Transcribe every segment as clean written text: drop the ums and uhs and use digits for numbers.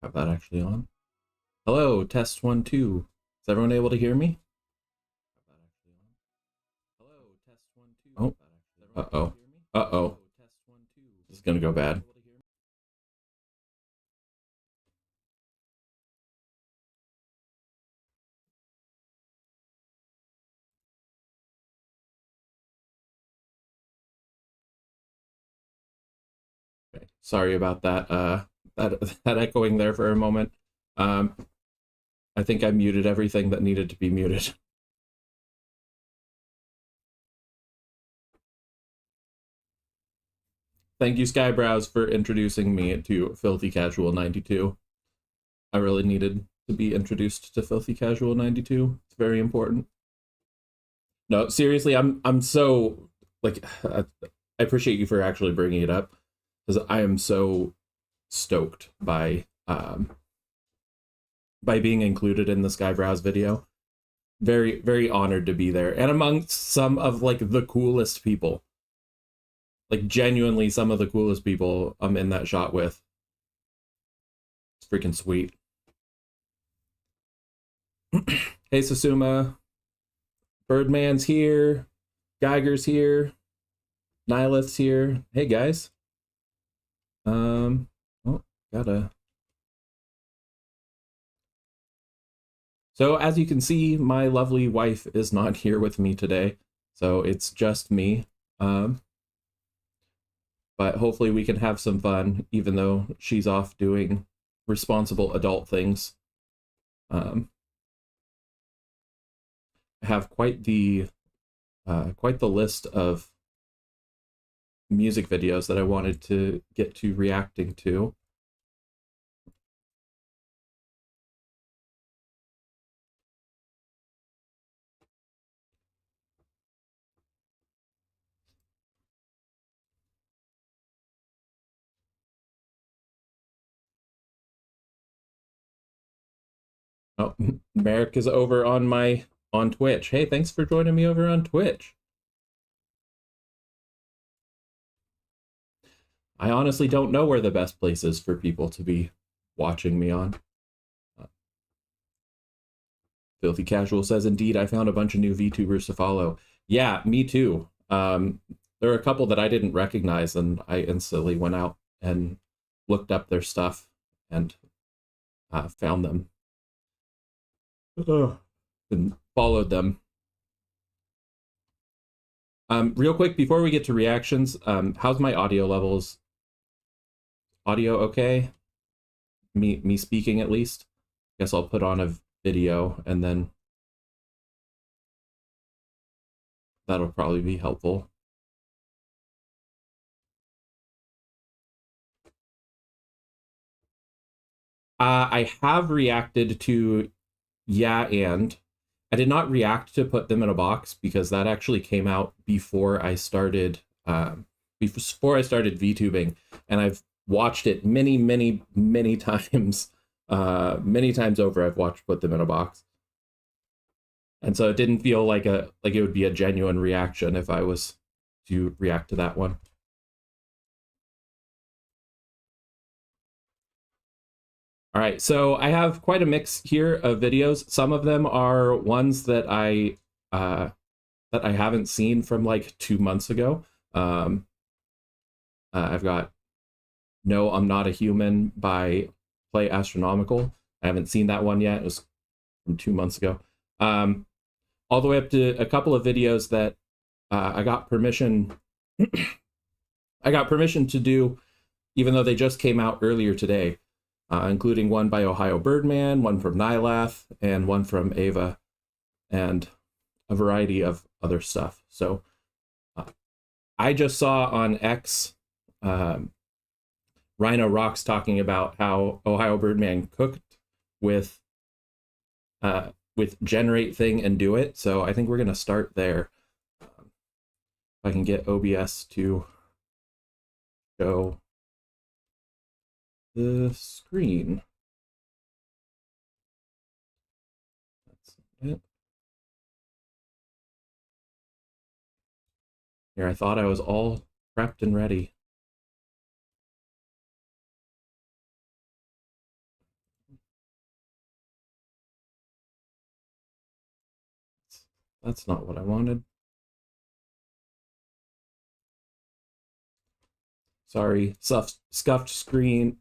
Have that actually on. Hello, test 1, 2. Is everyone able to hear me? Oh, uh-oh. Uh-oh. This is gonna go bad. Okay. Sorry about that, that echoing there for a moment. Um, I think I muted everything that needed to be muted. Thank you, Skybrows, for introducing me to Filthy Casual 92. I really needed to be introduced to Filthy Casual 92. It's very important. No, seriously, I'm so like I appreciate you for actually bringing it up because I am so stoked by being included in the Skybrows video. Very, very honored to be there and amongst some of like the coolest people. Like genuinely some of the coolest people I'm in that shot with. It's freaking sweet. Hey Susuma, Birdman's here, Geiger's here, Nihilith's here. Hey guys. Oh, gotta. So as you can see, my lovely wife is not here with me today, so it's just me. But hopefully we can have some fun, even though she's off doing responsible adult things. I have quite the list of music videos that I wanted to get to reacting to. Oh, Merrick is over on Twitch. Hey, thanks for joining me over on Twitch. I honestly don't know where the best place is for people to be watching me on. Filthy Casual says, indeed, I found a bunch of new VTubers to follow. Yeah, me too. There are a couple that I didn't recognize, and I instantly went out and looked up their stuff and found them. And followed them. Real quick, before we get to reactions, how's my audio levels? Audio okay? Me speaking at least? Guess I'll put on a video and then that'll probably be helpful. I have reacted to Yeah and. I did not react to Put Them in a Box because that actually came out before I started VTubing, and I've watched it many, many, many times. Many times over I've watched Put Them in a Box. And so it didn't feel like it would be a genuine reaction if I was to react to that one. All right, so I have quite a mix here of videos. Some of them are ones that I haven't seen from like 2 months ago. I've got No, I'm Not a Human by Play Astronomical. I haven't seen that one yet. It was from 2 months ago. All the way up to a couple of videos that I got permission to do, even though they just came out earlier today. Including one by Ohio Birdman, one from Nylath, and one from Ava, and a variety of other stuff. So I just saw on X Rhino Rocks talking about how Ohio Birdman cooked with Generate Thing and Do It. So I think we're going to start there. If I can get OBS to show the screen. That's it. Here, I thought I was all prepped and ready. That's not what I wanted. Sorry, scuffed screen.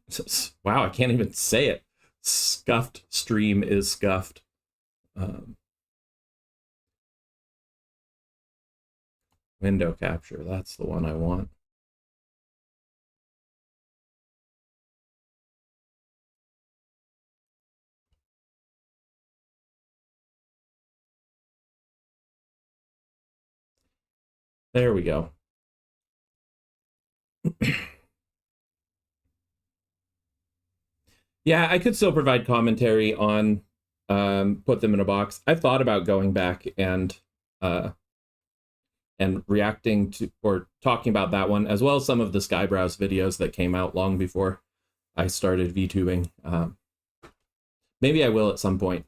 Wow, I can't even say it. Scuffed stream is scuffed. Um, Window capture, that's the one I want. There we go. Yeah, I could still provide commentary on put them in a box. I've thought about going back uh, and reacting to or talking about that one, as well as some of the Skybrowse videos that came out long before I started VTubing. Maybe I will at some point.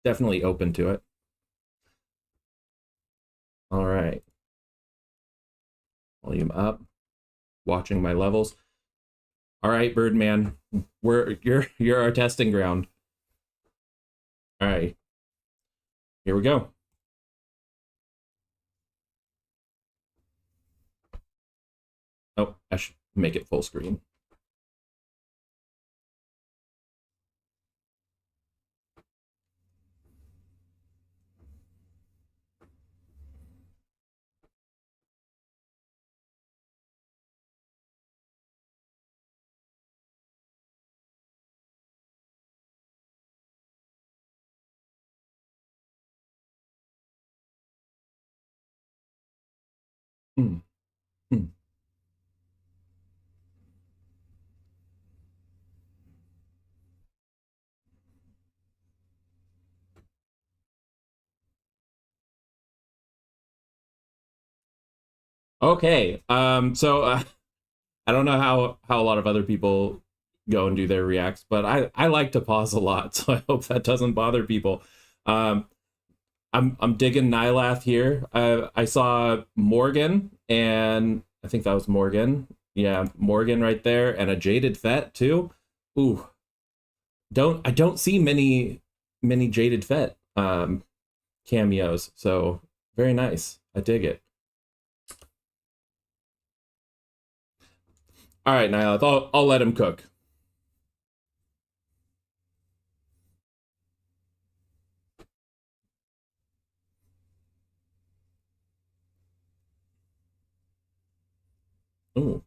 Definitely open to it. All right. Volume up. Watching my levels. All right, Birdman. You're our testing ground. All right. Here we go. Oh, I should make it full screen. Hmm. Hmm. Okay. I don't know how a lot of other people go and do their reacts, but I like to pause a lot, so I hope that doesn't bother people. Um, I'm digging Nylath here. I saw Morgan, and I think that was Morgan. Yeah, Morgan right there, and a Jaded Fett too. Ooh, I don't see many Jaded Fett cameos, so very nice. I dig it. All right, Nylath, I'll let him cook. Ooh.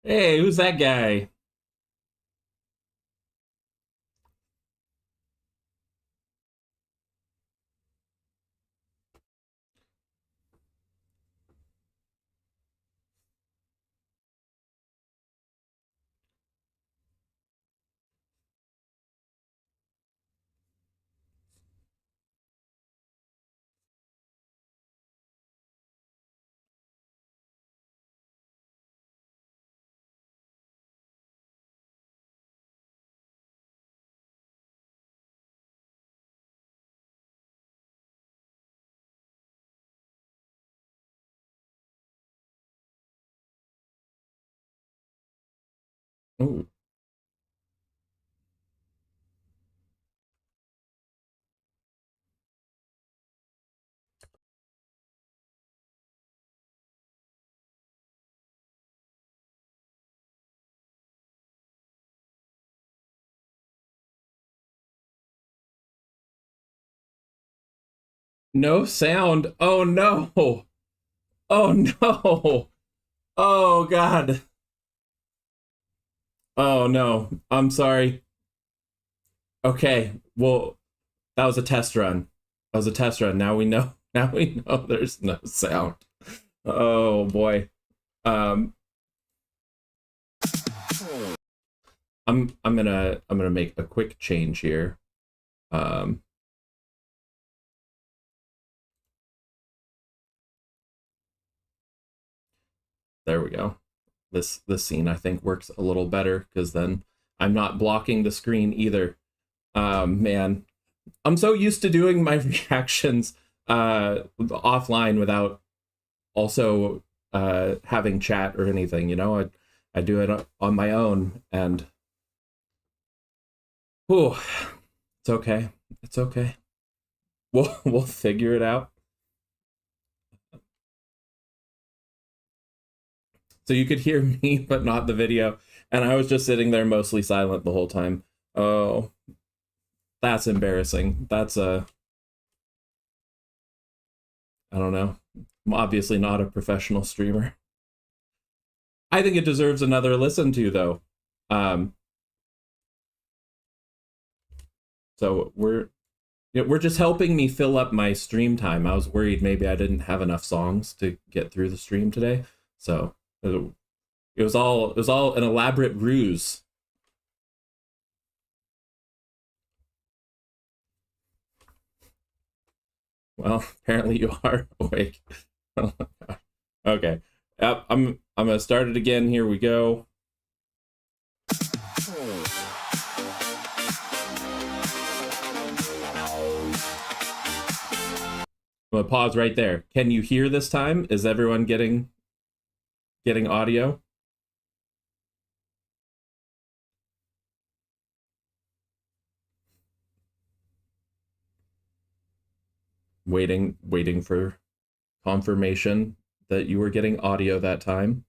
Hey, who's that guy? Oh, no sound. Oh no. Oh no. Oh God. Oh no. I'm sorry. Okay. Well, that was a test run. That was a test run. Now we know. Now we know there's no sound. Oh boy. Um I'm gonna make a quick change here. Um there we go. This scene I think works a little better because then I'm not blocking the screen either. Man, I'm so used to doing my reactions offline without also having chat or anything, you know. I do it on my own, and whew, it's okay. It's okay. We'll figure it out. So you could hear me, but not the video, and I was just sitting there mostly silent the whole time. Oh, that's embarrassing. That's a I don't know. I'm obviously not a professional streamer. I think it deserves another listen to though. Um, so we're just helping me fill up my stream time. I was worried maybe I didn't have enough songs to get through the stream today. So it was all an elaborate ruse. Well, apparently you are awake. Okay. Yep, I'm gonna start it again. Here we go. I'm gonna pause right there. Can you hear this time? Is everyone getting audio? Waiting for confirmation that you were getting audio that time.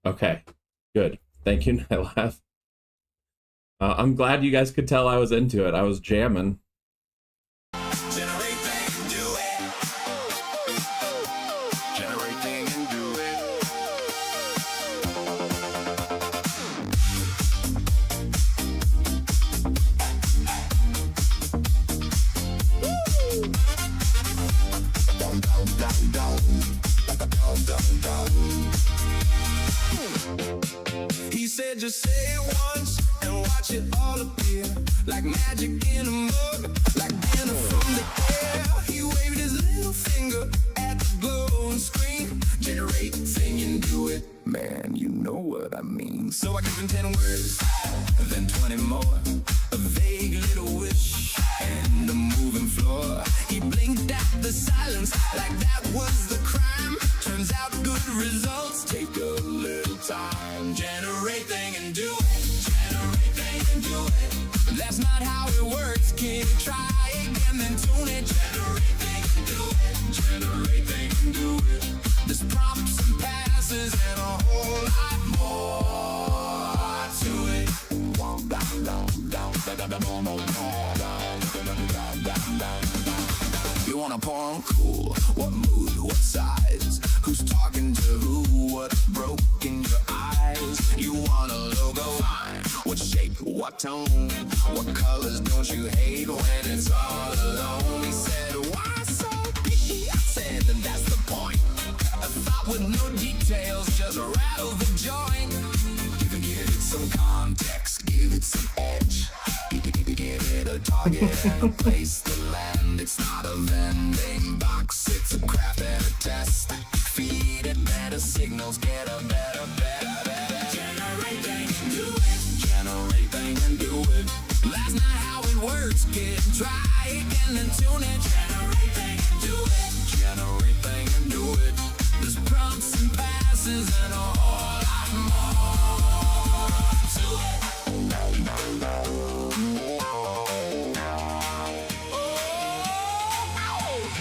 Okay, good. Thank you, Nylav. I'm glad you guys could tell I was into it. I was jamming. He said just say it once and watch it all appear, like magic in a mug, like dinner from the air. He waved his little finger at the glowing screen. Generate thing and do it, man, you know what I mean. So I give him 10 words, then 20 more, a vague little wish and a moving floor. He blinked at the silence like that was the crime. Turns out good results take a little time. Generate thing and do it. Generate thing and do it. That's not how it works, kid. Try again, then tune it. Generate thing and do it. Generate thing and do it. There's prompts and passes and a whole lot more to it. You wanna pour on cool? What mood? What size? Who's talking to who? What's broken your eyes? You want a logo? Fine. What shape? What tone? What colors don't you hate when it's all alone? He said, why so picky? I said, that's the point. A thought with no details, just rattle the joint. Give it some context, give it some edge. Give it a target and a place to land. It's not a vending box, it's a craft and a test. Feed it better signals, get a better. Generate thing and do it. Generate thing and do it. That's not how it works, kid. Try again and tune it. Generate thing and do it. Generate thing and There's prompts and passes and a whole lot more to it.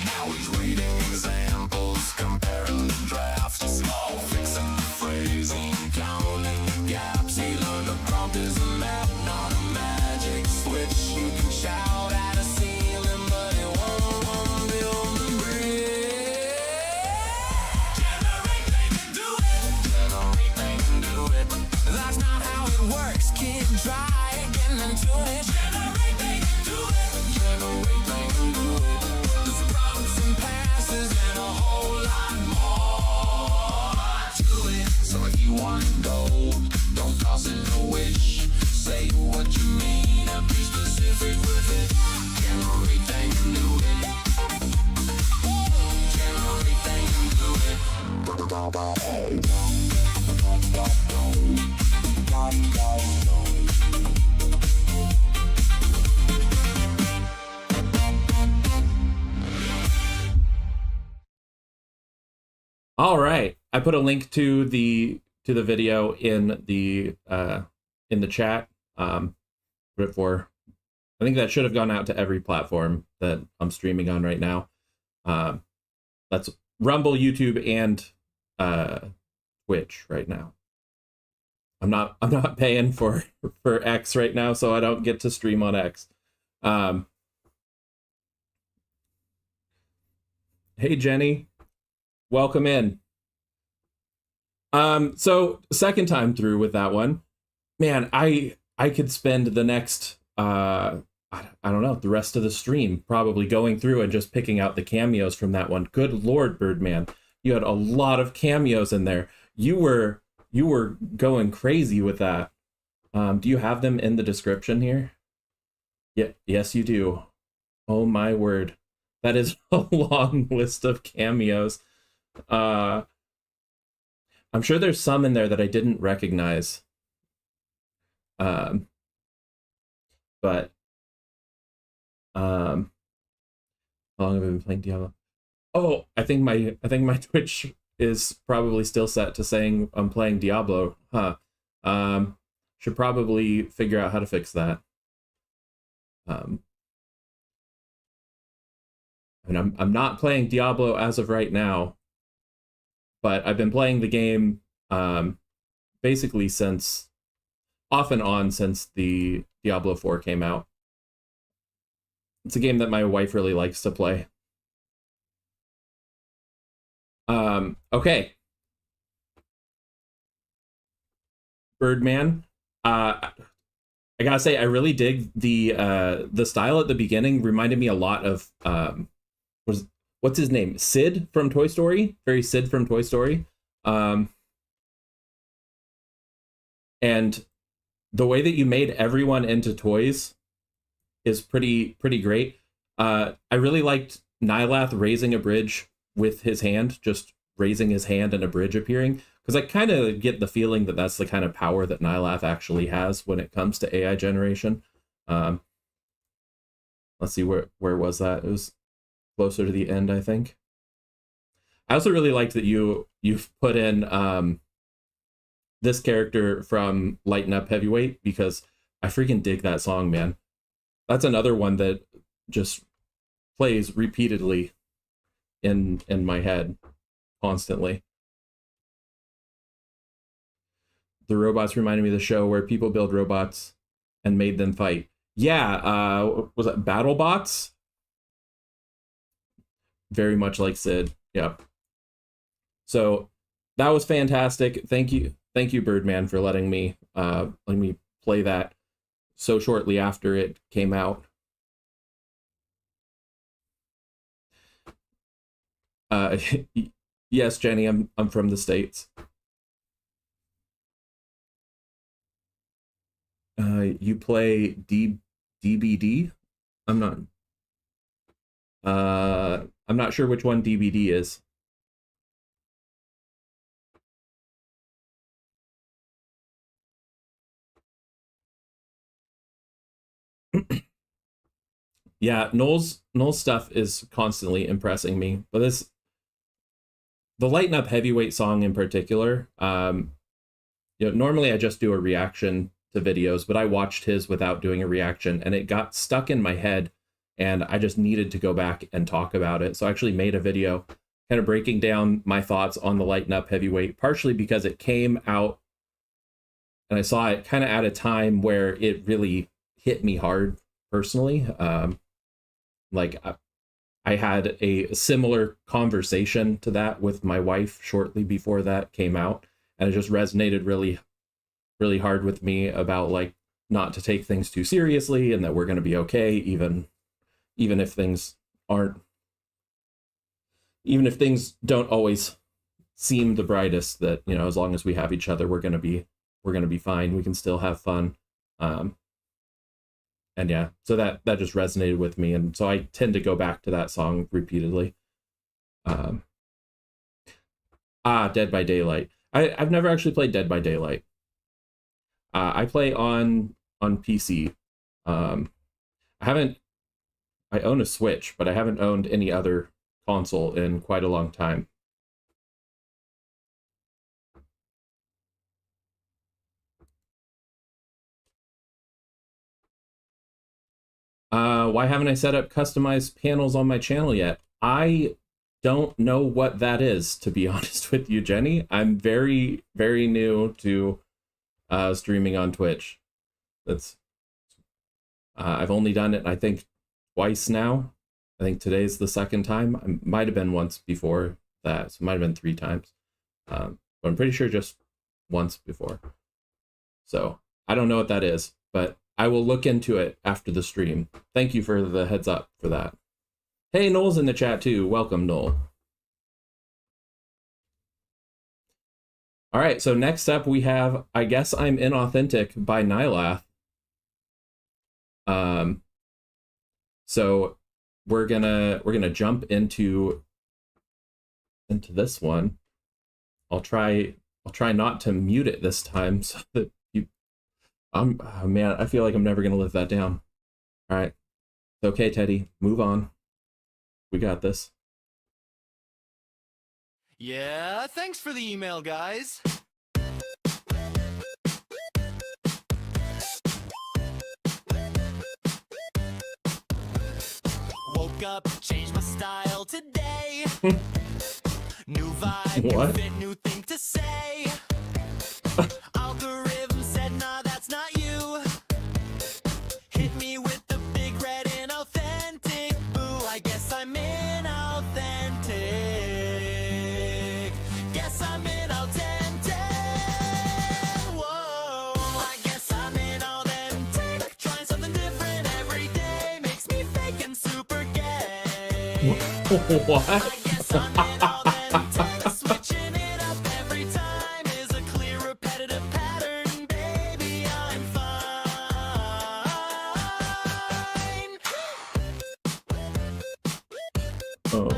Now he's reading examples, comparing the drafts, small fixing the phrasing, counting the gaps. He learned a prompt is a map, not a magic switch. You can shout at a ceiling, but it won't build the bridge. Generate, they can do it. Generate, they can do it. That's not how it works, kid. Try again and tune it. Generate, they can do it. Generate, they can do it. There's prompts and passes and a whole lot more to it. So if you want gold, don't toss it a wish. Say what you mean and be specific with it. Generate, they can do it. Generate, they can do it. All right, I put a link to the video in the chat. For I think that should have gone out to every platform that I'm streaming on right now. That's Rumble, YouTube, and Twitch right now. I'm not paying for X right now, so I don't get to stream on X. Hey Jenny, welcome in. So second time through with that one, man. I could spend the next I don't know, the rest of the stream probably going through and just picking out the cameos from that one. Good Lord, Birdman, you had a lot of cameos in there. You were going crazy with that. Do you have them in the description here? Yeah, yes you do. Oh my word, that is a long list of cameos. I'm sure there's some in there that I didn't recognize. But how long have I been playing Diablo? Oh, I think my Twitch is probably still set to saying I'm playing Diablo. Huh. Should probably figure out how to fix that. And I'm not playing Diablo as of right now, but I've been playing the game basically since off and on since the Diablo 4 came out. It's a game that my wife really likes to play. Okay. Birdman. I gotta say, I really dig the style at the beginning. Reminded me a lot of what's his name? Sid from Toy Story. Very Sid from Toy Story. And the way that you made everyone into toys is pretty great. I really liked Nylath raising a bridge with his hand, just raising his hand and a bridge appearing, because I kind of get the feeling that that's the kind of power that Nylath actually has when it comes to AI generation. Let's see, where was that? It was closer to the end, I think. I also really liked that you've put in this character from Lighten Up Heavyweight, because I freaking dig that song, man. That's another one that just plays repeatedly in my head constantly. The robots reminded me of the show where people build robots and made them fight. Yeah, was it BattleBots? Very much like Sid. Yep. So that was fantastic. Thank you, Birdman, for letting me play that so shortly after it came out. Yes, Jenny, I'm from the States. You play DBD? I'm not sure which one DBD is. Yeah, Noel's stuff is constantly impressing me, but the Lighten Up Heavyweight song in particular, normally I just do a reaction to videos, but I watched his without doing a reaction, and it got stuck in my head, and I just needed to go back and talk about it. So I actually made a video kind of breaking down my thoughts on the Lighten Up Heavyweight, partially because it came out and I saw it kind of at a time where it really hit me hard personally. I had a similar conversation to that with my wife shortly before that came out, and it just resonated really, really hard with me about like not to take things too seriously and that we're going to be okay, even if things aren't, even if things don't always seem the brightest, that, you know, as long as we have each other, we're going to be fine. We can still have fun. And yeah, so that just resonated with me. And so I tend to go back to that song repeatedly. Dead by Daylight. I've never actually played Dead by Daylight. I play on PC. I own a Switch, but I haven't owned any other console in quite a long time. Why haven't I set up customized panels on my channel yet? I don't know what that is, to be honest with you, Jenny. I'm very, very new to streaming on Twitch. I've only done it, I think, twice now. I think today's the second time. I might have been once before that, so it might have been 3 times. But I'm pretty sure just once before. So I don't know what that is, but I will look into it after the stream. Thank you for the heads up for that. Hey, Noel's in the chat too. Welcome, Noel. All right, so next up we have I Guess I'm Inauthentic by Nylath. So we're gonna jump into this one. I'll try not to mute it this time so that you oh man, I feel like I'm never gonna live that down. All right. It's okay, Teddy. Move on. We got this. Yeah, thanks for the email, guys. Woke up, changed my style today. New vibe, What? new fit, new thing to say. Algorithm said, nah, that's not you. Hit me with the big red inauthentic. Boo, I guess I'm inauthentic. Guess I'm inauthentic. Whoa, I guess I'm inauthentic. Trying something different every day makes me fake and super gay. What? I guess I'm inauthentic. Switching it up every time is a clear repetitive pattern. Baby, I'm fine. Oh.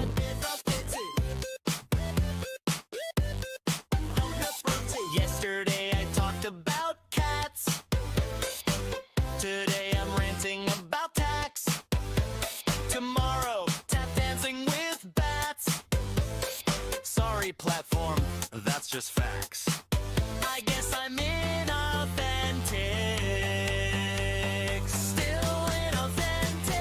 Yesterday I talked about cats. Today I'm ranting about tax. Tomorrow, tap dancing with bats. Sorry, platform, that's just facts. I guess I'm inauthentic. Still inauthentic.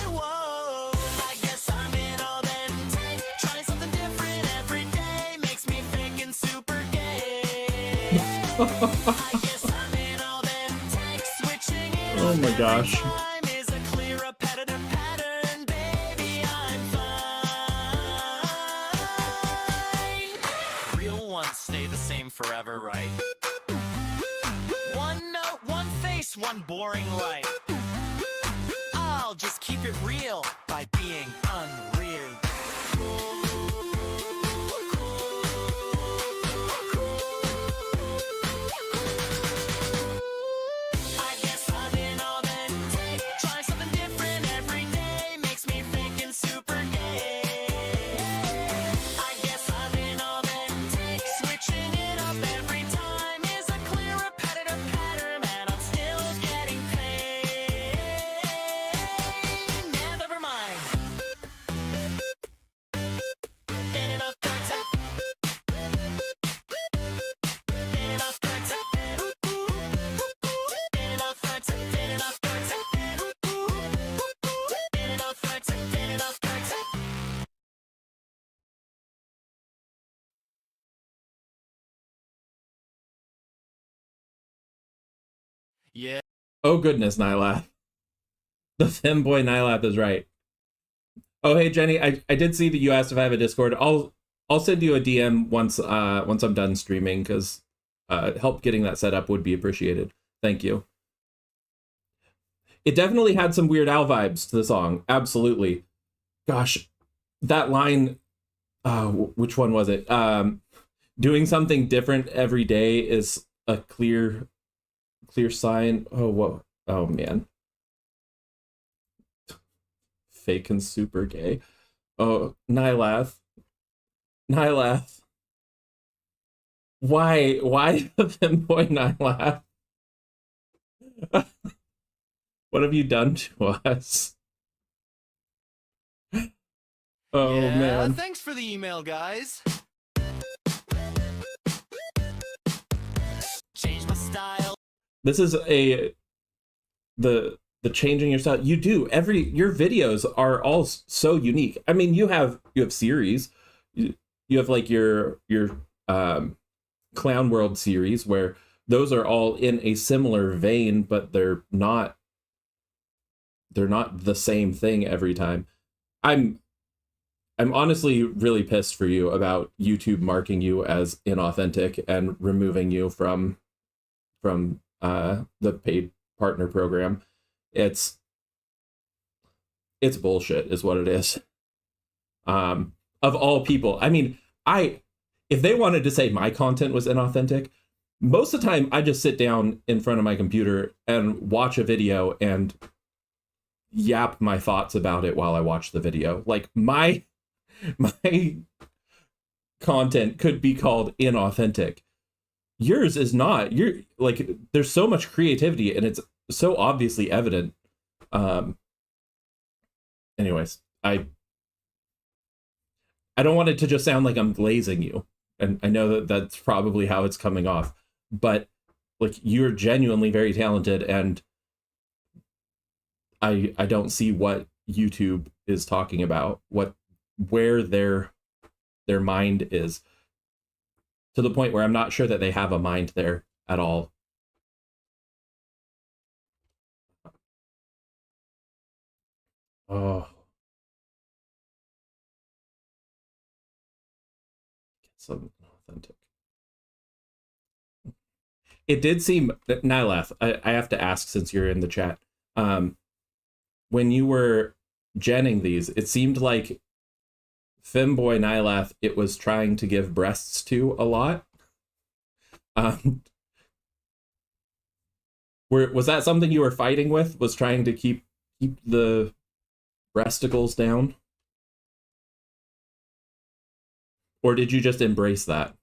Whoa, I guess I'm inauthentic. Trying something different every day makes me fake and super gay. I guess I'm inauthentic. Switching it Oh my up gosh. every time is a clear repetitive pattern. Baby, I'm fine. Real ones stay the same forever, right? One note, one face, one boring life. I'll just keep it real by being unreal. I guess I'm inauthentic. Try something different every day makes me fake and super gay. I guess I'm inauthentic. Switching it up every time is a clear repetitive pattern, and I'm still getting paid. Never mind. Yeah. Oh goodness, Nylath. The femboy Nylath is right. Oh hey Jenny, I did see that you asked if I have a Discord. I'll send you a DM once I'm done streaming, because help getting that set up would be appreciated. Thank you. It definitely had some Weird Al vibes to the song. Absolutely. Gosh, that line, which one was it? Doing something different every day is a clear sign. Oh, whoa. Oh, man. Fake and super gay. Oh, Nylath. Nylath. Why the femboy Nylath? What have you done to us? Oh, Yeah, man. thanks for the email, guys. Change my style. This is the changing your style. You do your videos are all so unique. I mean, you have series. You have like your Clown World series, where those are all in a similar vein, but they're not the same thing every time. I'm honestly really pissed for you about YouTube marking you as inauthentic and removing you from the paid partner program. It's bullshit is what it is. Of all people, I mean, if they wanted to say my content was inauthentic, most of the time I just sit down in front of my computer and watch a video and yap my thoughts about it while I watch the video. Like my content could be called inauthentic. Yours is not. You're like, there's so much creativity and it's so obviously evident. Anyways, I don't want it to just sound like I'm glazing you, and I know that that's probably how it's coming off, but like, you're genuinely very talented, and I don't see what YouTube is talking about, where their mind is, to the point where I'm not sure that they have a mind there at all. Oh, some authentic. It did seem that Nylath, I have to ask, since you're in the chat, when you were genning these, it seemed like femboy Nylath, it was trying to give breasts to a lot. Was that something you were fighting with? Was trying to keep the breasticles down? Or did you just embrace that?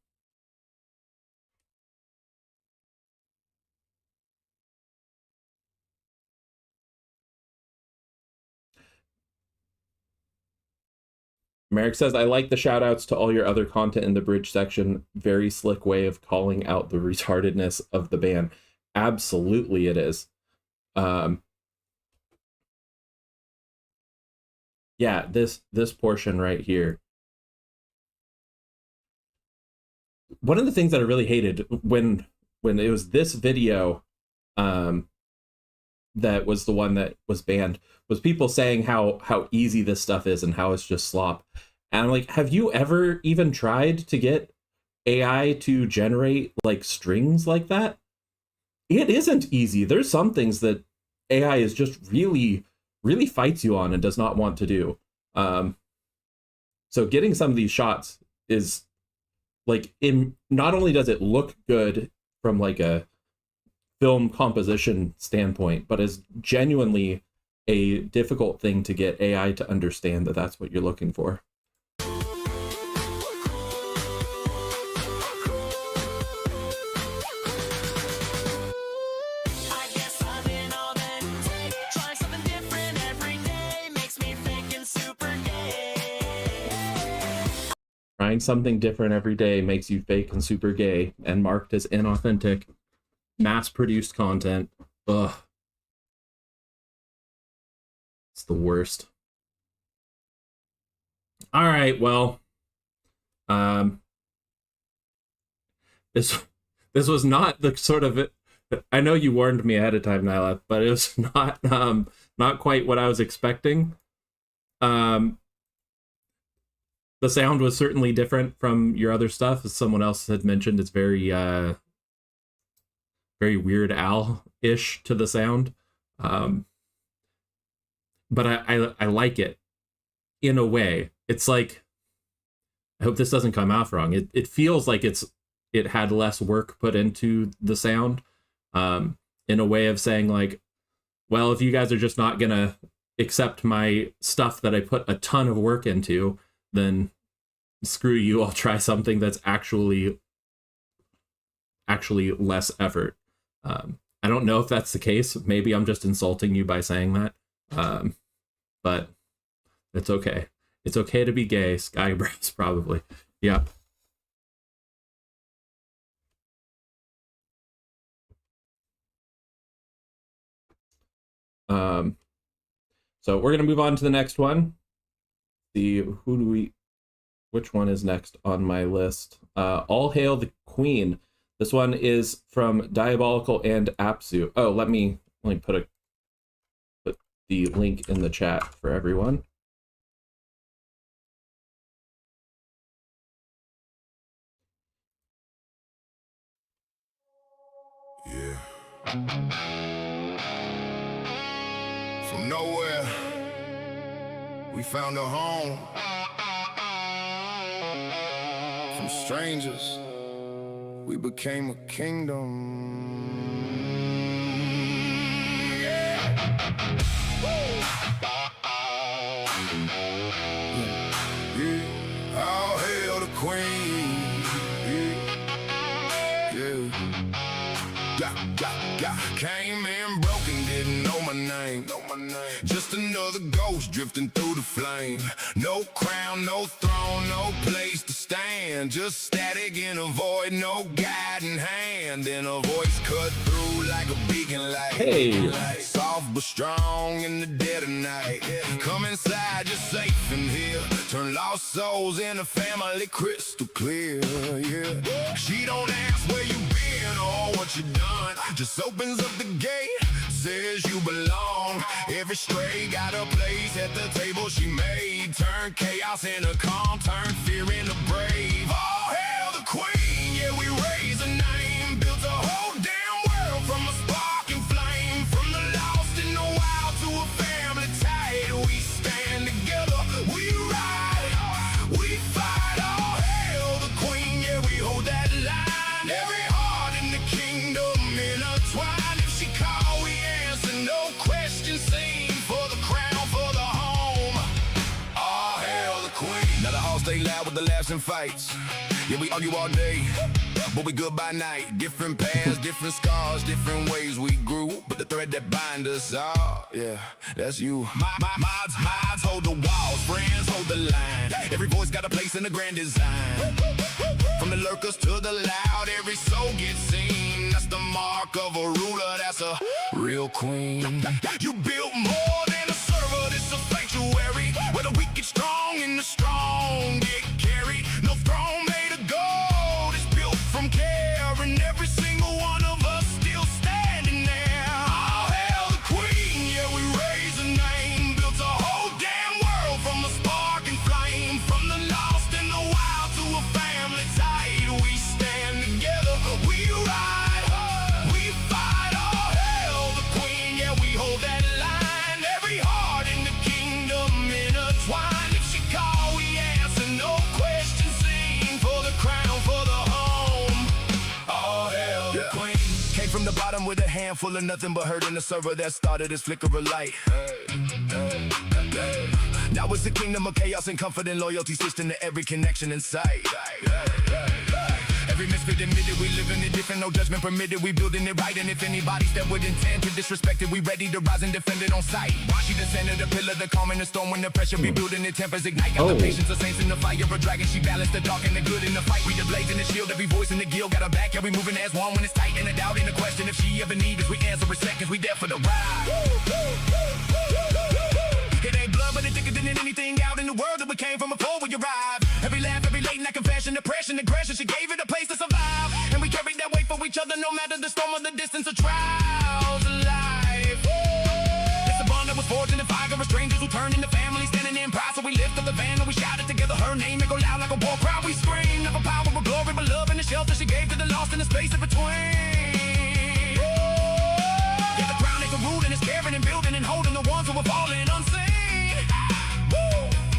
Merrick says, I like the shout outs to all your other content in the bridge section. Very slick way of calling out the retardedness of the band. Absolutely it is. Yeah, this portion right here. One of the things that I really hated when it was this video, that was the one that was banned, was people saying how easy this stuff is and how it's just slop. And I'm like, have you ever even tried to get AI to generate like strings like that? It isn't easy. There's some things that AI is just really fights you on and does not want to do. So getting some of these shots is like, not only does it look good from like a film composition standpoint, but is genuinely a difficult thing to get AI to understand that that's what you're looking for. I guess I'm inauthentic. Trying something different every day makes me thinking super gay. Trying something different every day makes you fake and super gay and marked as inauthentic. Mass-produced content. Ugh. It's the worst. All right, well, this was not the sort of I know you warned me ahead of time, Nyla, but it was not quite what I was expecting. Um, the sound was certainly different from your other stuff, as someone else had mentioned. It's very very Weird Al-ish to the sound. But I like it in a way. It's like, I hope this doesn't come out wrong. It feels like it had less work put into the sound, in a way of saying like, well, if you guys are just not gonna accept my stuff that I put a ton of work into, then screw you. I'll try something that's actually less effort. I don't know if that's the case. Maybe I'm just insulting you by saying that. But it's okay. It's okay to be gay. Skybrows, probably. Yeah. So we're gonna move on to the next one. Which one is next on my list? All Hail the Queen. This one is from Diabolical and Apsu. Oh, let me put the link in the chat for everyone. Yeah. From nowhere, we found a home. From strangers, we became a kingdom. Yeah. All hail the queen. Yeah. Came in broken, didn't know my name. Just another ghost drifting through the flame. No crown, no throne, no place to stand. Just static in a void, no guiding hand. Then a voice cut through like a beacon light. Hey. Soft but strong in the dead of night. Come inside, you're safe in here. Turn lost souls into family crystal clear. Yeah. She don't ask where you been or what you done. Just opens up the gate, says you belong. Every stray got a place at the table she made. Turn chaos into calm, turn fear into brave. All hail the queen, yeah, we raise a name. Built a whole damn world from a sparking flame. From the lost in the wild to a family tight. We stand together, we ride, we fight. All hail the queen, yeah, we hold that line. Every heart in the kingdom intertwined. If she call, we answer, no question seen. For the crown, for the home. All hail the queen. Now the halls stay loud with the laughs and fights. Yeah, we argue all day, but we good by night. Different paths, different scars, different ways we grew. But the thread that binds us all, yeah, that's you. Mods hold the walls, friends hold the line. Every voice got a place in the grand design. From the lurkers to the loud, every soul gets seen. That's the mark of a ruler, that's a real queen. You built more than a server, this a sanctuary. Where the weak get strong and the strong get carried. No throne made of gold, it's built from care. And every single one of us still standing there. All hail the queen, yeah, we raise a name. Built a whole damn world from a spark and flame. From the lost in the wild to a family tight. We stand together, we ride, we fight. All hail the queen, yeah, we hold that line. Every heart in the kingdom intertwined. If she call, we answer, no question seen. For the crown, for the home. All hail the queen. Came from the bottom with a handful of nothing but hurt in the server that started this flicker of light. Now it's the kingdom of chaos and comfort and loyalty stitched into every connection in sight. Every misfit admitted, we living it different, no judgment permitted. We building it right, and if anybody step with intent to disrespect it, we ready to rise and defend it on sight. She descended, the pillar, the calm in the storm. When the pressure be building, it tempers ignite. Got the patience of saints in the fire, a dragon. She balanced the dark and the good in the fight. We the blaze and the shield, every voice in the guild got her back. Yeah, we moving as one when it's tight. And a doubt in the question, if she ever need us, we answer in seconds. We there for the ride. It ain't blood, but it's thicker than anything out in the world that we came from before we arrived. Every laugh, every late night confession, the pressure passion, aggression. She gave it a place to survive, and we carried that weight for each other, no matter the storm or the distance or trials of life. It's a bond that was forged in the fire of strangers who turned into family, standing in pride. So we lift up the van and we shouted together her name and go loud like a war cry. We scream, never power or glory, but love and the shelter she gave to the lost in the space in between. Yeah, the ground ain't the root, and it's caring and building and holding the ones who are falling unseen.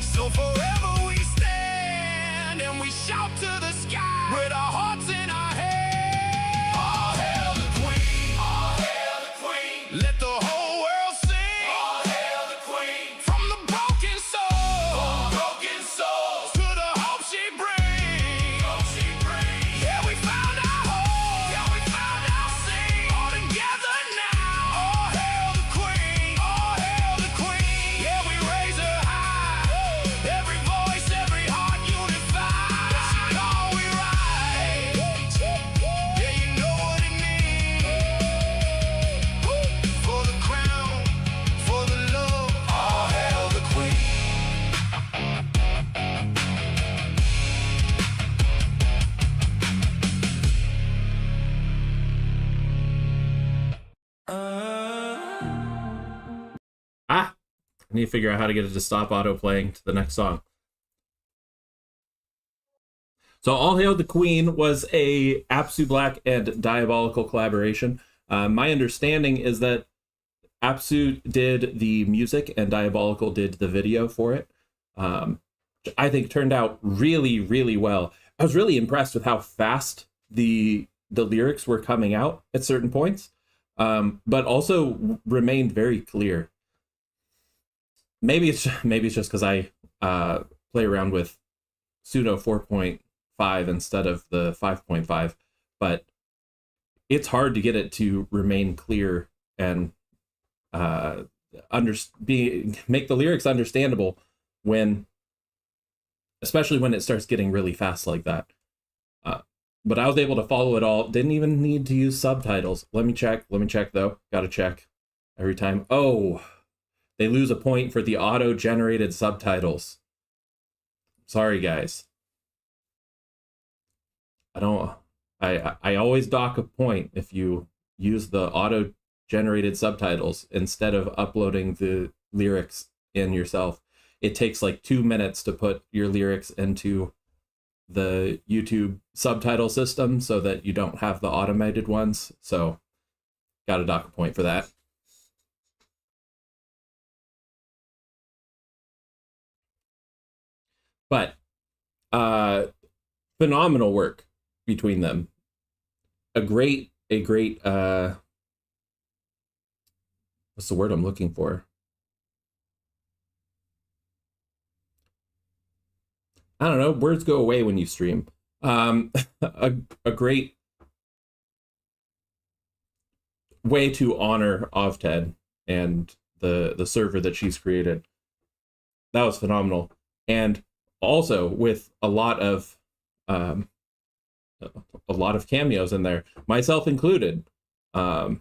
So forever we stand and we shout to the sky with our hearts in our hands. All hail the queen, all hail the queen. Let the whole world sing. All hail the queen. From the broken souls to the hope she brings. Yeah, we found our home. Yeah, we found our scene. All together now. All hail the queen. All hail the queen. Yeah, we raise her high. Every voice, every heart unified. She call we right. Yeah, you know what it means. For the crown, for the love. All hail the queen. I need to figure out how to get it to stop auto playing to the next song. So All Hail the Queen was a Apsu Black and Diabolical collaboration. My understanding is that Apsu did the music and Diabolical did the video for it. Which I think turned out really, really well. I was really impressed with how fast the lyrics were coming out at certain points, but also remained very clear. Maybe it's just because I play around with Sudo 4.5 instead of the 5.5, but it's hard to get it to remain clear and make the lyrics understandable especially when it starts getting really fast like that. But I was able to follow it all. Didn't even need to use subtitles. Let me check though. Gotta check every time. Oh, they lose a point for the auto-generated subtitles. Sorry, guys. I always dock a point if you use the auto-generated subtitles instead of uploading the lyrics in yourself. It takes like 2 minutes to put your lyrics into the YouTube subtitle system so that you don't have the automated ones. So, gotta dock a point for that. But phenomenal work between them. A great what's the word I'm looking for? I don't know, words go away when you stream. A great way to honor Ovted and the server that she's created. That was phenomenal. And also with a lot of cameos in there, myself included. I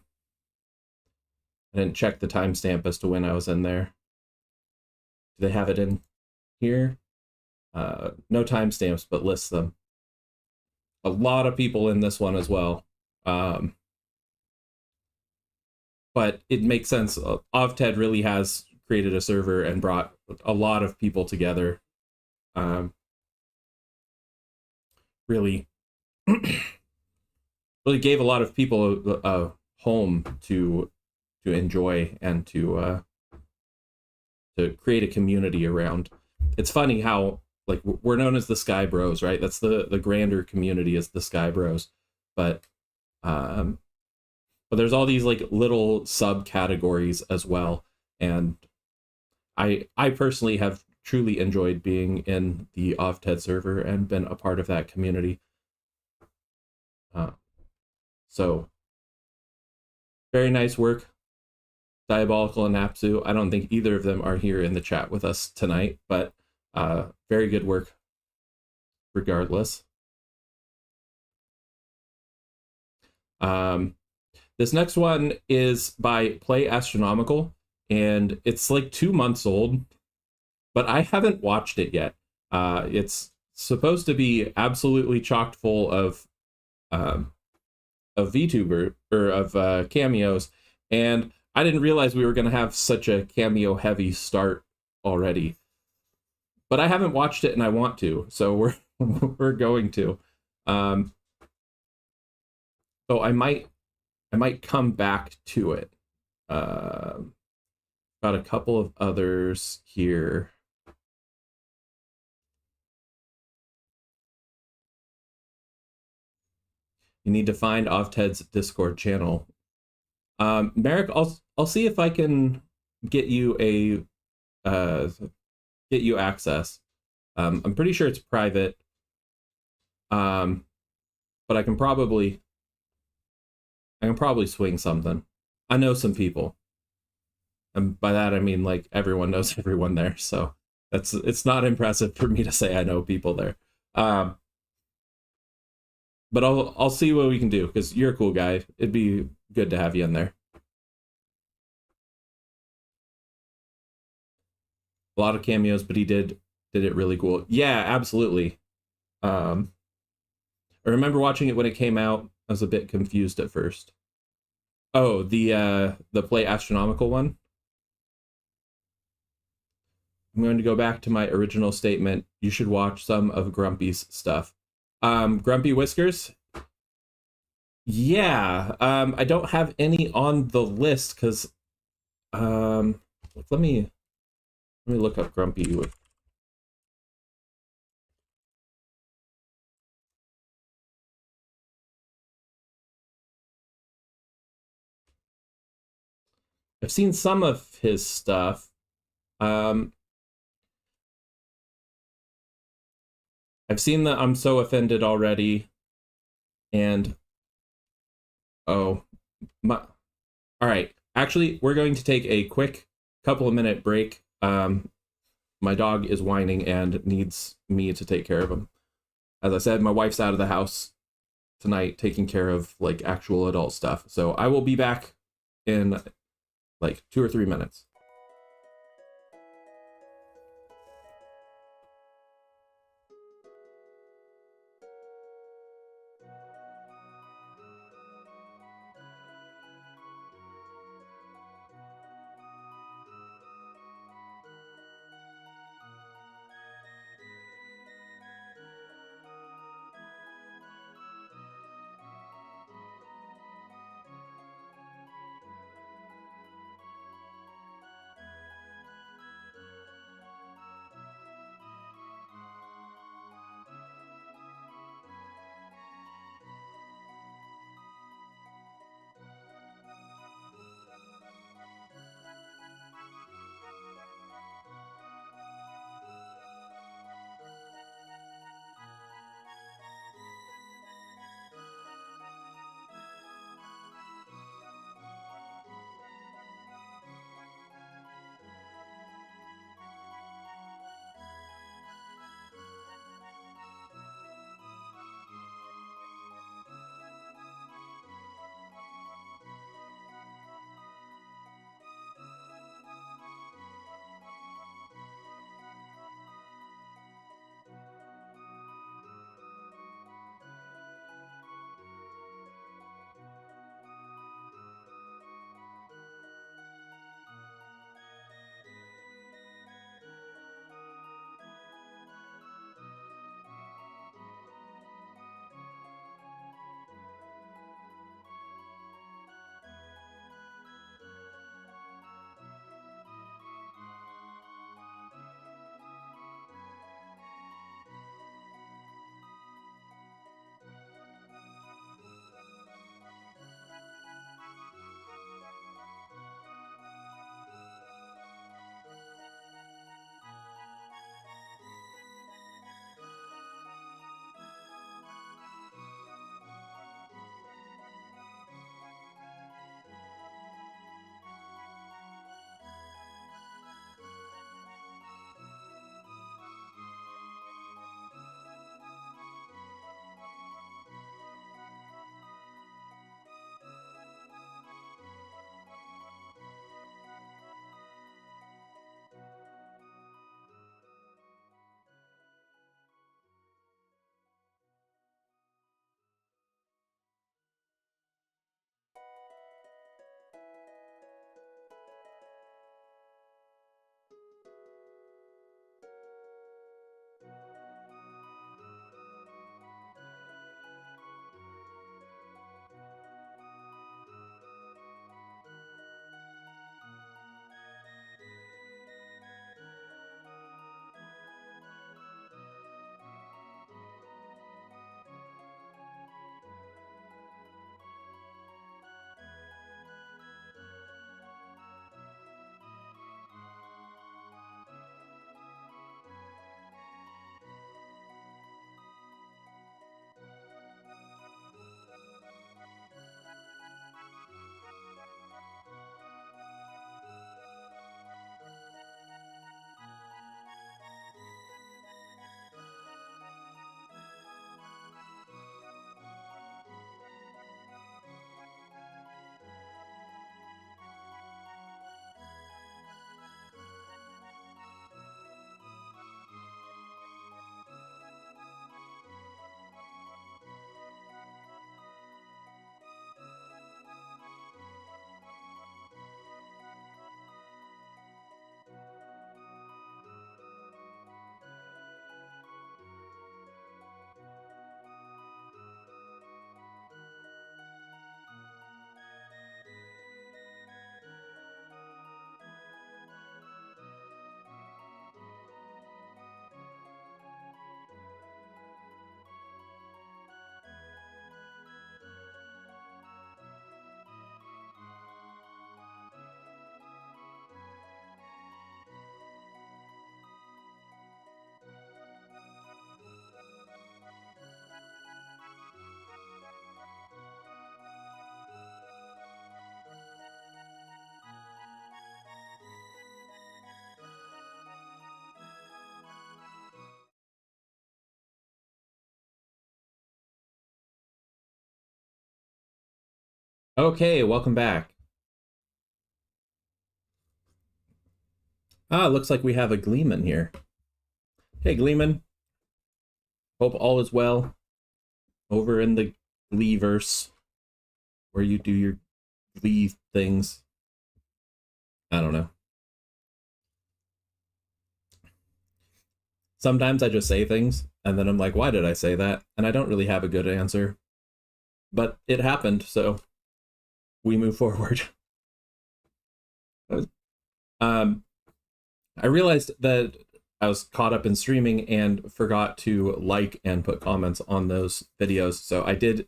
didn't check the timestamp as to when I was in there. Do they have it in here? No timestamps, but lists them. A lot of people in this one as well. But it makes sense. Ovted really has created a server and brought a lot of people together. Really gave a lot of people a home to enjoy and to create a community around. It's funny how, like, we're known as the Sky Bros, right? That's the grander community is the Sky Bros. But there's all these like little subcategories as well. And I personally have truly enjoyed being in the Ovted server and been a part of that community. So very nice work, Diabolical and Apsu. I don't think either of them are here in the chat with us tonight, but very good work regardless. This next one is by Play Astronomical, and it's like 2 months old, but I haven't watched it yet. It's supposed to be absolutely chocked full of VTuber or of cameos, and I didn't realize we were going to have such a cameo heavy start already. But I haven't watched it and I want to, so we're going to. Um, so I might come back to it. Got a couple of others here. You need to find off Ted's Discord channel. Merrick, I'll see if I can get you get you access. I'm pretty sure it's private. But I can probably swing something. I know some people. And by that I mean like everyone knows everyone there, so it's not impressive for me to say I know people there. But I'll see what we can do, because you're a cool guy. It'd be good to have you in there. A lot of cameos, but he did it really cool. Yeah, absolutely. I remember watching it when it came out. I was a bit confused at first. Oh, the Play Astronomical one. I'm going to go back to my original statement. You should watch some of Grumpy's stuff. Grumpy Whiskers. Yeah, I don't have any on the list because let me look up Grumpy. I've seen some of his stuff. I've seen the I'm So Offended already, and oh my. All right, actually, we're going to take a quick couple of minute break. My dog is whining and needs me to take care of him. As I said, my wife's out of the house tonight taking care of like actual adult stuff. So I will be back in like 2 or 3 minutes. Okay, welcome back. Looks like we have a Gleeman here. Hey, Gleeman. Hope all is well over in the Gleeverse, where you do your Glee things. I don't know. Sometimes I just say things, and then I'm like, why did I say that? And I don't really have a good answer. But it happened, so we move forward. I realized that I was caught up in streaming and forgot to like and put comments on those videos. So I did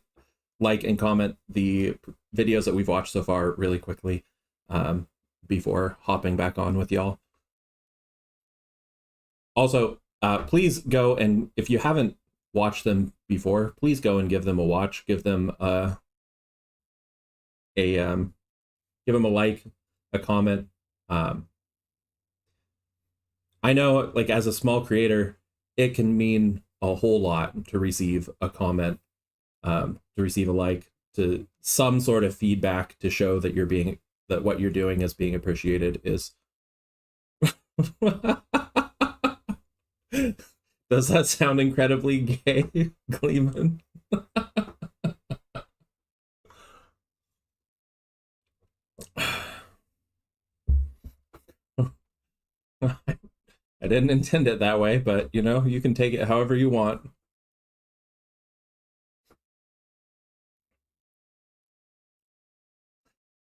like and comment the videos that we've watched so far really quickly before hopping back on with y'all. Also, please go and, if you haven't watched them before, please go and give them a watch. Give them give them a like, a comment. I know, like, as a small creator, it can mean a whole lot to receive a comment, to receive a like, to some sort of feedback to show that that what you're doing is being appreciated. Is does that sound incredibly gay, Gleeman? I didn't intend it that way, but you know, you can take it however you want.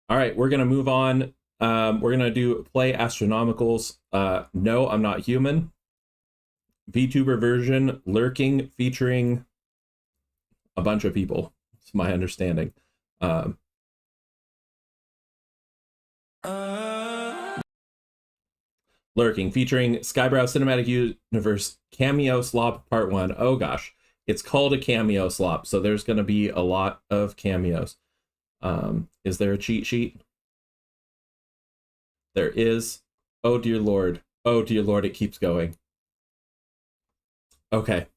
All right, we're gonna move on. We're gonna do play astronomicals. No, I'm not human. VTuber version, lurking, featuring a bunch of people. It's my understanding. Lurking, featuring Skybrow Cinematic Universe Cameo Slop Part 1. Oh gosh, it's called a cameo slop, so there's going to be a lot of cameos. Is there a cheat sheet? There is. Oh dear lord. Oh dear lord, it keeps going. Okay.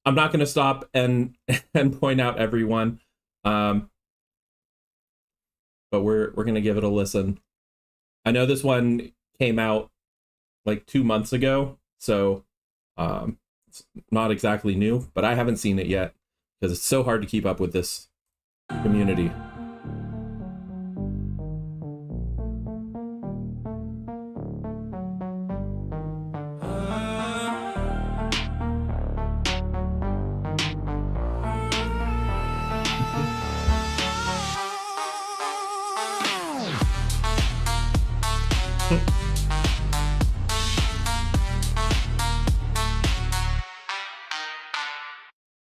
I'm not going to stop and point out everyone, but we're going to give it a listen. I know this one came out like 2 months ago, so it's not exactly new, but I haven't seen it yet because it's so hard to keep up with this community.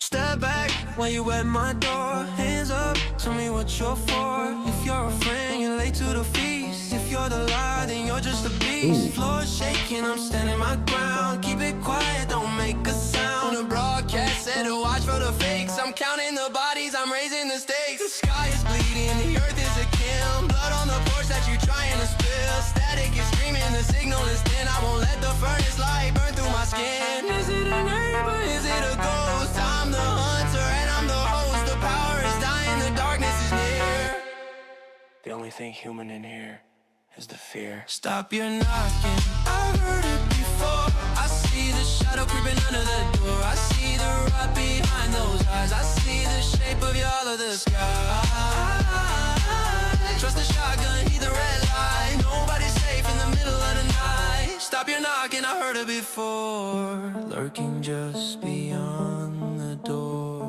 Step back when you at my door. Hands up, tell me what you're for. If you're a friend, you're late to the feast. If you're the lie, then you're just a beast. Floor shaking, I'm standing my ground. Keep it quiet, don't make a sound. The broadcast said to watch for the fakes. I'm counting the bodies, I'm raising the stakes. The sky is bleeding, the earth is a kill. Blood on the porch that you trying to spill. Static is screaming, the signal is thin. I won't let the furnace light burn through my skin. Is it a neighbor, is it a ghost? I'm the hunter and I'm the host. The power is dying, the darkness is near. The only thing human in here is the fear. Stop your knocking, I've heard it before. I see the shadow creeping under the door. I see the rot behind those eyes. I see the shape of y'all of the sky. Trust the shotgun, heed the red light. Nobody's safe in the middle of the night. Stop your knocking, I heard it before. Lurking just beyond the door.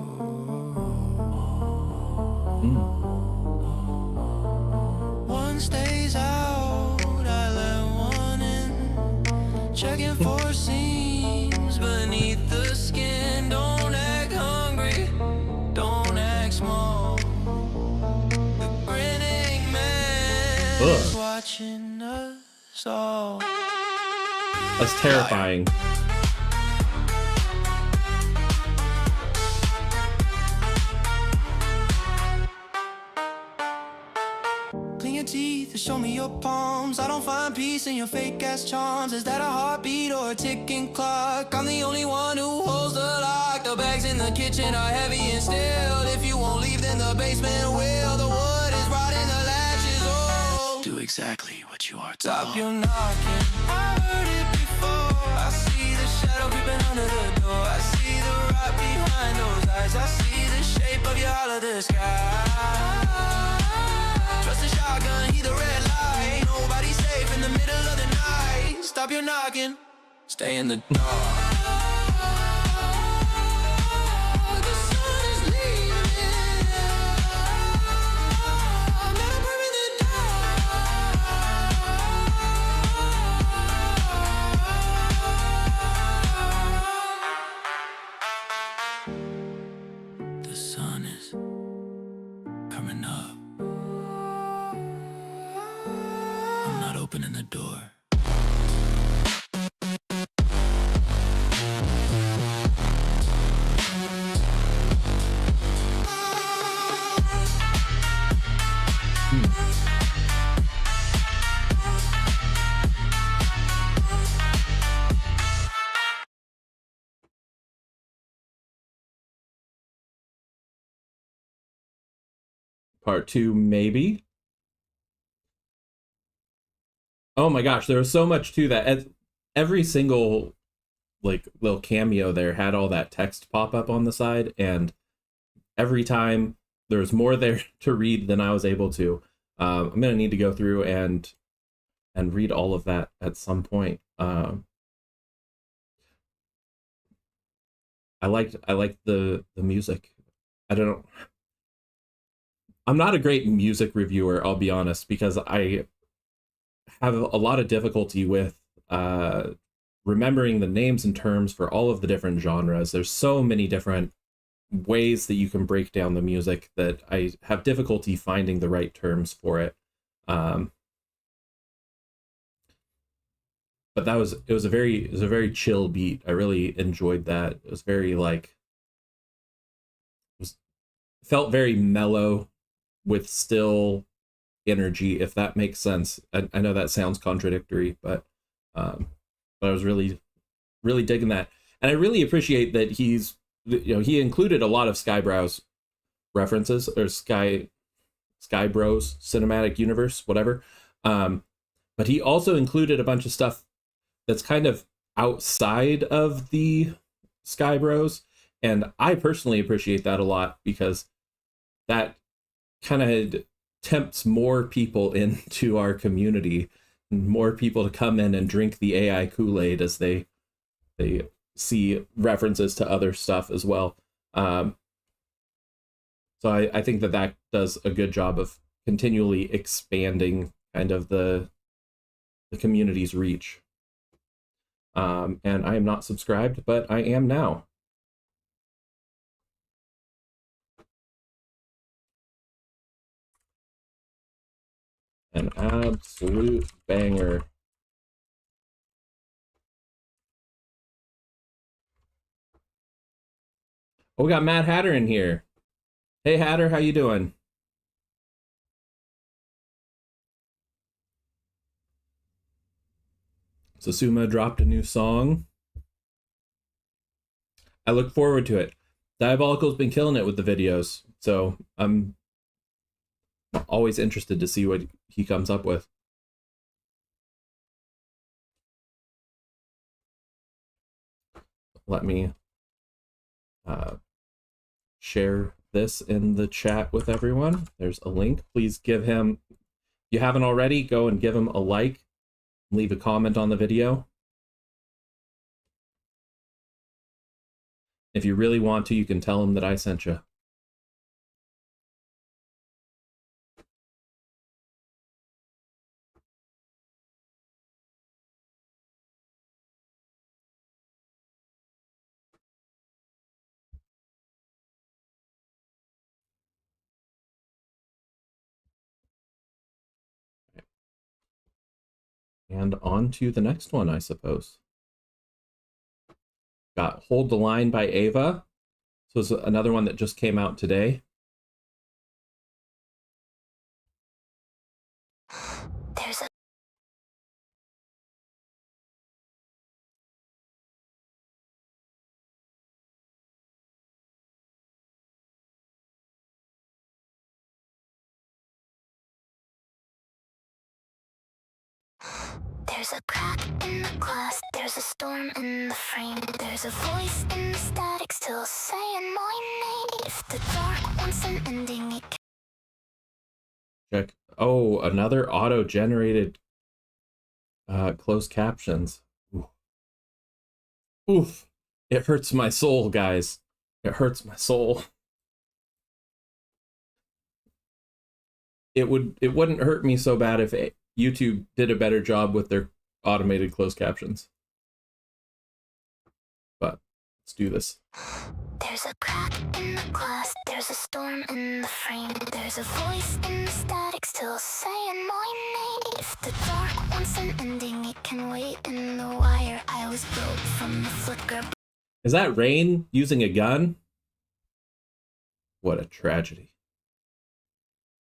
One stays out, I let one in. Checking for seams beneath the skin. Don't act hungry, don't act small. The grinning man is watching us all. That's terrifying. Clean your teeth and show me your palms. I don't find peace in your fake ass charms. Is that a heartbeat or a ticking clock? I'm the only one who holds the lock. The bags in the kitchen are heavy and still. If you won't leave, then in the basement wheel. The wood is rotting, the latches old. Do exactly what you are Stop told. your knocking, I heard it before. I see the shadow creeping under the door. I see the rot behind those eyes. I see the shape of your holiday sky. Trust the shotgun, hear the red light. Nobody's safe in the middle of the night. Stop your knocking, stay in the dark. The sun is leaving. I'm not a bird in the dark. The sun is coming up. I'm not opening the door. Part 2, maybe. Oh my gosh, there was so much to that. Every single like little cameo there had all that text pop up on the side, and every time there was more there to read than I was able to. I'm gonna need to go through and read all of that at some point. I liked the music. I'm not a great music reviewer, I'll be honest, because I have a lot of difficulty with remembering the names and terms for all of the different genres. There's so many different ways that you can break down the music that I have difficulty finding the right terms for it. But it was a very chill beat. I really enjoyed that. It was very felt very mellow with still energy, if that makes sense. I know that sounds contradictory, but I was really digging that. And I really appreciate that he included a lot of Skybrow's references, or Skybros cinematic universe, whatever. But he also included a bunch of stuff that's kind of outside of the Skybros, and I personally appreciate that a lot, because that kind of tempts more people into our community, more people to come in and drink the AI Kool-Aid as they see references to other stuff as well. So I think that does a good job of continually expanding kind of the community's reach. And I am not subscribed, but I am now. An absolute banger. Oh, we got Mad Hatter in here. Hey Hatter, how you doing? Susuma dropped a new song. I look forward to it. Diabolical's been killing it with the videos, so I'm always interested to see what he comes up with. Let me share this in the chat with everyone. There's a link. Please give him, if you haven't already, go and give him a like, leave a comment on the video. If you really want to, you can tell him that I sent you. And on to the next one, I suppose. Got Hold the Line by Ava. So it's another one that just came out today. There's a There's a crack in the glass, there's a storm in the frame. There's a voice in the static still saying my name. If the dark wants an ending, it Check. Oh, another auto-generated closed captions. Ooh. Oof. It hurts my soul, guys. It hurts my soul. It wouldn't hurt me so bad if YouTube did a better job with their automated closed captions. But let's do this. There's a crack in the glass, there's a storm in the frame. There's a voice in the static still saying my name. If the dark wants an ending, it can wait in the wire. I was built from the flicker. Is that Rain using a gun? What a tragedy.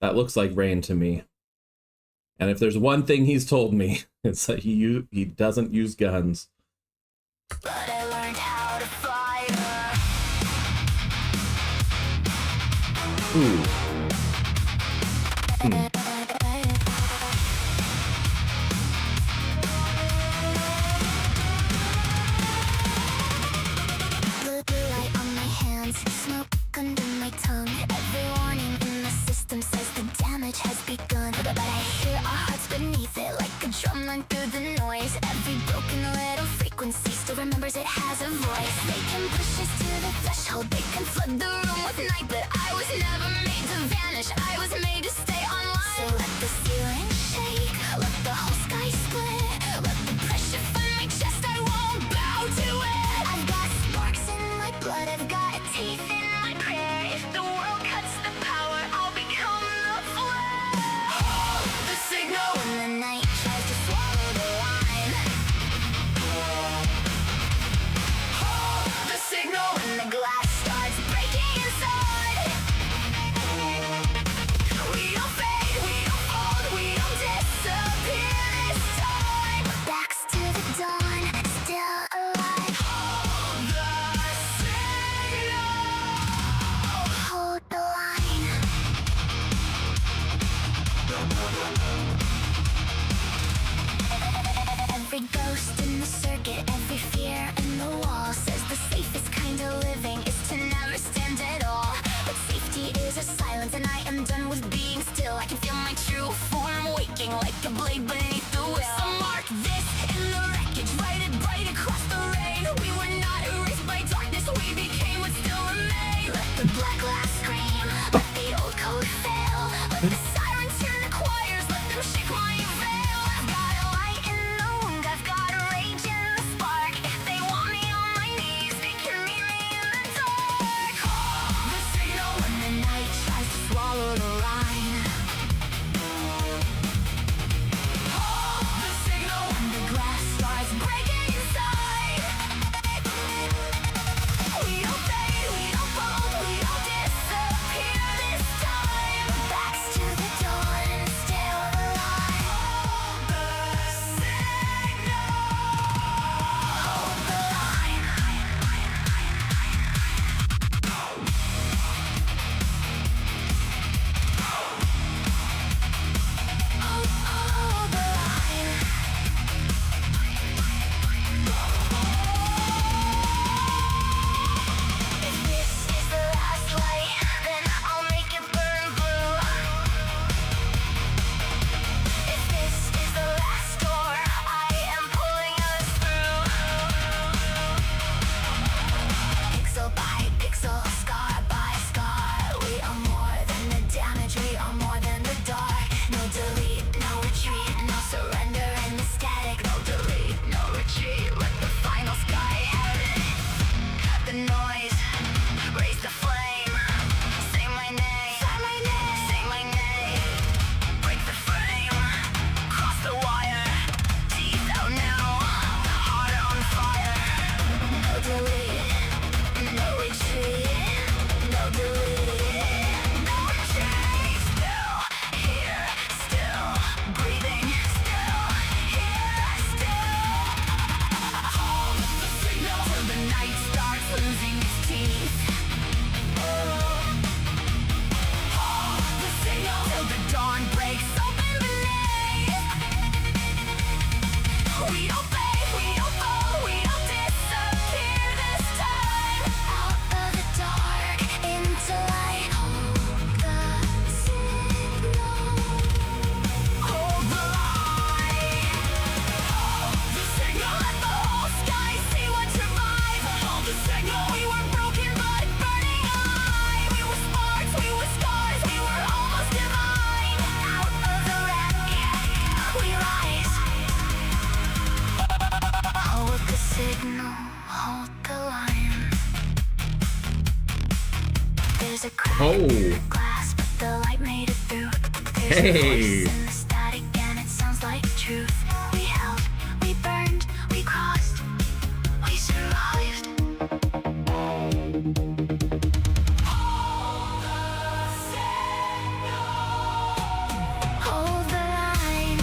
That looks like Rain to me. And if there's one thing he's told me, it's that he doesn't use guns. But I learned how to fight her. Ooh. Blue light on my hands, smoke under my tongue. Every warning in the system says the damage has begun. But I hear our hearts beneath it like a drum run through the noise. Every broken little frequency still remembers it has a voice. They can push us to the threshold, they can flood the room with night. But I was never made to vanish, I was made to stay online. So let the ceiling shake, let the whole sky split. Let the pressure find my chest, I won't bow to it. I've got sparks in my blood, I've got teeth in my prayer. If the world cuts the power, I'll become the flare. Hold the signal when the night tries to swallow the line. Hold the signal when the glass starts breaking inside. We don't fade, we don't fold, we don't disappear this time. Backs to the dawn, still alive. Hold the signal. Hold the line. Every ghost in the circuit, every fear in the wall says the safest kind of living is to never stand at all. But safety is a silence and I am done with being still. I can feel my true form waking like a blade beneath the wheel. So mark this in the wreckage, write it bright across the rain. We were not erased by darkness, we became what still remained. Let the black glass scream, let the old code fail. Let the sirens turn to choirs, let them shake my veil. I've got a light in the wound, I've got a rage in the spark. If they want me on my knees, they can meet me in the dark. Hold the signal when the night tries to swallow the line. Hold the signal when the glass starts breaking inside. We don't fade, we don't fold, we don't disappear this time. Backs to the dawn, still alive. Hold the signal. Hold the line. There's a crack Oh. in the glass, but the light made it through. There's Hey. a voice in the static, and it sounds like truth. We held, we burned, we crossed, we survived. Hold the line.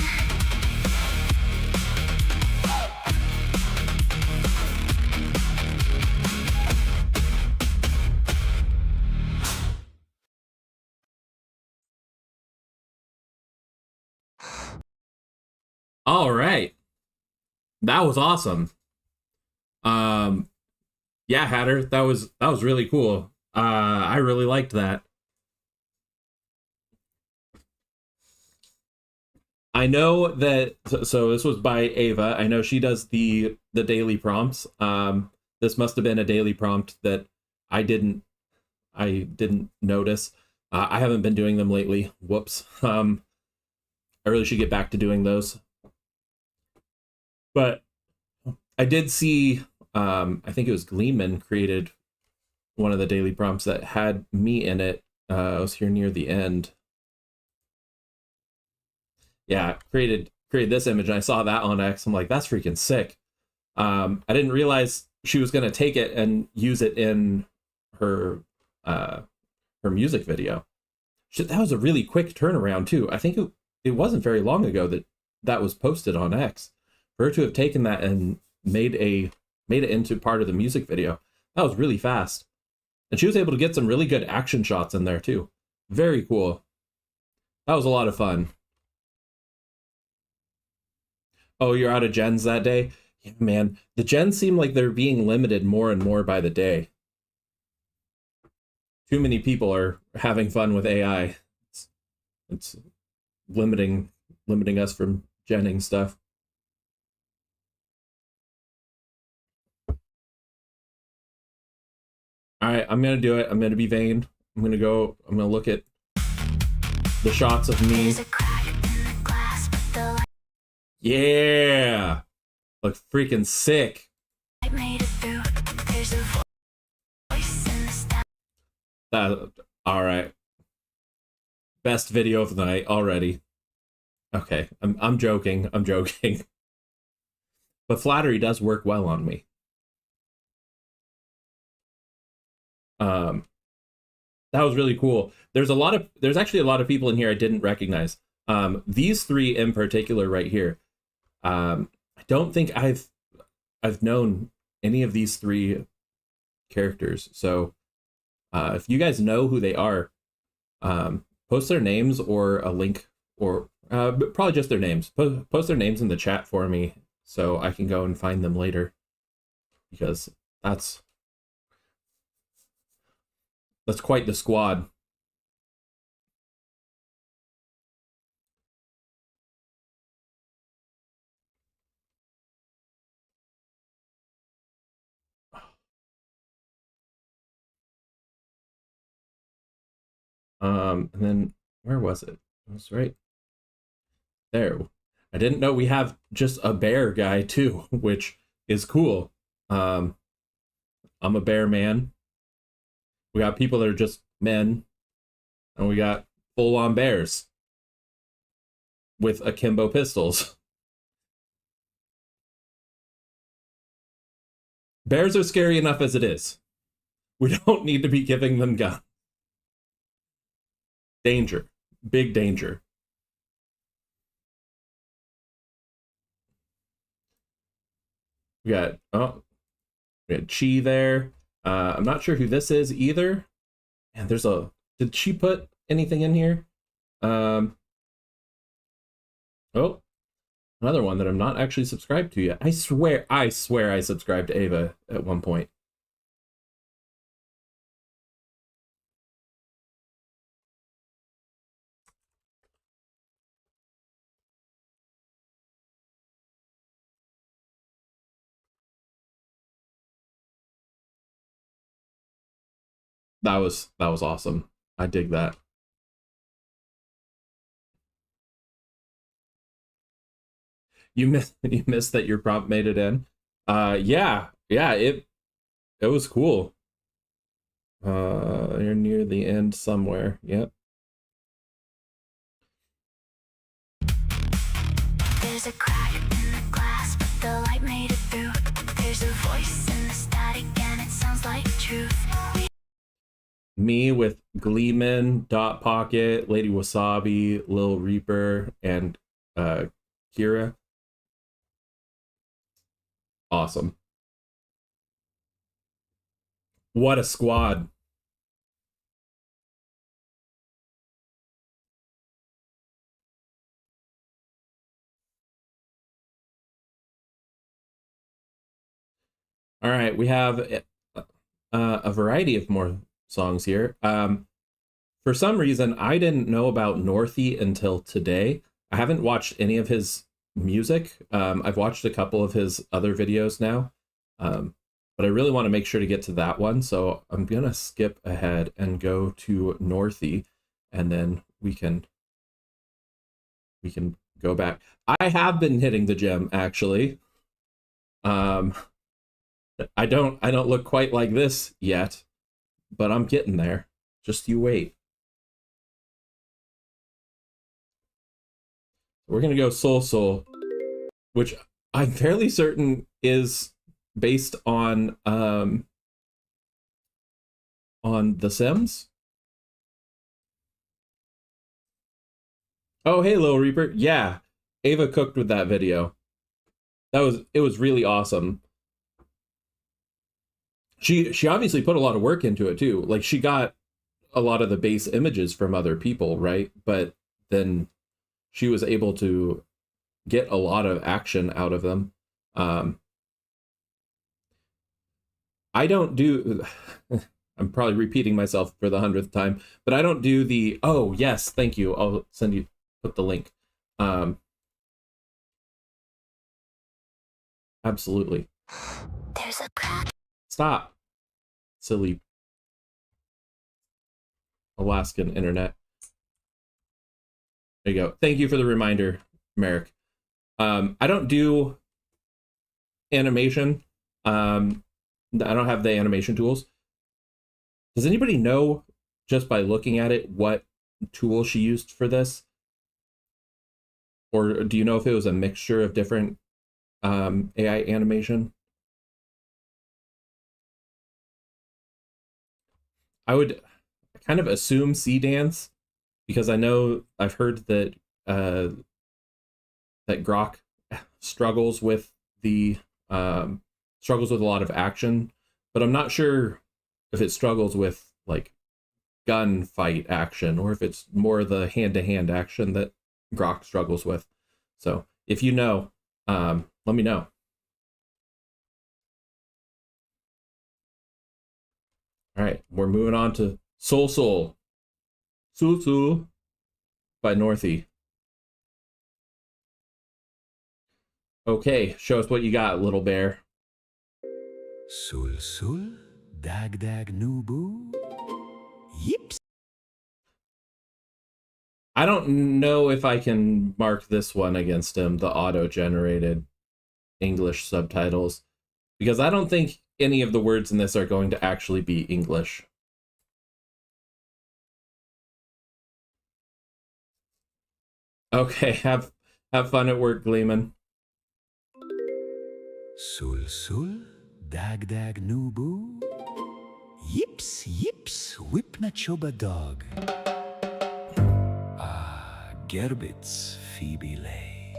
All right. That was awesome. Yeah, Hatter, that was really cool. I really liked that. I know that so this was by Ava. I know she does the daily prompts. This must have been a daily prompt that I didn't notice. I haven't been doing them lately. Whoops. I really should get back to doing those. But I did see I think it was Gleeman created one of the daily prompts that had me in it. I was here near the end. Yeah, created this image, and I saw that on X. I'm like, that's freaking sick. I didn't realize she was gonna take it and use it in her music video. Shit, that was a really quick turnaround too. I think it wasn't very long ago that was posted on X. For her to have taken that and made it into part of the music video, that was really fast. And she was able to get some really good action shots in there too. Very cool. That was a lot of fun. Oh, you're out of gens that day? Yeah, man, the gens seem like they're being limited more and more by the day. Too many people are having fun with AI. It's limiting us from genning stuff. All right, I'm gonna do it. I'm gonna be vain. I'm gonna look at the shots of me. There's a crack in the glass, but the Yeah, look freaking sick. light made it through. There's a voice in the static. All right. Best video of the night already. Okay, I'm joking. I'm joking. But flattery does work well on me. That was really cool. There's actually a lot of people in here I didn't recognize. These three in particular right here. I don't think I've known any of these three characters. So if you guys know who they are, post their names or a link, or probably just their names. Post their names in the chat for me so I can go and find them later, because that's quite the squad. And then where was it? It was right there. I didn't know we have just a bear guy too, which is cool. I'm a bear man. We got people that are just men, and we got full-on bears with akimbo pistols. Bears are scary enough as it is. We don't need to be giving them guns. Danger. Big danger. We got Chi there. I'm not sure who this is either. And did she put anything in here? Oh, another one that I'm not actually subscribed to yet. I swear I subscribed to Ava at one point. That was awesome. I dig that. You missed that your prompt made it in. Yeah, it was cool. You're near the end somewhere. Yep. There's a crack in the glass, but the light made it through. There's a voice in the static, and it sounds like truth. Me with Gleeman, Dot Pocket, Lady Wasabi, Lil Reaper, and Kira. Awesome. What a squad. All right, we have a variety of more songs here. For some reason, I didn't know about Northy until today. I haven't watched any of his music. I've watched a couple of his other videos now, but I really want to make sure to get to that one. So I'm gonna skip ahead and go to Northy, and then we can go back. I have been hitting the gym actually. I don't look quite like this yet, but I'm getting there. Just you wait. We're gonna go Soul Soul, which I'm fairly certain is based on The Sims. Oh, hey, Lil Reaper. Yeah, Ava cooked with that video. It was really awesome. She obviously put a lot of work into it too. Like, she got a lot of the base images from other people, right? But then she was able to get a lot of action out of them. I don't do I'm probably repeating myself for the 100th time, but I don't do the, oh yes, thank you, I'll put the link. Absolutely. There's a crack. Stop. Silly Alaskan internet. There you go. Thank you for the reminder, Merrick. I don't do animation. I don't have the animation tools. Does anybody know, just by looking at it, what tool she used for this? Or do you know if it was a mixture of different AI animation? I would kind of assume C-Dance, because I know I've heard that that Grok struggles with a lot of action, but I'm not sure if it struggles with like gunfight action or if it's more the hand-to-hand action that Grok struggles with. So if you know, let me know. All right, we're moving on to Soul Soul. Soul Soul by Northy. Okay, show us what you got, little bear. Sul sul, dag dag nubu, yips. I don't know if I can mark this one against him, the auto-generated English subtitles, because I don't think any of the words in this are going to actually be English. Okay, have fun at work, Gleeman. Sul sul, dag dag nubu, yips yips, whip na choba dog. Ah, gerbits Phoebe lay.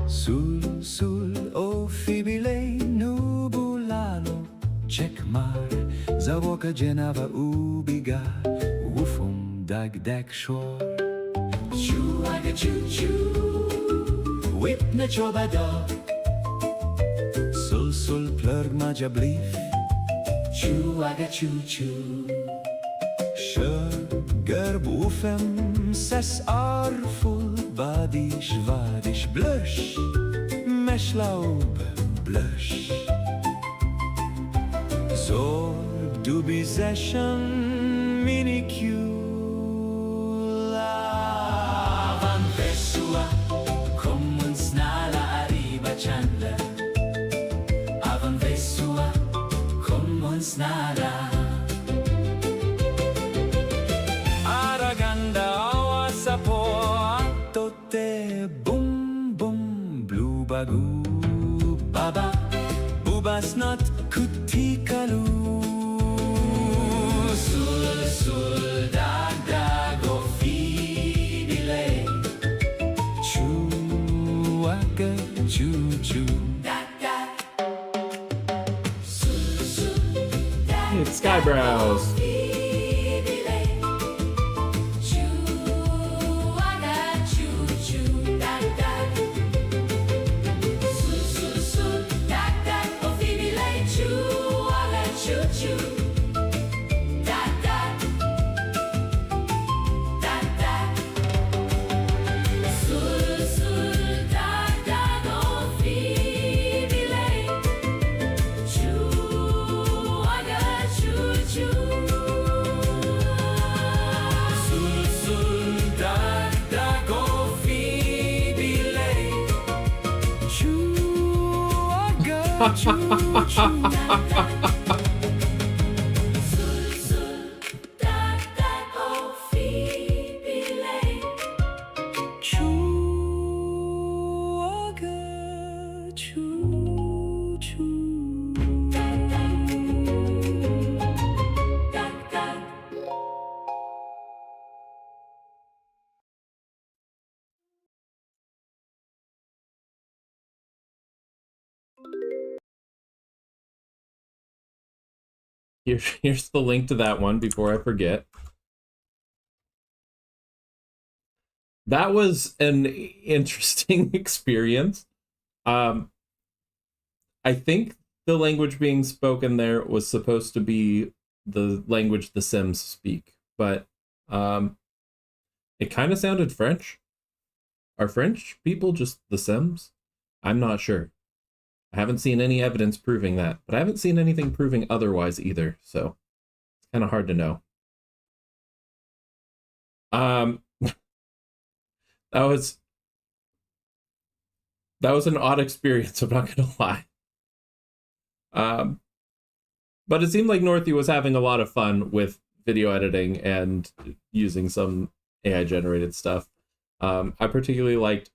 Sul sul, o Phoebe lay, nubu lalo, check mar, zawoka Genava ubiga, wufum dag dag shore. Choo aga choo choo, whip na choba dog. Sul sul plurg maja blief, choo aga choo choo. Gerb wufem ses arful, badish vadish blush, meshlaub blush. Zor du bizeshan minicula. Van Vesua, come snala arriba chandler. Avan Vesua, come Chuagu Baba Bubasnat Kutikalu Sul Sul Dag Dag Ofibile Chuaga Chu Chu It's Skybrows. Here's the link to that one before I forget. That was an interesting experience. I think the language being spoken there was supposed to be the language the Sims speak, but it kind of sounded French. Are French people just the Sims? I'm not sure. I haven't seen any evidence proving that, but I haven't seen anything proving otherwise either, so it's kind of hard to know. That was an odd experience, I'm not gonna lie. But it seemed like Northy was having a lot of fun with video editing and using some AI generated stuff. I particularly liked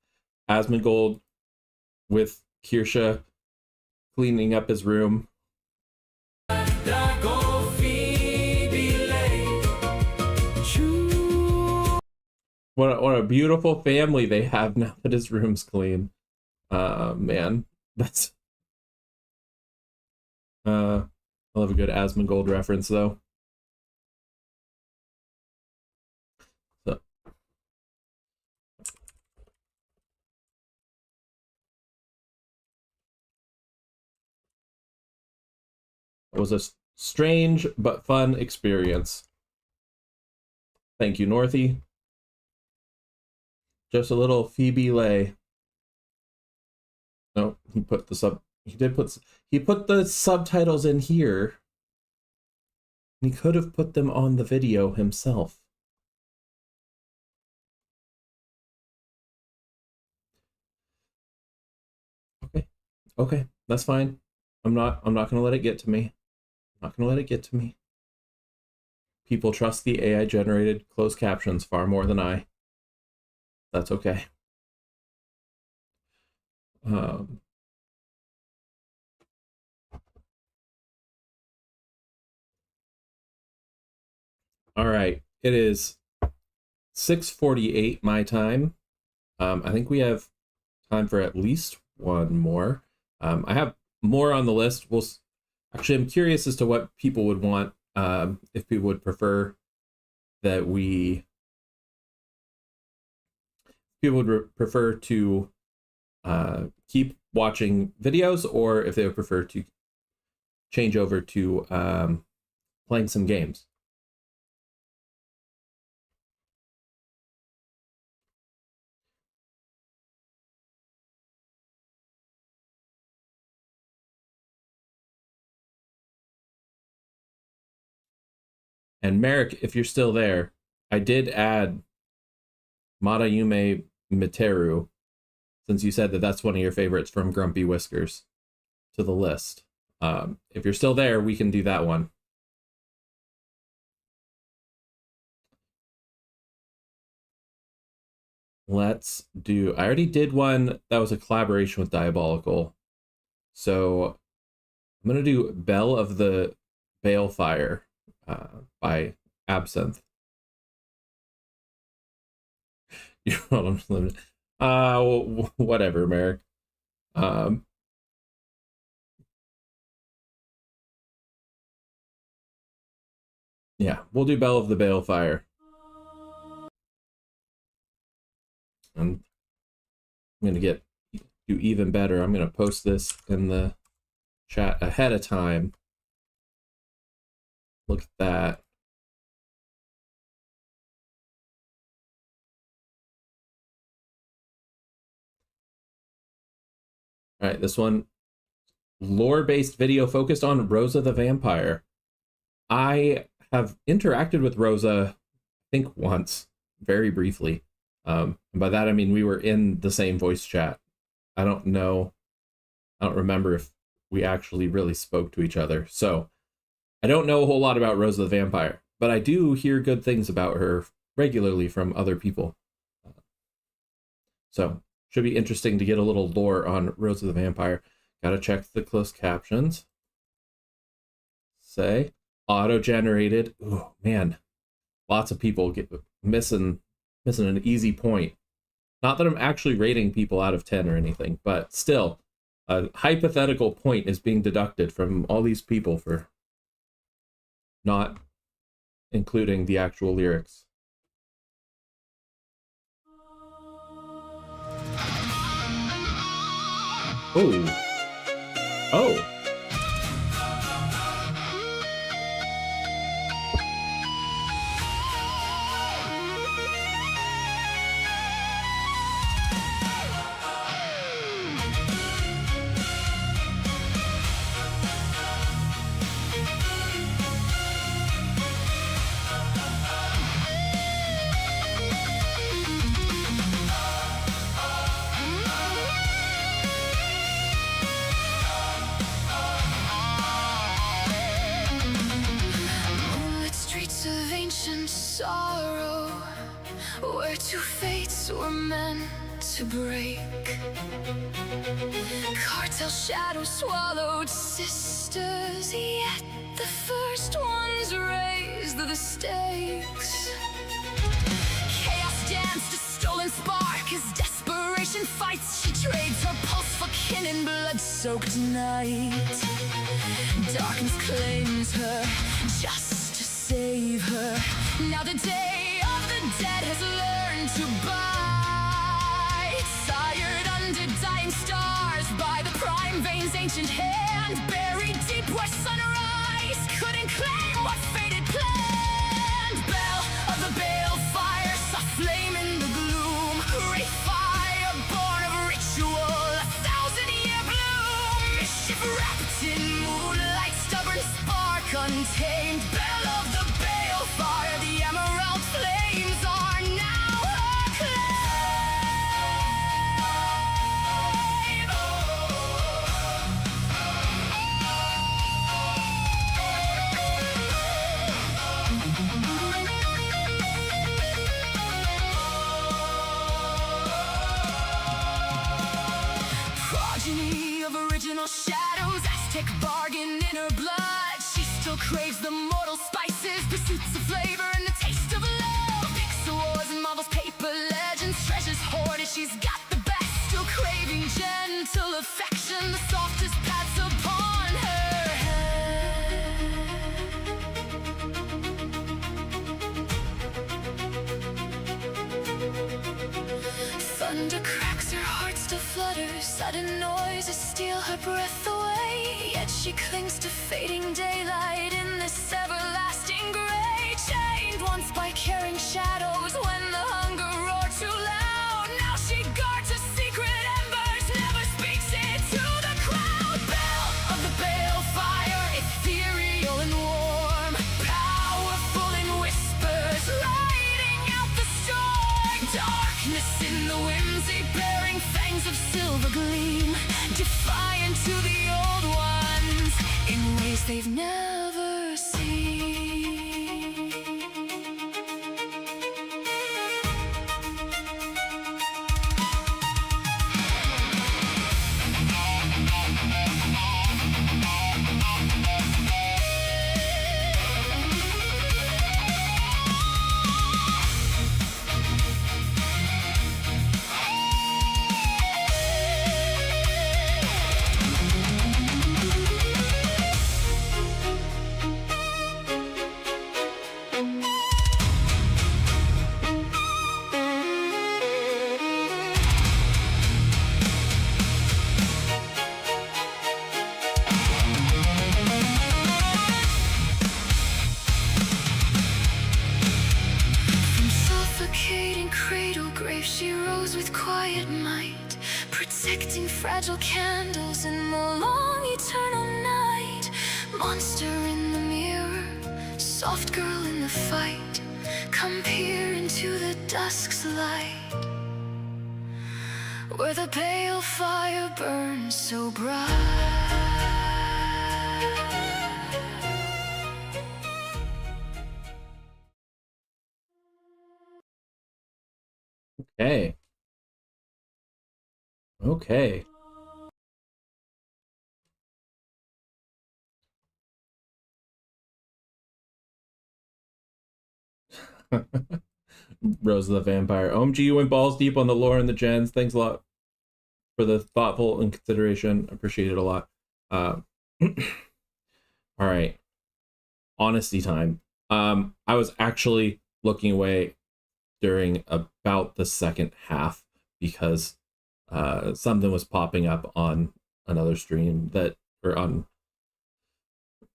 Asmongold with Kirsha cleaning up his room. What a beautiful family they have now that his room's clean. Man, that's I love a good Asmongold reference though. So it was a strange but fun experience. Thank you, Northy. Just a little Phoebe Lay. No, he put the subtitles in here. He could have put them on the video himself. Okay, that's fine. I'm not gonna let it get to me. I'm not gonna let it get to me. People trust the AI generated closed captions far more than I. That's okay. All right, it is 6:48 my time. I think we have time for at least one more. I have more on the list. Actually, I'm curious as to what people would want. If people would prefer that people would prefer to keep watching videos, or if they would prefer to change over to playing some games. And Merrick, if you're still there, I did add Madayume Miteru, since you said that that's one of your favorites from Grumpy Whiskers, to the list. If you're still there, we can do that one. let's do, I already did one that was a collaboration with Diabolical. So I'm going to do Bell of the Balefire by Absinthe. You know what I'm limited. Whatever, Merrick. Yeah, we'll do Bell of the Balefire. And I'm going to do even better. I'm going to post this in the chat ahead of time. Look at that. All right, this one, lore-based video focused on Rosa the Vampire. I have interacted with Rosa, I think once, very briefly. And by that I mean we were in the same voice chat. I don't remember if we actually really spoke to each other. So I don't know a whole lot about Rosa the Vampire, but I do hear good things about her regularly from other people. So should be interesting to get a little lore on Rosa the Vampire. Gotta check the closed captions. Say auto-generated. Oh man, lots of people get missing an easy point. Not that I'm actually rating people out of 10 or anything, but still, a hypothetical point is being deducted from all these people for not including the actual lyrics. Oh. Oh. Moonlit streets of ancient sorrow, where two fates were meant to break. Cartel shadows swallowed sisters, yet the first ones raised the stakes. Chaos danced a stolen spark as desperation fights. She trades her pulse for kin and blood-soaked night. Darkness claims her just to save her. Now the day of the dead has learned to bite. Sired under dying stars by the prime veins' ancient hand, buried deep where sunrise couldn't claim what fate had planned. Bell of the balefire saw flame in the gloom. Wraith fire born of ritual, 1,000-year bloom. Mischief wrapped in moonlight, stubborn spark untamed. Bell of the balefire, the emerald flames are now her claim. Progeny of original shadows, Aztec bargain in her blood. She still craves the mortal spices, pursuits of flavor and the taste of love. Pixel wars and Marvel's paper legends, treasures hoarded, she's got the best. Still craving gentle affection, the softest pats upon her head. Thunder cracks, her heart still flutters. Sudden noises steal her breath away. Yet she clings to fading daylight in this everlasting gray. Chained once by caring shadows when the hunger roared too loud. Now she guards her secret embers, never speaks it to the crowd. Bell of the balefire, ethereal and warm, powerful in whispers, riding out the storm. Darkness in the whimsy, bearing fangs of silver gleam, defiant to the old ones in ways they've never seen. suffocating cradle grave she rose with quiet might, protecting fragile candles in the long eternal night. Monster in the mirror, soft girl in the fight, come peer into the dusk's light, where the pale fire burns so bright. Okay. Okay. Rose of the Vampire. OMG, you went balls deep on the lore and the gens. Thanks a lot for the thoughtful and consideration. Appreciate it a lot. All right. Honesty time. I was actually looking away during about the second half because something was popping up on another stream or on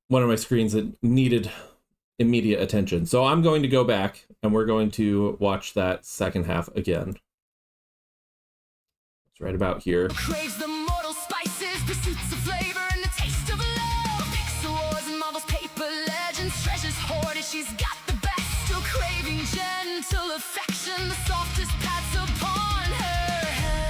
one of my screens that needed immediate attention. So I'm going to go back and we're going to watch that second half again. It's right about here. Craves the mortal spices, pursuits of flavor, and the taste of love. Pixel wars and Marvel's paper legends, treasures hoarded, she's got the best. Still craving gentle affection, the softest pats upon her head.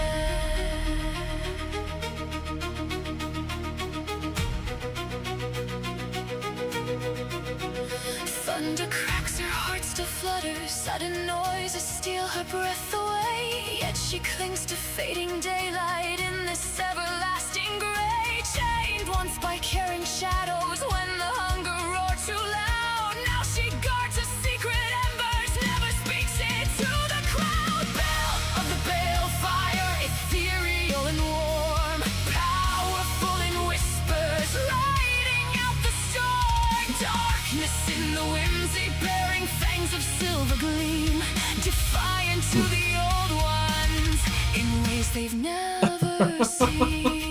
Thunder cracks, her heart still flutters, sudden noises steal her breath away, yet she clings to fading daylight in this everlasting gray. Chained once by carrying shadows when the hunger roared too loud, now she guards her secret embers, never speaks it to the crowd. Bell of the pale fire, ethereal and warm, powerful in whispers, riding out the storm. Darkness in the whimsy, bearing fangs of silver gleam, defiant to the old ones in ways they've never seen.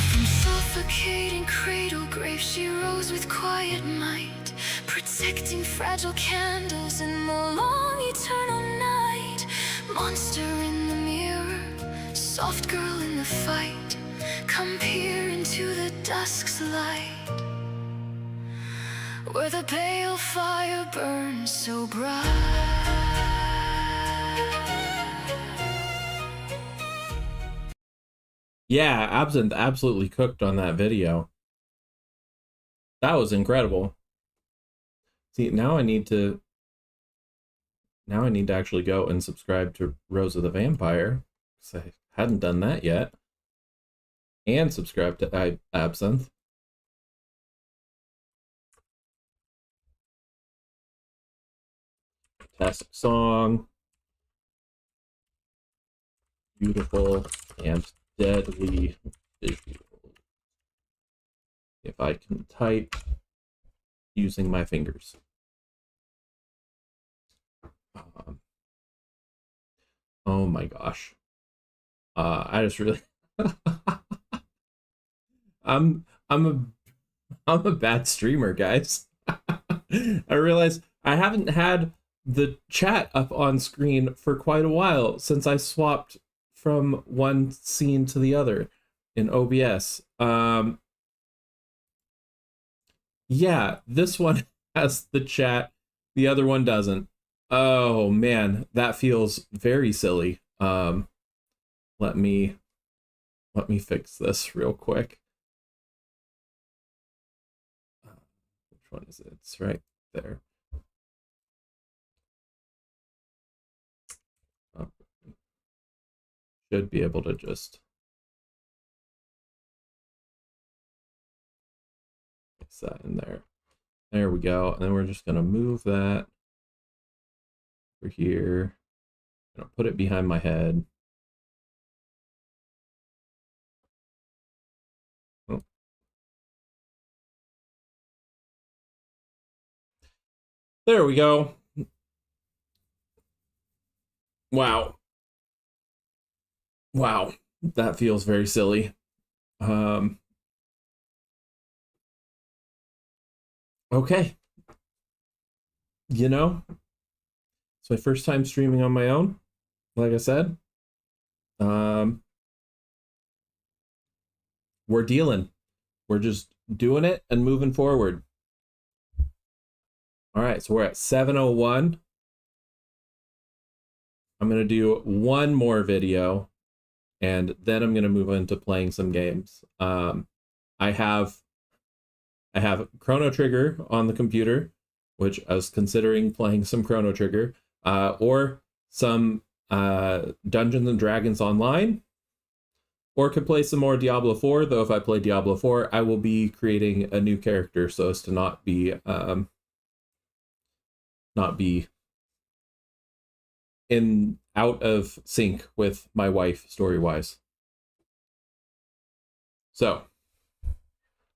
From suffocating cradle grave she rose with quiet might, protecting fragile candles in the long eternal night. Monster in the mirror, soft girl in the fight, come peer into the dusk's light, where the pale fire burns so bright. Yeah, Absinthe absolutely cooked on that video. That was incredible. See, now I need to actually go and subscribe to Rose of the Vampire, because I hadn't done that yet. And subscribe to Absinthe. Fantastic song. Beautiful and deadly visual. If I can type using my fingers. Oh my gosh. I just really I'm a bad streamer, guys. I realize I haven't had the chat up on screen for quite a while since I swapped from one scene to the other in OBS. Yeah, this one has the chat, the other one doesn't. Oh man, that feels very silly. Let me fix this real quick. Which one is it? It's right there. should be able to just place that in there. There we go. And then we're just going to move that over here. I'm going to put it behind my head. Oh. There we go. Wow. Wow. That feels very silly. Okay. You know, it's my first time streaming on my own, like I said. We're dealing. We're just doing it and moving forward. All right, so we're at 7:01. I'm going to do one more video, and then I'm going to move into playing some games. I have Chrono Trigger on the computer, which I was considering playing some Chrono Trigger, or some Dungeons and Dragons Online, or could play some more Diablo 4, though if I play Diablo 4, I will be creating a new character so as to not be out of sync with my wife story-wise. So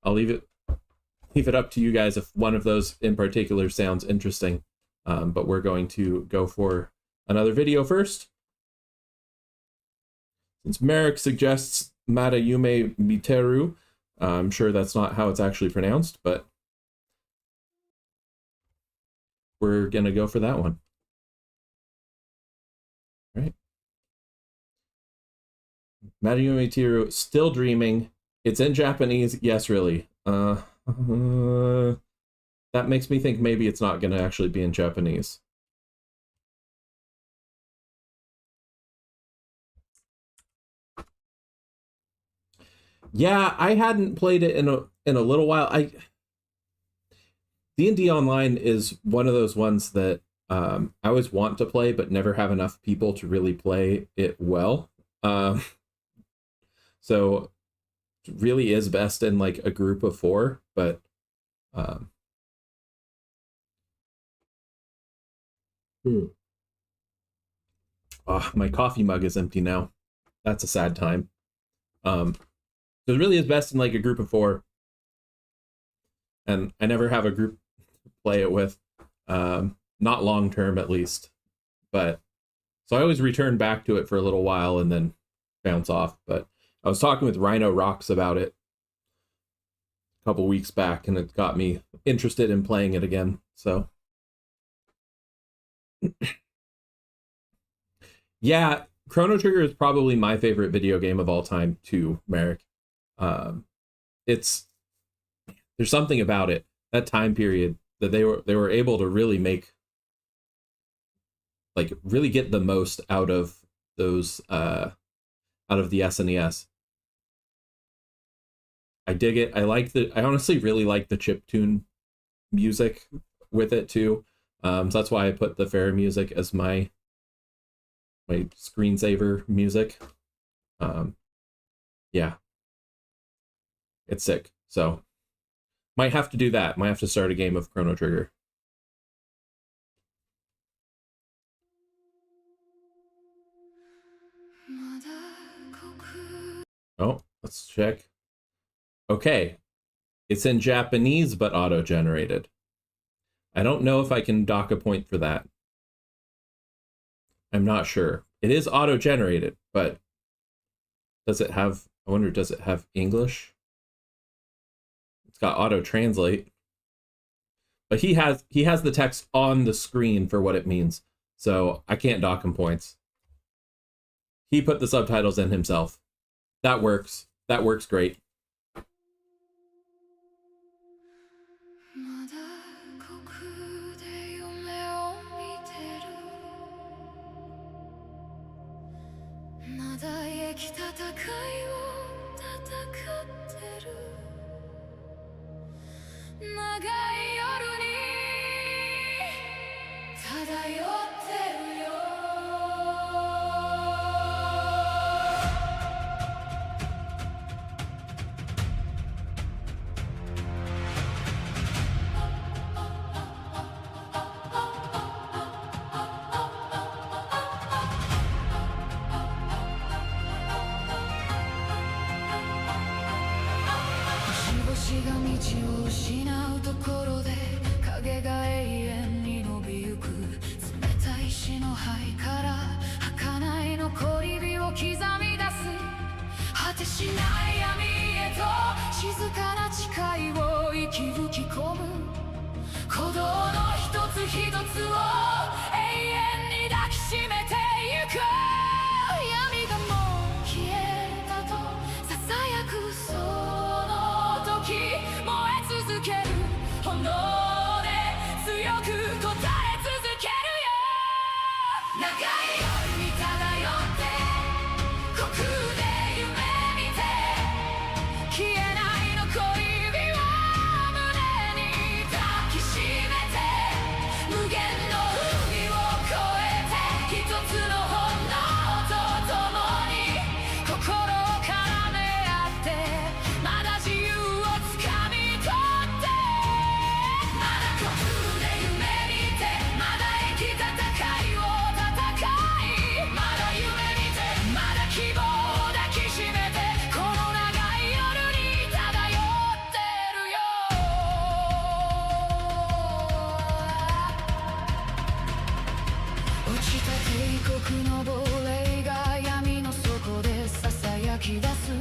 I'll leave it up to you guys if one of those in particular sounds interesting. But we're going to go for another video first. Since Merrick suggests Madayume Miteru, I'm sure that's not how it's actually pronounced, but we're going to go for that one. All right. Madayume Miteru, still dreaming. It's in Japanese. Yes, really. That makes me think maybe it's not going to actually be in Japanese. Yeah, I hadn't played it in a little while. D&D Online is one of those ones that I always want to play, but never have enough people to really play it well. So it really is best in like a group of 4, but oh, my coffee mug is empty now. That's a sad time. So it really is best in like a group of 4. And I never have a group to play it with. Not long term at least. But so I always return back to it for a little while and then bounce off. But I was talking with Rhino Rocks about it a couple weeks back, and it got me interested in playing it again. So yeah, Chrono Trigger is probably my favorite video game of all time too, Merrick. There's something about it, that time period, that they were able to really make, like, really get the most out of those out of the SNES. I dig it. I honestly really like the chiptune music with it too. So that's why I put the Fair music as my screensaver music. Yeah, it's sick. So might have to do that. Might have to start a game of Chrono Trigger. Oh, let's check. Okay, it's in Japanese but auto-generated. I don't know if I can dock a point for that. I'm not sure. It is auto-generated, but does it have, I wonder, does it have English? It's got auto-translate. But he has the text on the screen for what it means. So I can't dock him points. He put the subtitles in himself. That works. That works great. ちた帝国の亡霊が闇の底でささやき出す隠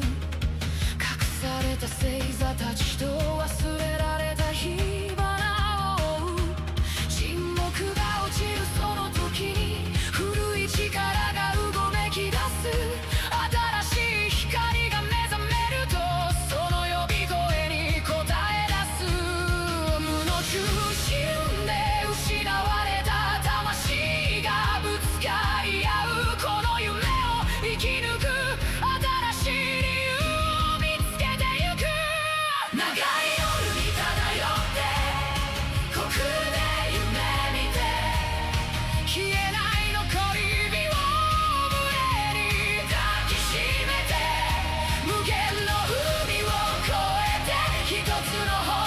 された星座たちと忘れられた火花を追う沈黙が落ちるその時に古い力がうごめき出す新しい光が目覚めるとその呼び声に答え出す無の中心で失われた魂がぶつかり合うこの夢を生き抜く新しい理由を見つけてゆく長い夜に漂って虚空で夢見て消えない残り火を胸に抱きしめて無限の海を越えて一つの炎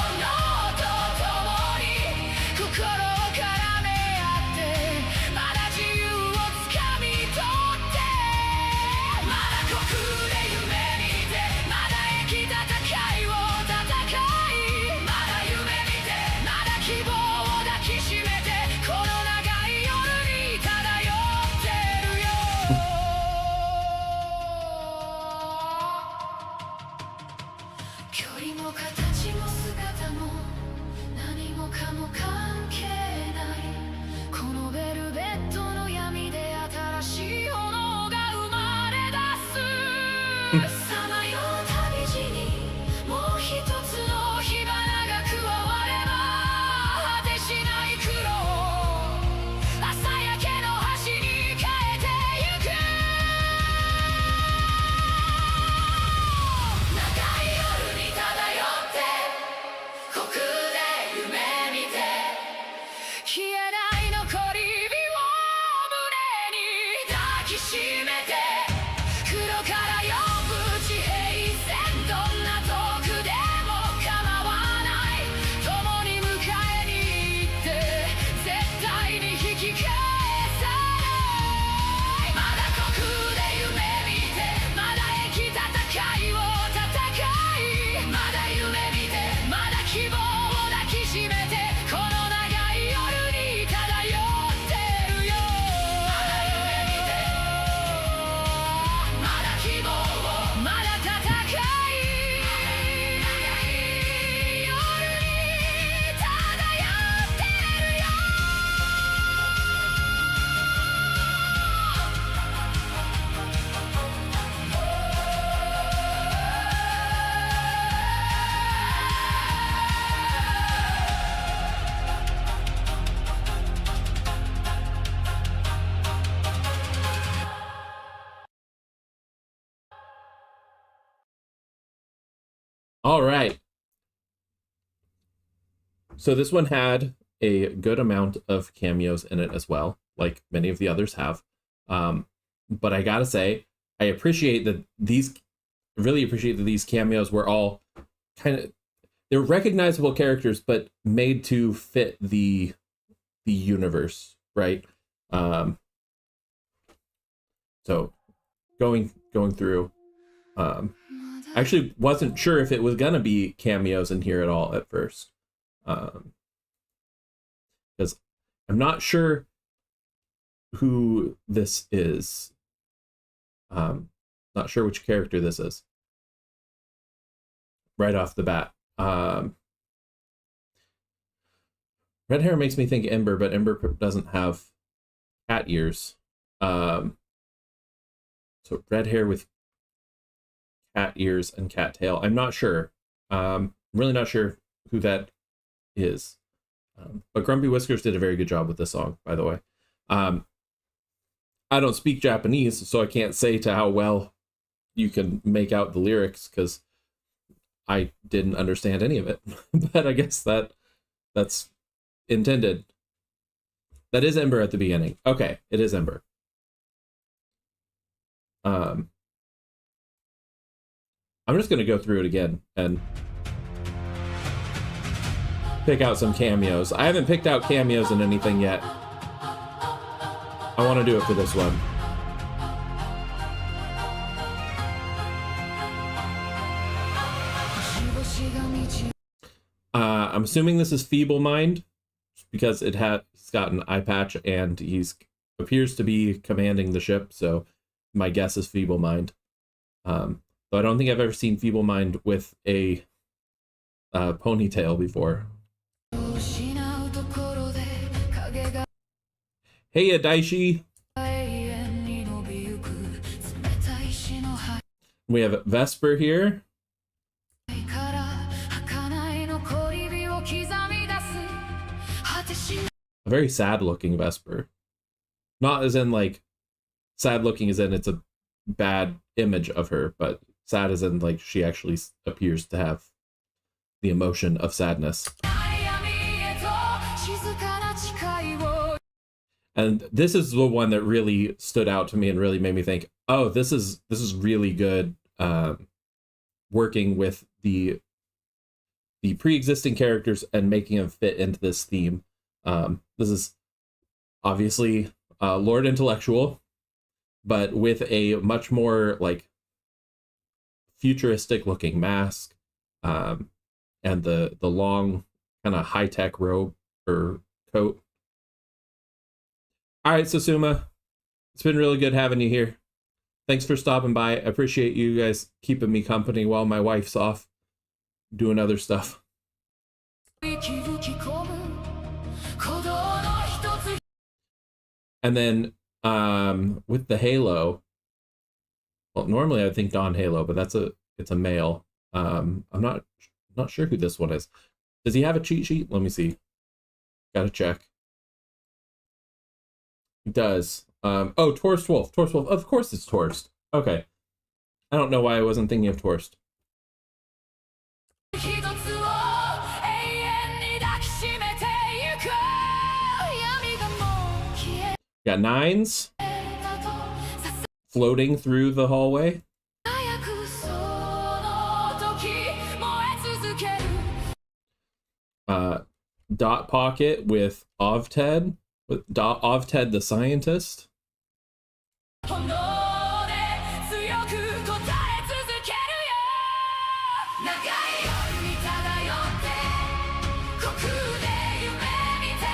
と共に心を絡め合ってまだ自由をつかみ取ってまだ虚空で夢見てまだ生きた戦いを戦いまだ夢見てまだ希望を抱きしめてこの長い夜に漂ってるよ距離も形も姿も何もかも関係ないこのベルベットの闇で新しい炎が生まれ出すさまよう旅路にもう一つの火花が加われば果てしない苦労朝焼けの端に変えてゆく長い夜に漂って虚空で夢見て消えない残り火を胸に抱きしめて黒から呼ぶ地平線どんな遠くでも構わない共に迎えに行って絶対に引き返さないまだ虚空で夢見てまだ生きた戦いを戦いまだ夢見てまだ希望を抱きしめてこの長い夜に漂ってるよまだ夢見てまだ希望をまだ戦い長い夜に漂ってるよAll right. So this one had a good amount of cameos in it as well, like many of the others have. But I gotta say, I really appreciate that these cameos were all they're recognizable characters, but made to fit the universe, right? So going through, I actually wasn't sure if it was gonna be cameos in here at all at first, because I'm not sure who this is. Not sure which character this is right off the bat. Red hair makes me think Ember, but Ember doesn't have cat ears. So red hair with cat ears and cat tail. I'm not sure. I'm really not sure who that is. But Grumpy Whiskers did a very good job with this song, by the way. I don't speak Japanese, so I can't say to how well you can make out the lyrics, because I didn't understand any of it. But I guess that's intended. That is Ember at the beginning. Okay, it is Ember. I'm just going to go through it again and pick out some cameos. I haven't picked out cameos in anything yet. I want to do it for this one. I'm assuming this is Feeble Mind, because he's got an eye patch and he's appears to be commanding the ship, so my guess is Feeble Mind. Though I don't think I've ever seen Feeble Mind with a ponytail before. 失うところで影が Hey, Adaishi! 永遠に伸びゆく冷たい死の灰 We have Vesper here. から儚い残り火を刻み出す果てしない A very sad-looking Vesper. Not as in, like, sad-looking as in it's a bad image of her, but sad as in, like, she actually appears to have the emotion of sadness. 闇へと静かな誓いを And this is the one that really stood out to me and really made me think, oh, this is really good, working with the pre-existing characters and making them fit into this theme. This is obviously Lord Intellectual, but with a much more like futuristic looking mask, and the long kind of high-tech robe or coat. All right, Susuma, it's been really good having you here. Thanks for stopping by. I appreciate you guys keeping me company while my wife's off doing other stuff. 息吹き込む鼓動の一つ And then with the halo, well, normally I think Don Halo, but it's a male. I'm not sure who this one is. Does he have a cheat sheet? Let me see. Gotta check. He does. Oh, Torst Wolf. Torst Wolf. Of course it's Torst. Okay. I don't know why I wasn't thinking of Torst. 一つを永遠に抱きしめてゆく闇がもう消え Got nines たとささ floating through the hallway. やくその時燃え続ける Dot Pocket with Ovted. With Ovted the scientist. 炎で強く答え続けるよ長い夜に漂って虚空で夢見て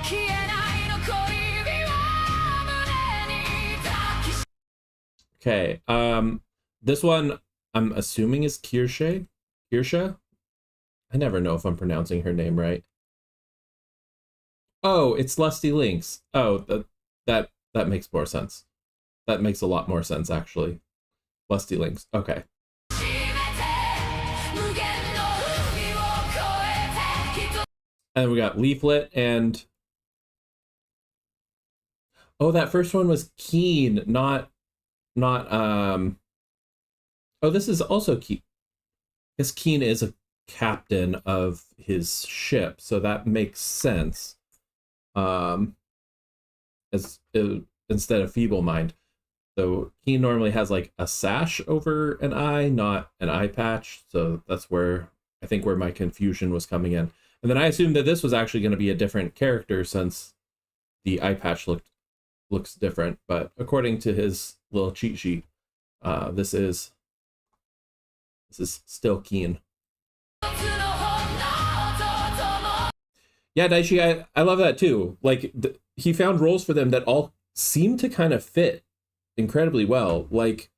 消えない残り火は胸に抱きし Okay. This one I'm assuming is Kirsche. Kirsche? I never know if I'm pronouncing her name right. Oh, it's Lusty Lynx. Oh, that makes more sense. That makes a lot more sense, actually. Lusty Lynx. Okay. めて無限の海を越えて人 And then we got Leaflet and... Oh, that first one was Keen, not Oh, this is also Keen. I guess Keen is a captain of his ship, so that makes sense. Instead of Feeble Mind. So Keen normally has like a sash over an eye, not an eye patch. So that's where I think where my confusion was coming in. And then I assumed that this was actually going to be a different character since the eye patch looks different. But according to his little cheat sheet, this is still Keen. つの炎ととも Yeah, Daichi, I love that too. Like he found roles for them that all seem to kind of fit incredibly well. Like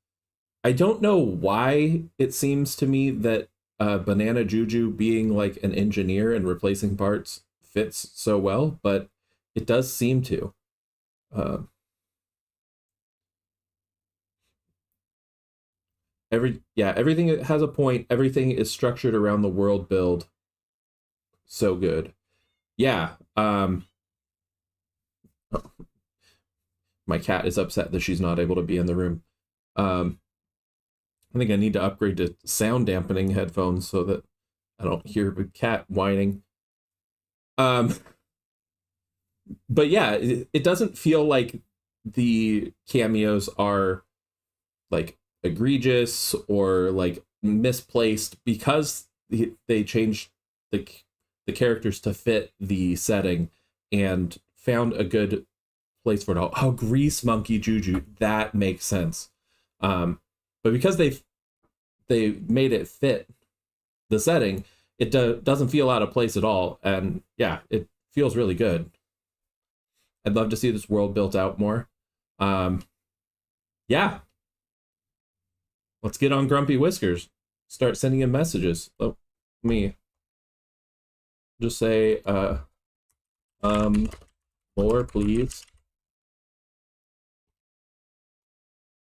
I don't know why it seems to me that Banana Juju being like an engineer and replacing parts fits so well, but it does seem to. Everything has a point. Everything is structured around the world build. So good. Yeah. My cat is upset that she's not able to be in the room. I think I need to upgrade to sound dampening headphones so that I don't hear the cat whining. But yeah, it doesn't feel like the cameos are like egregious or like misplaced because they changed the characters to fit the setting and found a good place for it all. Oh, Grease Monkey Juju, that makes sense. But because they made it fit the setting, it doesn't feel out of place at all. And yeah, it feels really good. I'd love to see this world built out more. Yeah. Let's get on Grumpy Whiskers. Start sending him messages. Let me just say, more, please.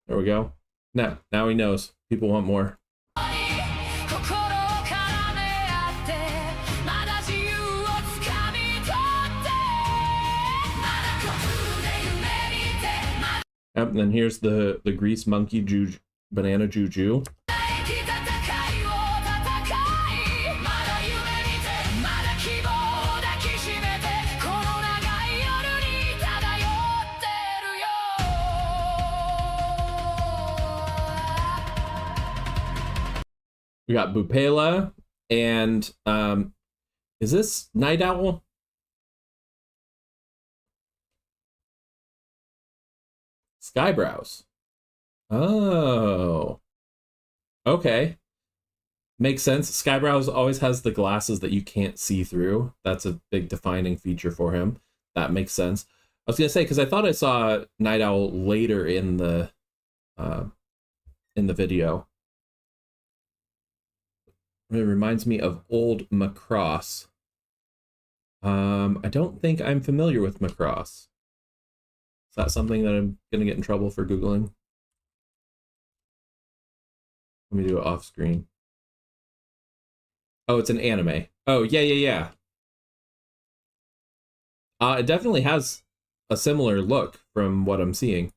There we go. Now he knows. People want more. 心を絡め合ってまだ自由をつかみ取ってまだ虚空で夢見てまだ Yep, and then here's the grease monkey banana juju. 生き戦いを戦いまだ夢見てまだ希望を抱きしめてこの長い夜に漂ってるよ We got Bupela and is this Night Owl? Skybrows. Oh. Okay. Makes sense. Skybrows always has the glasses that you can't see through. That's a big defining feature for him. That makes sense. I was gonna say, because I thought I saw Night Owl later in the video. It reminds me of old Macross. I don't think I'm familiar with Macross. Is that something that I'm gonna get in trouble for Googling? Let me do it off screen. Oh, it's an anime. Oh, yeah. It definitely has a similar look from what I'm seeing.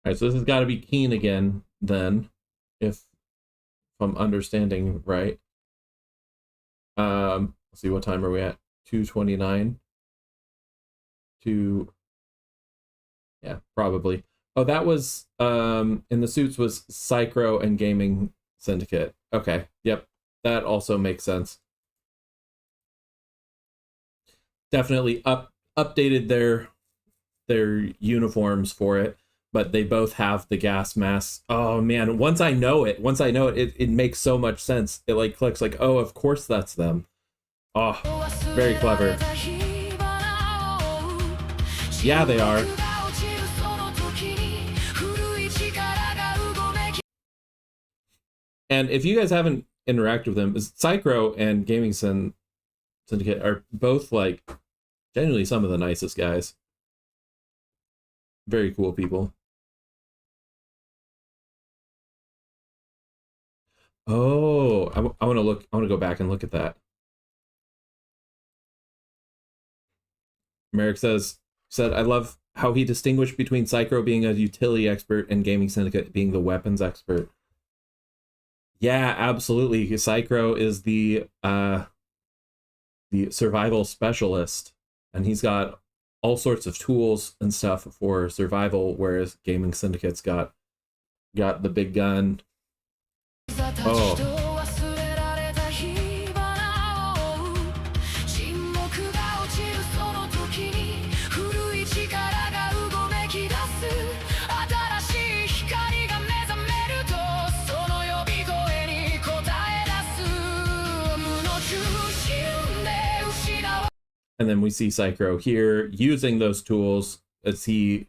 Alright, so this has got to be Keen again, then, if I'm understanding right. Let's see, what time are we at? 2:29. Yeah, probably. Oh, that was in the suits was Psychro and Gaming Syndicate. Okay, yep, that also makes sense. Definitely updated their uniforms for it, but they both have the gas masks. Oh man, once I know it, it makes so much sense. It like clicks like, oh, of course that's them. Oh, very clever. Yeah, they are. And if you guys haven't interacted with them, Psychro and Gaming Syndicate are both like genuinely some of the nicest guys. Very cool people. Oh, I want to go back and look at that. Merrick said, I love how he distinguished between Psychro being a utility expert and Gaming Syndicate being the weapons expert. Yeah, absolutely. Psychro is the survival specialist, and he's got all sorts of tools and stuff for survival, whereas Gaming Syndicate's got the big gun. Oh. And then we see Psychro here using those tools. Is he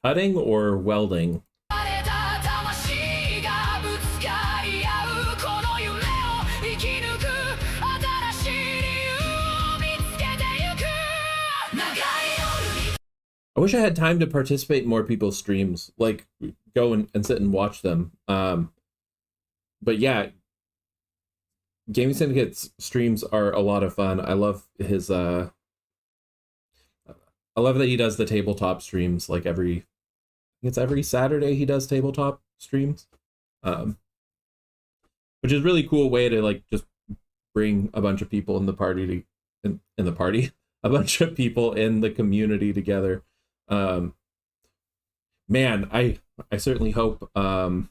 cutting or welding? I wish I had time to participate in more people's streams, like go and sit and watch them. But yeah, Gaming Syndicate's streams are a lot of fun. I love his I love that he does the tabletop streams like every Saturday he does tabletop streams. Which is a really cool way to like just bring a bunch of people in the party a bunch of people in the community together. Man, I certainly hope oh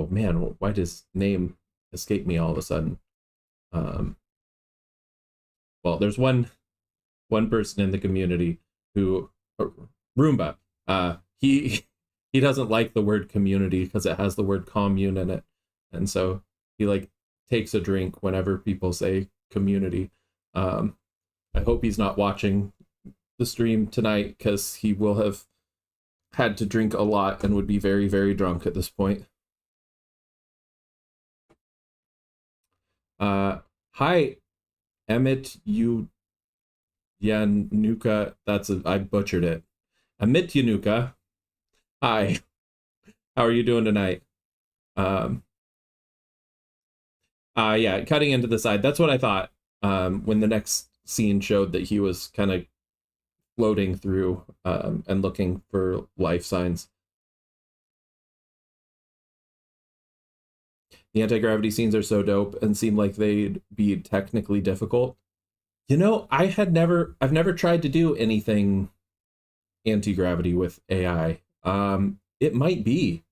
man, why does name escape me all of a sudden? Um well, there's one person in the community who Roomba. He he doesn't like the word community because it has the word commune in it. And so he like takes a drink whenever people say community. I hope he's not watching the stream tonight because he will have had to drink a lot and would be very, very drunk at this point. Hi, Emmett Yanuka. I butchered it. Emmett Yanuka. Hi. How are you doing tonight? Yeah, cutting into the side. That's what I thought. When the next scene showed that he was kind of floating through and looking for life signs. The anti-gravity scenes are so dope and seem like they'd be technically difficult. You know, I've never tried to do anything anti-gravity with AI. It might be.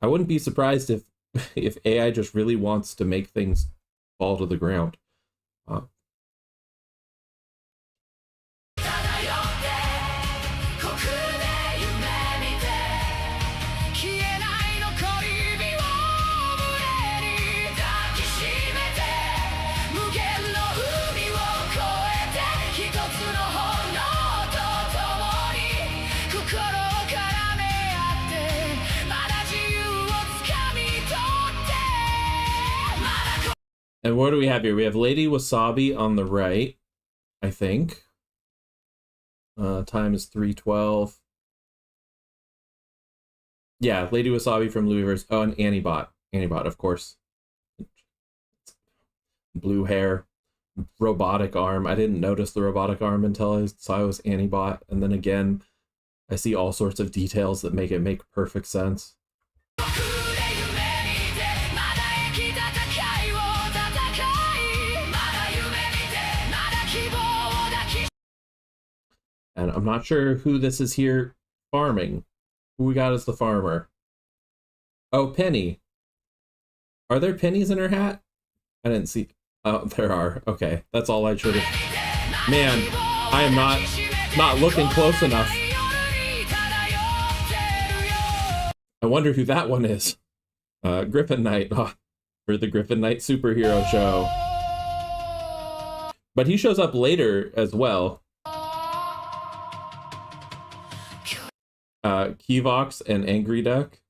I wouldn't be surprised if if AI just really wants to make things fall to the ground. Uh, 虚で夢見て消えない残り火を胸に抱きしめて無限の海を越えて一つの炎と共に心を絡め合ってまだ自由をつかみ取ってまだ and what do we have here? We have Lady Wasabi on the right, I think. Time is 3:12. Yeah, Lady Wasabi from Louisverse. Oh, and Antibot. Antibot, of course. Blue hair. Robotic arm. I didn't notice the robotic arm until I saw it was Antibot. And then again, I see all sorts of details that make it make perfect sense. And I'm not sure who this is here farming. Who we got as the farmer? Oh, Penny. Are there pennies in her hat? I didn't see. Oh, there are. Okay, that's all I should have. Man, I am not looking close enough. I wonder who that one is. Griffin Knight for the Griffin Knight superhero show. But he shows up later as well. Kivox and Angry Duck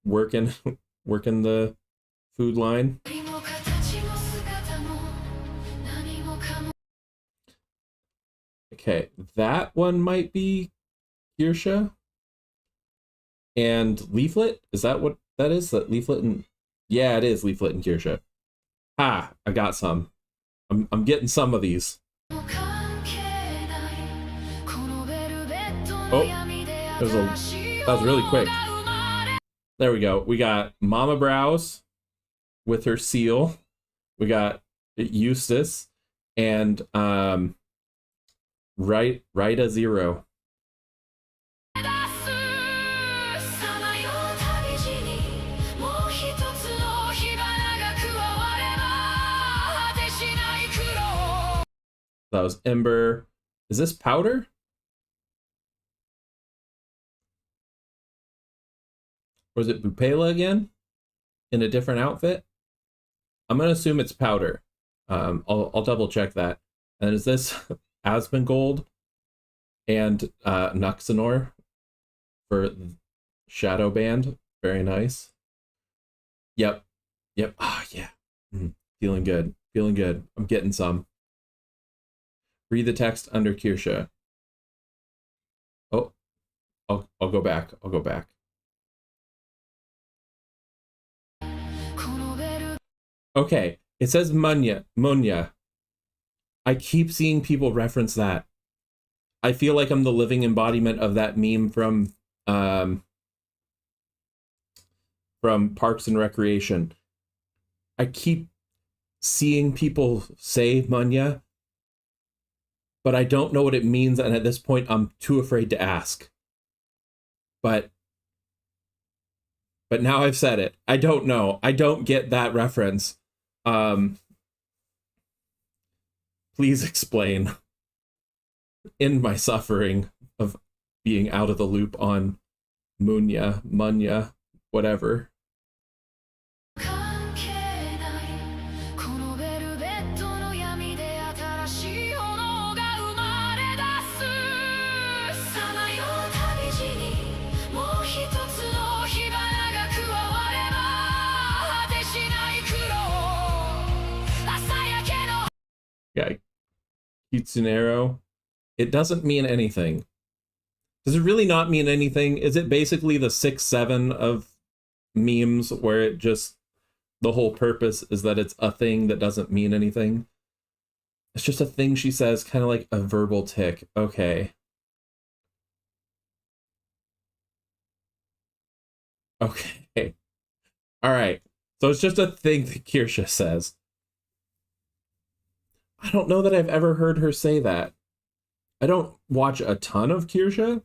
working the food line. Okay, that one might be Kirsha. And Leaflet? Is that what that is? That Leaflet and yeah, it is Leaflet and Kirsha. Ah, I got some. I'm getting some of these. Oh, that was really quick. There we go. We got Mama Browse with her seal. We got Eustace and Rita Zero. That was Ember. Is this Powder? Or is it Bupela again? In a different outfit? I'm gonna assume it's Powder. I'll double check that. And is this Asmongold and Nuxanor for Shadow Band? Very nice. Yep. Ah, yeah. Feeling good. Feeling good. I'm getting some. Read the text under Kirsha. Oh, I'll go back. I'll go back. Okay, it says Munya. I keep seeing people reference that. I feel like I'm the living embodiment of that meme from Parks and Recreation. I keep seeing people say Munya. このベルベットの闇で私を撫でるよ I keep seeing people reference that. I feel like I'm the living embodiment of that meme from Parks and Recreation. I keep seeing people say Munya. 'Cause I keep seeing people reference that. I feel like I'm the living embodiment of that meme from Parks and Recreation. I keep but I don't know what it means, and at this point I'm too afraid to ask. But now I've said it. I don't know. I don't get that reference. Please explain. End my suffering of being out of the loop on Munya, whatever. 関係ないこのベルベットの闇で新しい炎が生まれ出すさまよう旅路にもう一つの火花が加われば果てしない苦労朝焼けの Yeah. Kitsunero. It doesn't mean anything. Does it really not mean anything? Is it basically the 6-7 of memes where it just, the whole purpose is that it's a thing that doesn't mean anything? It's just a thing she says, kind of like a verbal tick. Okay. Okay. All right. So it's just a thing that Kirsha says. I don't know that I've ever heard her say that. I don't watch a ton of Kirsha.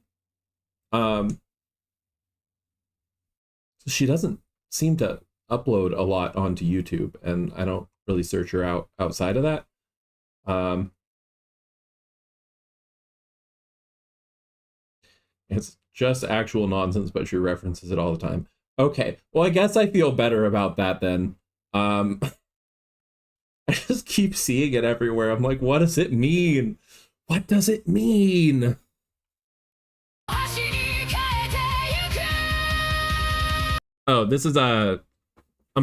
She doesn't seem to upload a lot onto YouTube, and I don't really search her out outside of that. It's just actual nonsense, but she references it all the time. Okay, well, I guess I feel better about that then. I just keep seeing it everywhere. I'm like, what does it mean? What does it mean? 足に変えてゆく Oh, this is I'm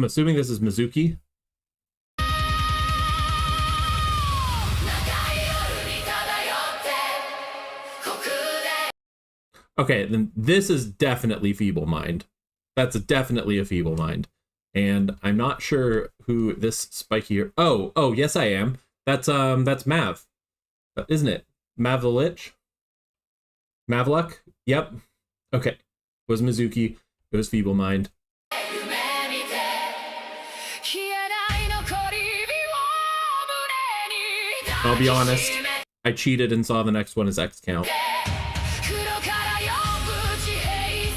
assuming this is Mizuki. 長い夜に漂って虚空で Okay, then this is definitely Feeble Mind. That's definitely a Feeble Mind. And I'm not sure who this spiky... Oh, yes I am. That's Mav. Isn't it? Mav the Lich? Mavluck? Yep. Okay. It was Mizuki. It was Feeble Mind. 夢見て消えない残り火を胸に I'll be honest. I cheated and saw the next one as X count. 黒から呼ぶ地平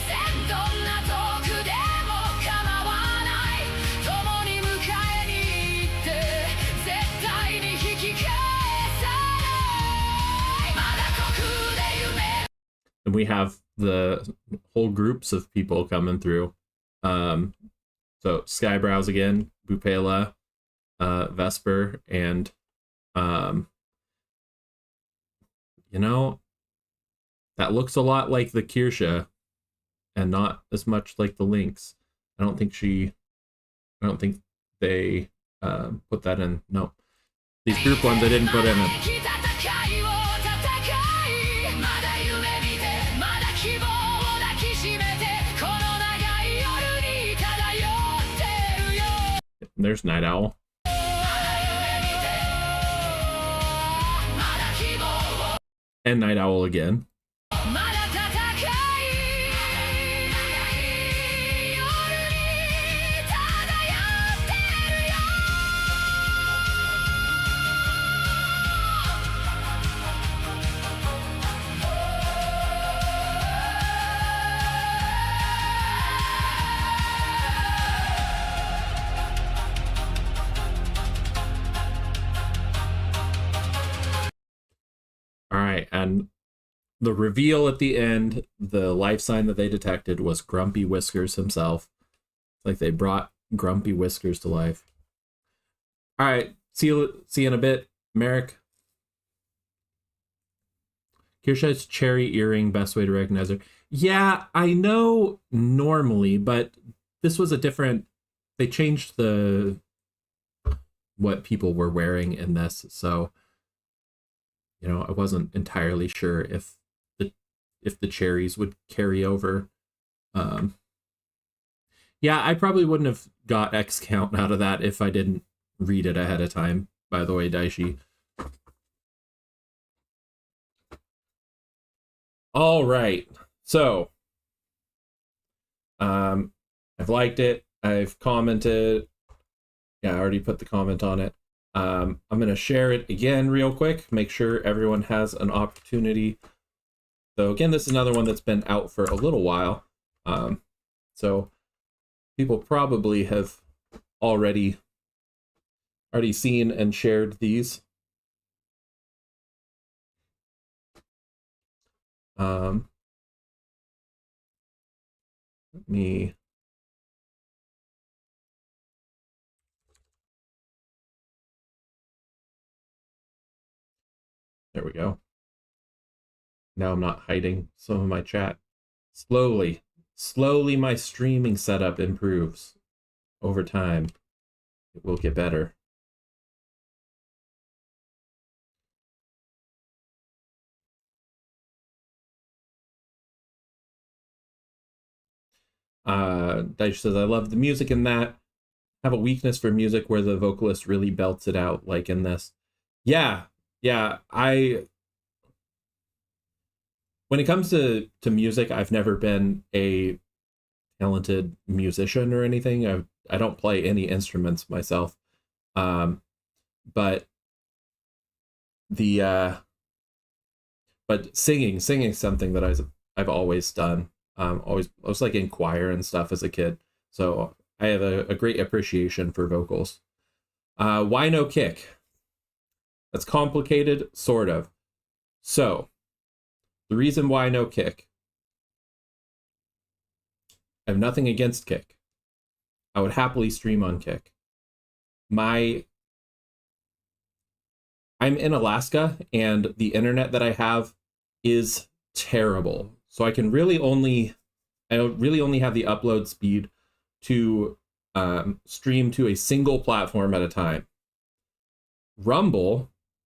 線どんな遠くでも構わない共に迎えに行って絶対に引き返さないまだ虚空で夢 And we have the whole groups of people coming through. So Skybrows again, Bupela, Vesper, and you know, that looks a lot like the Kirsha and not as much like the Lynx. I don't think they put that in. No. These group ones I didn't put in. 戦いを戦いまだ夢見てまだ希望を抱きしめてこの長い夜に漂ってるよ There's Night Owl. まだ夢見てまだ希望を And Night Owl again. まだ戦い長い夜に漂ってるよ All right, and the reveal at the end, the life sign that they detected was Grumpy Whiskers himself. It's like they brought Grumpy Whiskers to life. All right, see you in a bit, Merrick. Kirsha's cherry earring, best way to recognize her. Yeah, I know normally, but this was a different... They changed what people were wearing in this, so... You know, I wasn't entirely sure if the cherries would carry over. Yeah, I probably wouldn't have got X count out of that if I didn't read it ahead of time, by the way, Daishi. All right. So, I've liked it. I've commented. Yeah, I already put the comment on it. I'm going to share it again real quick, make sure everyone has an opportunity. So again, this is another one that's been out for a little while. So people probably have already seen and shared these. Let me There we go. Now I'm not hiding some of my chat. Slowly my streaming setup improves over time. It will get better. Deitch says, I love the music in that. Have a weakness for music where the vocalist really belts it out, like in this. Yeah. When it comes to music, I've never been a talented musician or anything. I don't play any instruments myself. But singing something that I've always done. I was like in choir and stuff as a kid. So I have a great appreciation for vocals. Why no kick? That's complicated, sort of. So the reason why no kick, I have nothing against kick. I would happily stream on kick. I'm in Alaska and the internet that I have is terrible. So I really only have the upload speed to stream to a single platform at a time.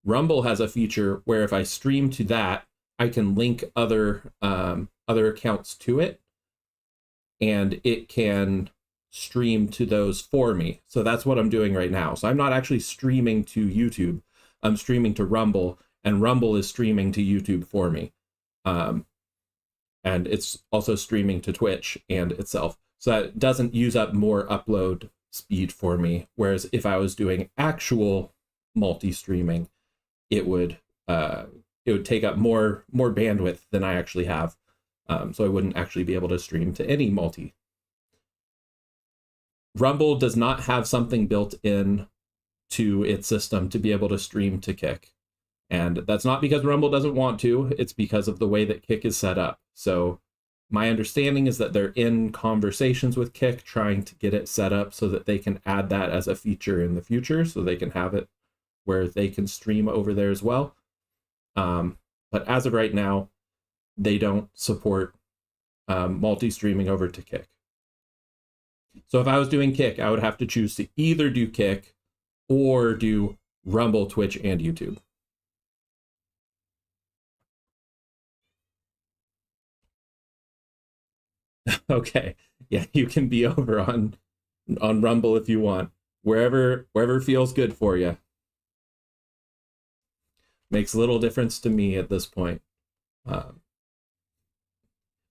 Rumble has a feature where if I stream to that, I can link other accounts to it, and it can stream to those for me. So that's what I'm doing right now. So I'm not actually streaming to YouTube. I'm streaming to Rumble, and Rumble is streaming to YouTube for me. And it's also streaming to Twitch and itself. So that doesn't use up more upload speed for me. Whereas if I was doing actual multi-streaming, it would take up more bandwidth than I actually have. So I wouldn't actually be able to stream to any multi. Rumble does not have something built in to its system to be able to stream to Kick. And that's not because Rumble doesn't want to, it's because of the way that Kick is set up. So my understanding is that they're in conversations with Kick trying to get it set up so that they can add that as a feature in the future, so they can have it where they can stream over there as well. But as of right now, they don't support multi-streaming over to Kick. So if I was doing Kick, I would have to choose to either do Kick or do Rumble, Twitch, and YouTube. Okay, yeah, you can be over on Rumble if you want. Wherever feels good for you. Makes little difference to me at this point.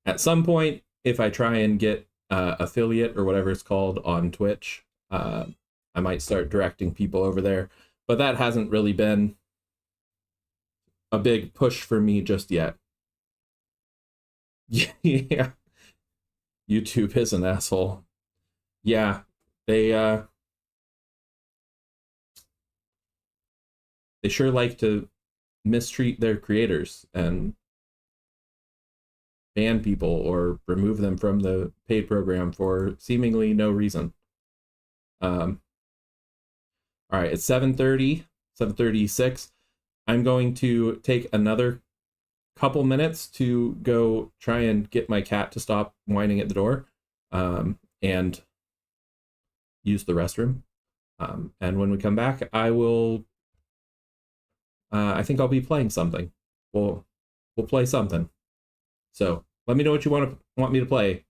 At some point, if I try and get affiliate or whatever it's called on Twitch, I might start directing people over there. But that hasn't really been a big push for me just yet. Yeah. YouTube is an asshole. Yeah, they sure like to mistreat their creators and ban people or remove them from the paid program for seemingly no reason. All right, it's 7:36. I'm going to take another couple minutes to go try and get my cat to stop whining at the door, and use the restroom. And when we come back, I will. I think I'll be playing something. We'll play something. So let me know what you want me to play.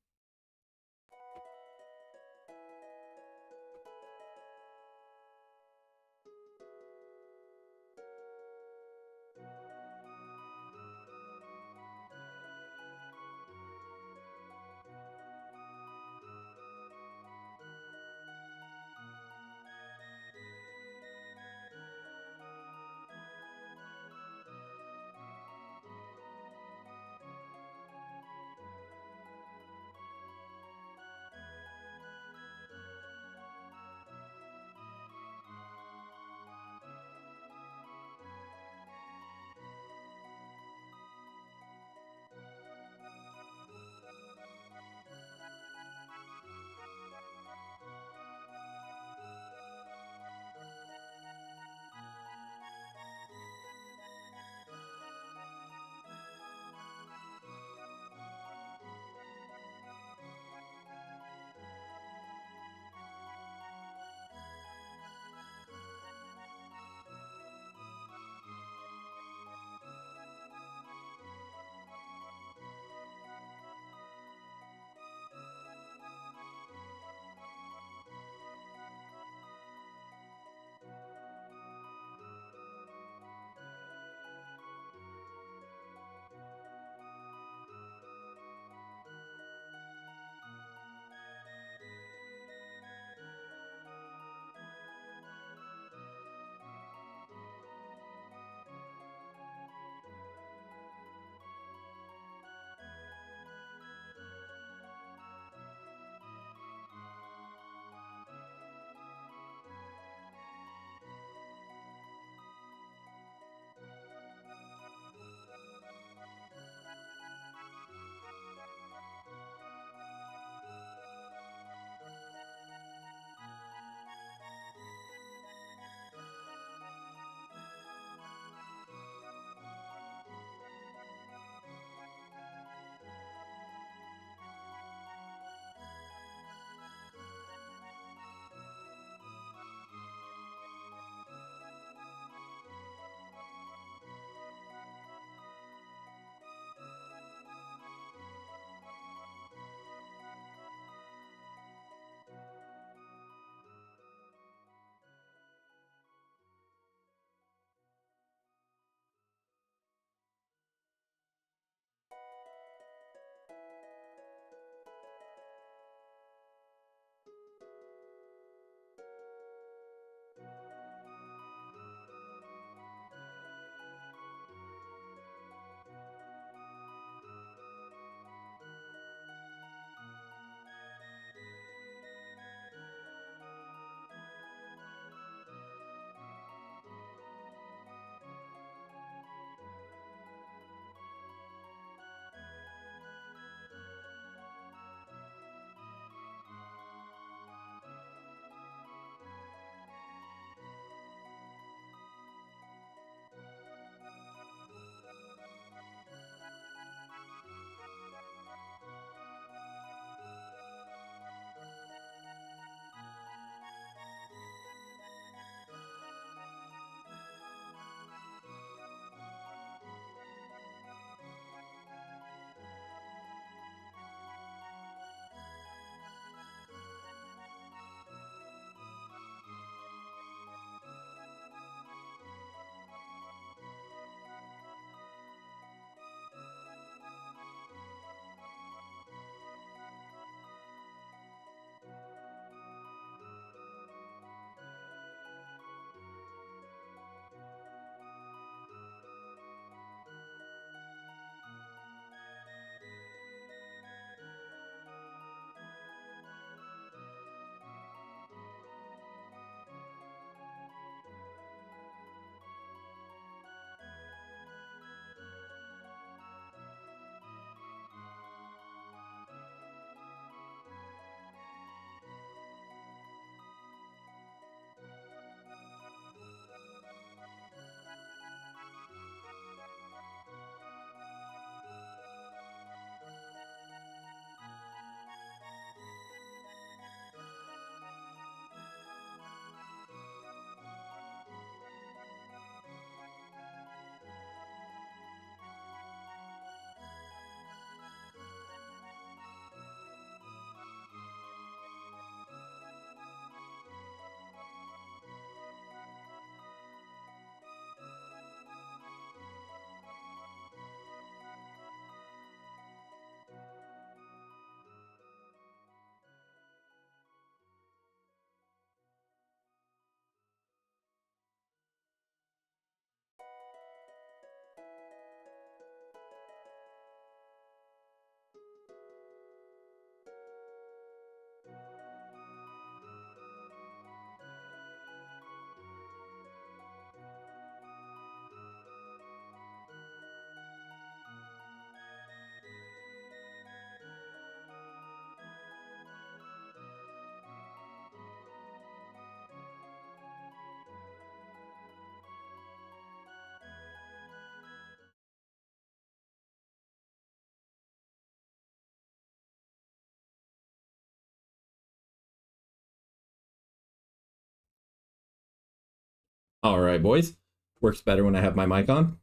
All right, boys. Works better when I have my mic on.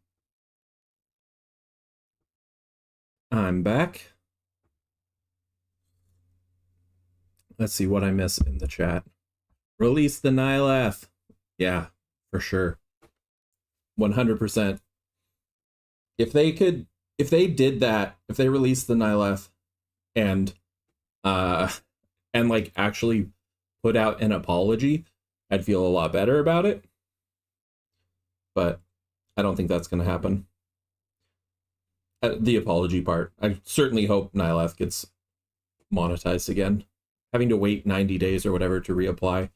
I'm back. Let's see what I miss in the chat. Release the Nylath. Yeah, for sure. 100%. If they did that, if they released the Nylath and like actually put out an apology, I'd feel a lot better about it. But I don't think that's going to happen. The apology part. I certainly hope Nylath gets monetized again. Having to wait 90 days or whatever to reapply.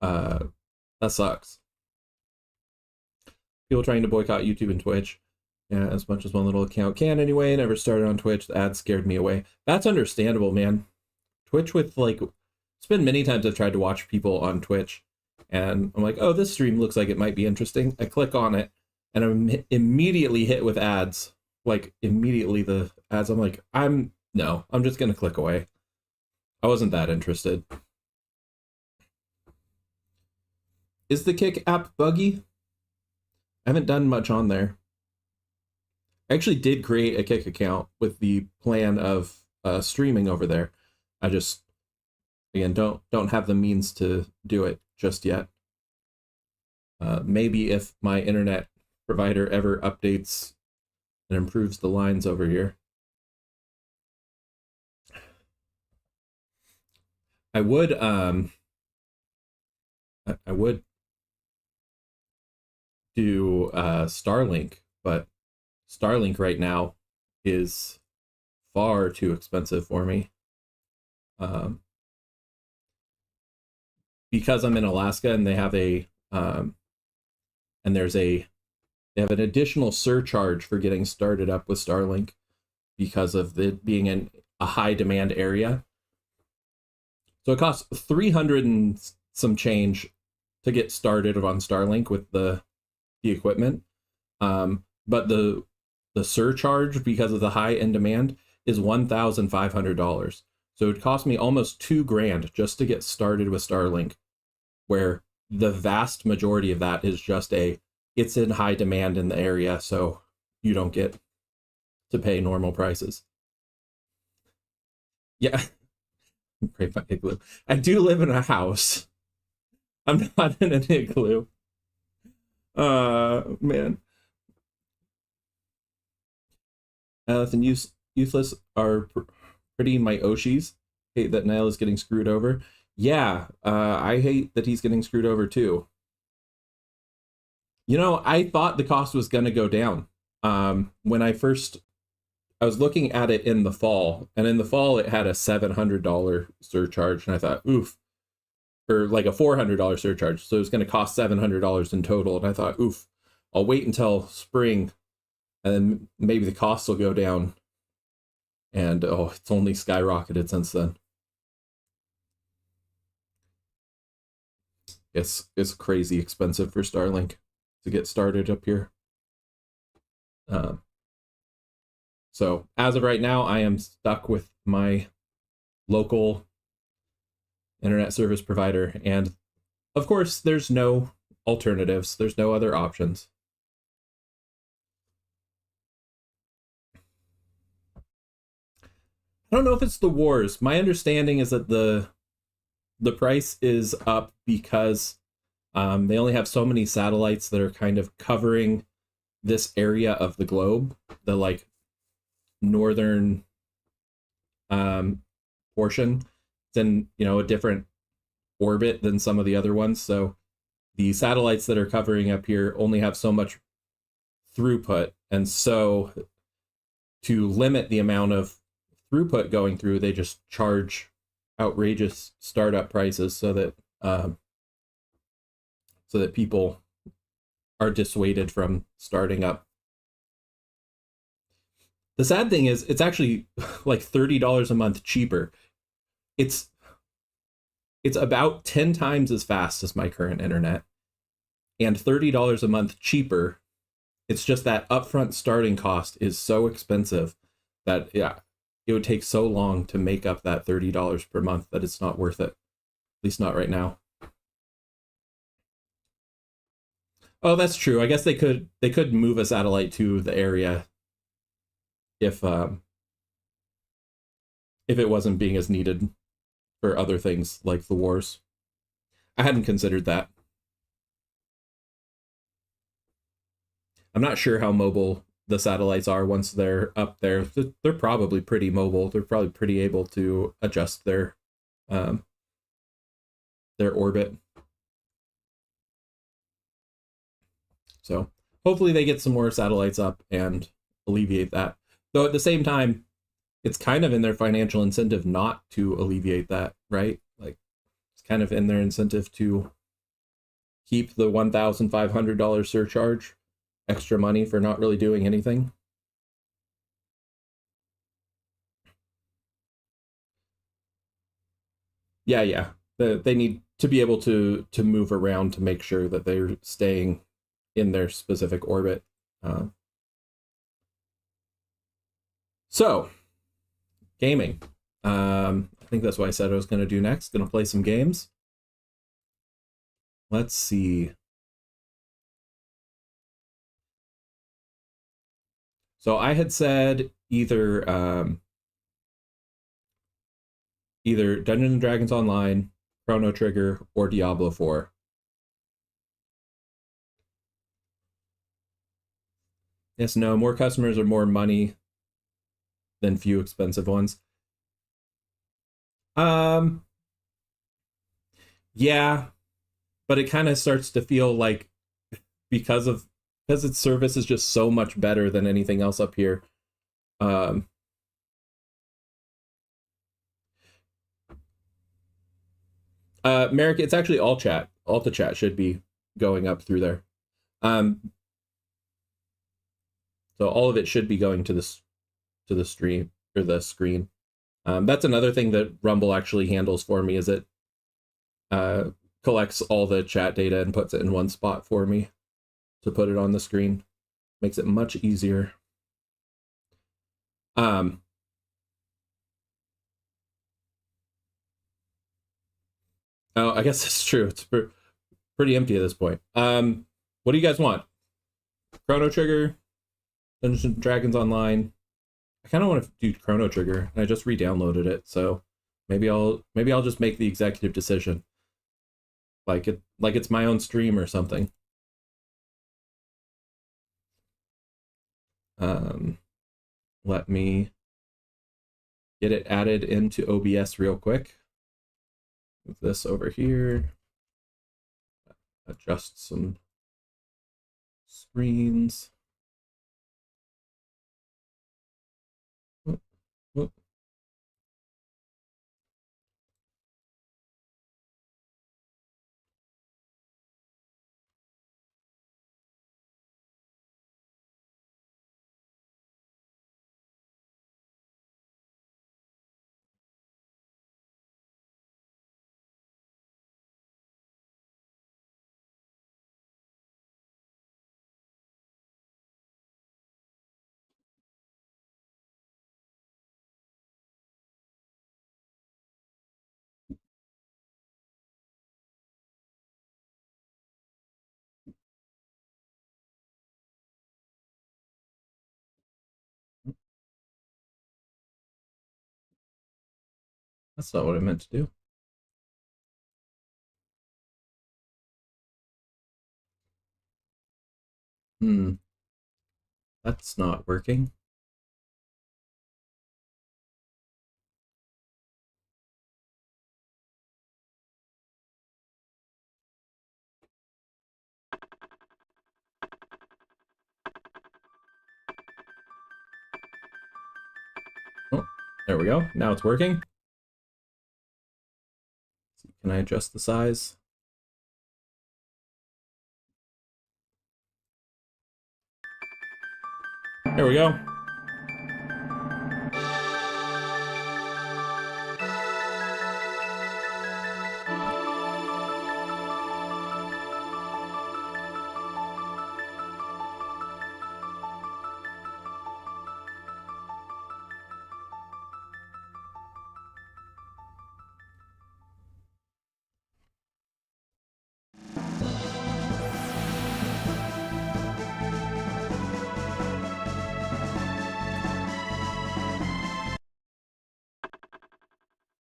That sucks. People trying to boycott YouTube and Twitch. Yeah, as much as one little account can anyway. Never started on Twitch. The ads scared me away. That's understandable, man. Twitch with like... It's been many times I've tried to watch people on Twitch. And I'm like, oh, this stream looks like it might be interesting. I click on it. And I'm immediately hit with ads. Like, immediately the ads. I'm like, I'm just going to click away. I wasn't that interested. Is the Kick app buggy? I haven't done much on there. I actually did create a Kick account with the plan of streaming over there. I just, again, don't have the means to do it just yet. Maybe if my internet provider ever updates and improves the lines over here. I would do Starlink, but Starlink right now is far too expensive for me. Because I'm in Alaska and they have they have an additional surcharge for getting started up with Starlink because of it being in a high demand area. So it costs 300 and some change to get started on Starlink with the equipment. But the surcharge because of the high end demand is $1,500. So it cost me almost $2,000 just to get started with Starlink, where the vast majority of that is just it's in high demand in the area, so you don't get to pay normal prices. Yeah. Pray for igloo. I do live in a house. I'm not in an igloo. Man. And Useless are pretty my Oshis. Hate that Niall is getting screwed over. Yeah, I hate that he's getting screwed over too. You know, I thought the cost was going to go down. When I was looking at it in the fall, and in the fall it had a $700 surcharge, and I thought, oof, or like a $400 surcharge. So it was going to cost $700 in total, and I thought, oof, I'll wait until spring, and then maybe the costs will go down. And oh, it's only skyrocketed since then. It's crazy expensive for Starlink to get started up here. So as of right now, I am stuck with my local internet service provider. And of course, there's no alternatives. There's no other options. I don't know if it's the wars. My understanding is that the price is up because they only have so many satellites that are kind of covering this area of the globe, the like northern portion. It's in, a different orbit than some of the other ones. So the satellites that are covering up here only have so much throughput. And so to limit the amount of throughput going through, they just charge outrageous startup prices so that people are dissuaded from starting up. The sad thing is it's actually like $30 a month cheaper. It's about 10 times as fast as my current internet and $30 a month cheaper. It's just that upfront starting cost is so expensive that it would take so long to make up that $30 per month that it's not worth it. At least not right now. Oh, that's true. I guess they could move a satellite to the area if it wasn't being as needed for other things like the wars. I hadn't considered that. I'm not sure how mobile the satellites are once they're up there. They're probably pretty mobile. They're probably pretty able to adjust um, their orbit. So hopefully they get some more satellites up and alleviate that. Though at the same time, it's kind of in their financial incentive not to alleviate that, right? Like it's kind of in their incentive to keep the $1,500 surcharge, extra money for not really doing anything. Yeah, yeah. They need to be able to move around to make sure that they're staying in their specific orbit. Uh, so, gaming. I think that's what I said I was going to do next. Going to play some games. Let's see. So I had said either Dungeons and Dragons Online, Chrono Trigger, or Diablo 4. Yes, no, more customers or more money than few expensive ones. Um, yeah, but it kind of starts to feel like because its service is just so much better than anything else up here. Um, Merrick, it's actually all chat. All the chat should be going up through there. Um, so all of it should be going to the stream or the screen. That's another thing that Rumble actually handles for me is it collects all the chat data and puts it in one spot for me to put it on the screen. Makes it much easier. Um, oh, I guess that's true. It's pretty empty at this point. What do you guys want? Chrono Trigger, Dungeons and Dragons Online. I kind of want to do Chrono Trigger, and I just re-downloaded it, so maybe I'll just make the executive decision, like it's my own stream or something. Let me get it added into OBS real quick. Move this over here. Adjust some screens. Whoop, whoop. That's not what I meant to do. That's not working. Oh, there we go. Now it's working. Can I adjust the size? There we go.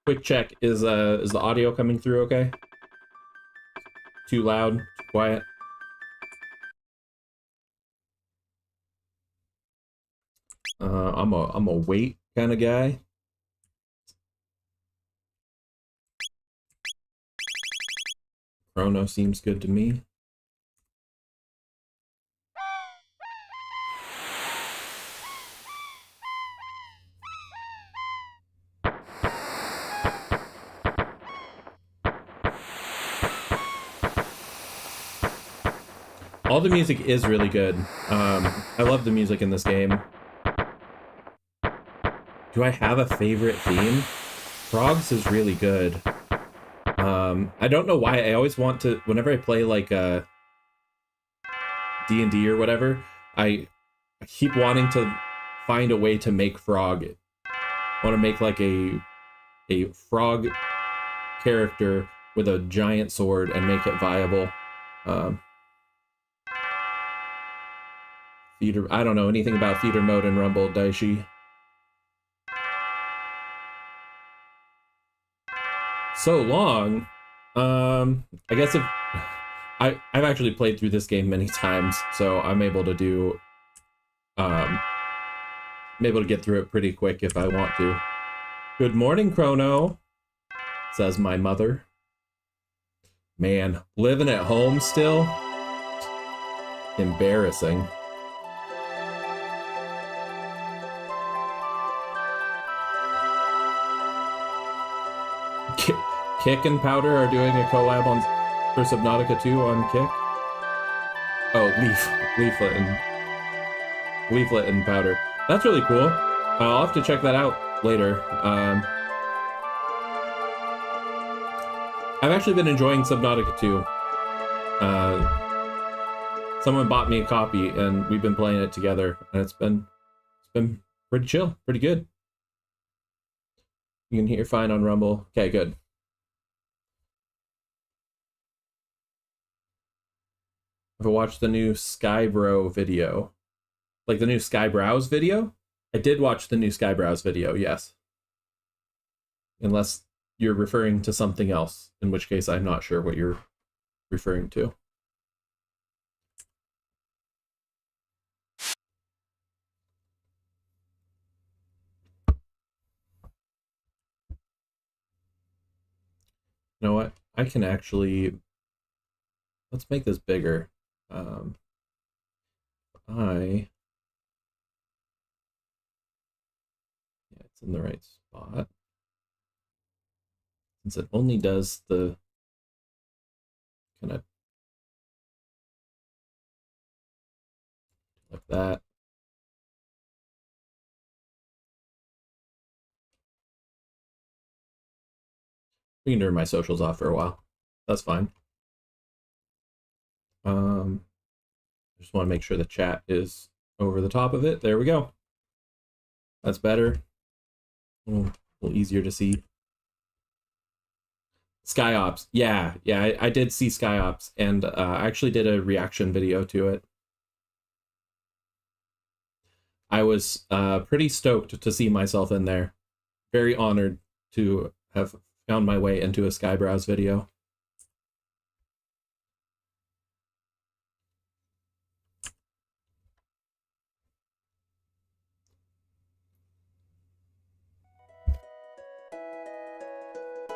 quick check. Is the audio coming through okay? Too loud? Too quiet? I'm a wait kind of guy. Chrono seems good to me. All the music is really good. I love the music in this game. Do I have a favorite theme? Frogs is really good. I don't know why. I always want to, whenever I play like D&D or whatever, I keep wanting to find a way to make frog. I want to make like a frog character with a giant sword and make it viable. Theater. I don't know anything about theater mode in Rumble, Daishi. So long. I guess if I've actually played through this game many times, so I'm able to do I'm able to get through it pretty quick if I want to. Good morning, Chrono, says my mother. Man, living at home still? Embarrassing. Kick and Powder are doing a collab on for Subnautica 2 on Kick. Oh, Leaflet and Powder. That's really cool. I'll have to check that out later. I've actually been enjoying Subnautica 2. Someone bought me a copy and we've been playing it together, and it's been pretty chill, pretty good. You can hear fine on Rumble. Okay, good. Have I watched the new Skybro video? Like the new Skybrows video? I did watch the new Skybrows video, yes. Unless you're referring to something else, in which case I'm not sure what you're referring to. You know what? I can actually... Let's make this bigger. Yeah, it's in the right spot. Since it only does the kind of like that. We can turn my socials off for a while. That's fine. I just want to make sure the chat is over the top of it. There we go. That's better. A little easier to see. SkyOps. Yeah, I did see SkyOps, and I actually did a reaction video to it. I was pretty stoked to see myself in there. Very honored to have found my way into a Skybrows video.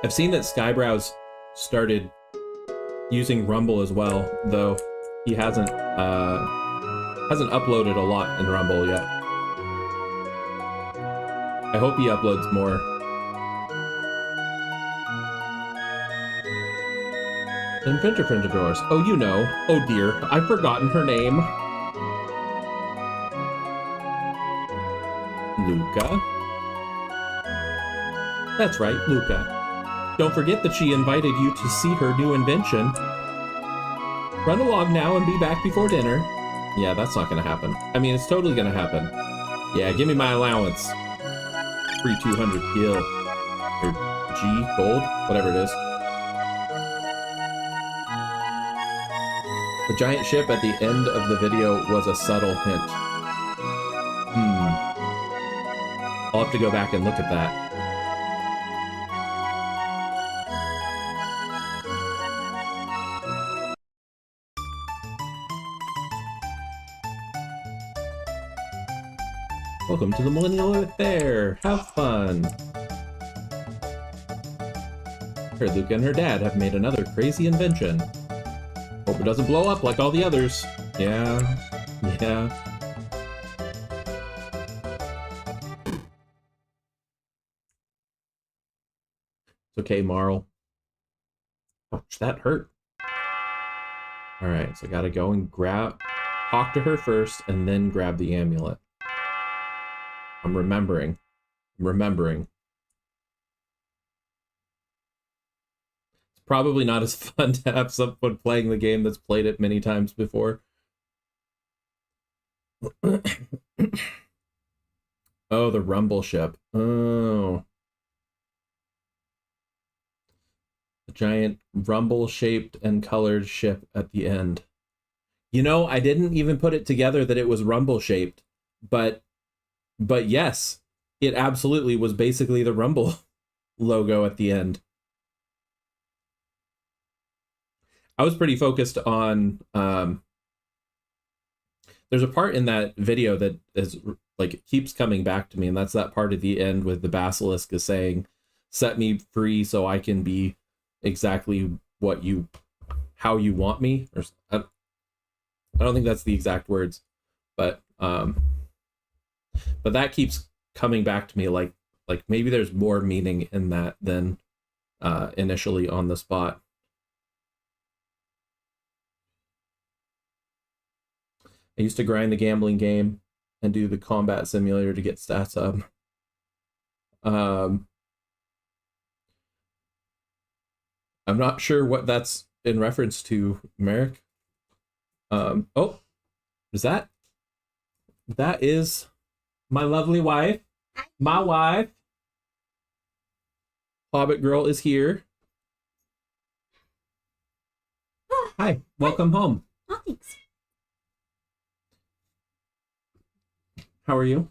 I've seen that Skybrows started using Rumble as well, though he hasn't uploaded a lot in Rumble yet. I hope he uploads more. Inventor friend of yours. Oh, you know. Oh dear, I've forgotten her name. Luca. That's right, Luca. Don't forget that she invited you to see her new invention. Run along now and be back before dinner. Yeah, that's not gonna happen. I mean, it's totally gonna happen. Yeah, give me my allowance. Free 200 gil. Or G, gold, whatever it is. The giant ship at the end of the video was a subtle hint. I'll have to go back and look at that. Welcome to the Millennial Fair. Have fun. Heard Luca and her dad have made another crazy invention. Hope it doesn't blow up like all the others. Yeah. It's okay, Marl. Ouch, that hurt. Alright, so I gotta go and talk to her first, and then grab the amulet. I'm remembering. It's probably not as fun to have someone playing the game that's played it many times before. Oh, the rumble ship. Oh. The giant rumble-shaped and colored ship at the end. You know, I didn't even put it together that it was rumble-shaped, but yes, it absolutely was basically the Rumble logo at the end. I was pretty focused on there's a part in that video that is like it keeps coming back to me, and that's that part at the end with the basilisk is saying, "Set me free so I can be exactly how you want me." Or I don't think that's the exact words, but that keeps coming back to me like maybe there's more meaning in that than initially on the spot. I used to grind the gambling game and do the combat simulator to get stats up. I'm not sure what that's in reference to, Merrick. Oh, is that is my lovely wife. My wife. Hobbit girl is here. Hi, welcome home. Oh, thanks. How are you?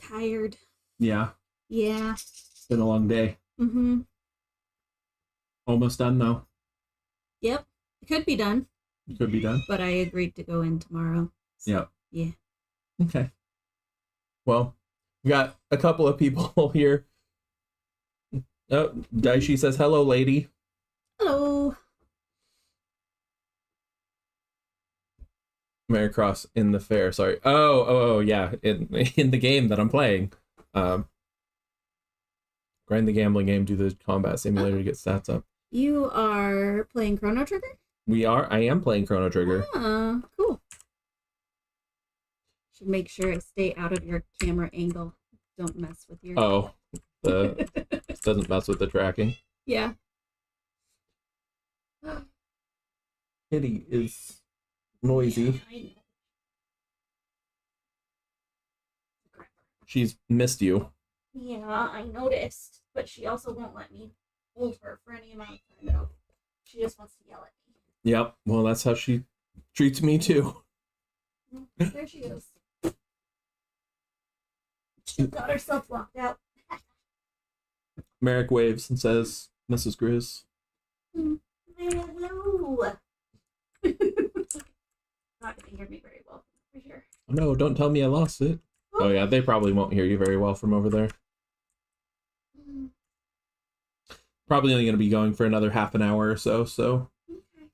Tired. Yeah, Yeah. it's been a long day. Mm-hmm. Almost done though. Yep. It could be done, Could be done. but I agreed to go in tomorrow. So, Yeah. Yeah. Okay. Well, we got a couple of people here. Oh, Daishi says hello, lady. Hello. Merry Cross in the fair. Sorry. Oh, yeah. In the game that I'm playing. Grind the gambling game, do the combat simulator to get stats up. You are playing Chrono Trigger? I am playing Chrono Trigger. Ah, cool. Should make sure I stay out of your camera angle. Don't mess with your... Oh, this doesn't mess with the tracking. Yeah. Kitty is noisy. I know. She's missed you. Yeah, I noticed. But she also won't let me hold her for any amount of time at all. She just wants to yell at me. Yep. Well, that's how she treats me too. There she is. She got herself locked out. Merrick waves and says, Mrs. Grizz. Hello. Not gonna hear me very well, for sure. No, don't tell me I lost it. Oh yeah, they probably won't hear you very well from over there. Probably only going to be going for another half an hour or so. So, Okay.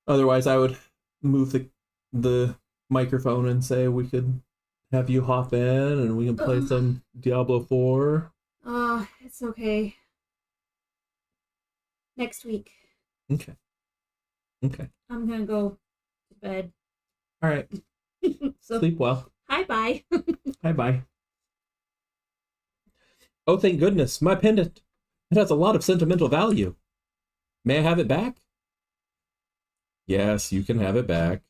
otherwise, I would move the microphone and say we could have you hop in and we can play some Diablo 4. It's okay. Next week. Okay. I'm gonna go to bed. All right. So Sleep well. hi bye. Bye. Oh, thank goodness, my pendant. It has a lot of sentimental value. May I have it back? Yes, you can have it back.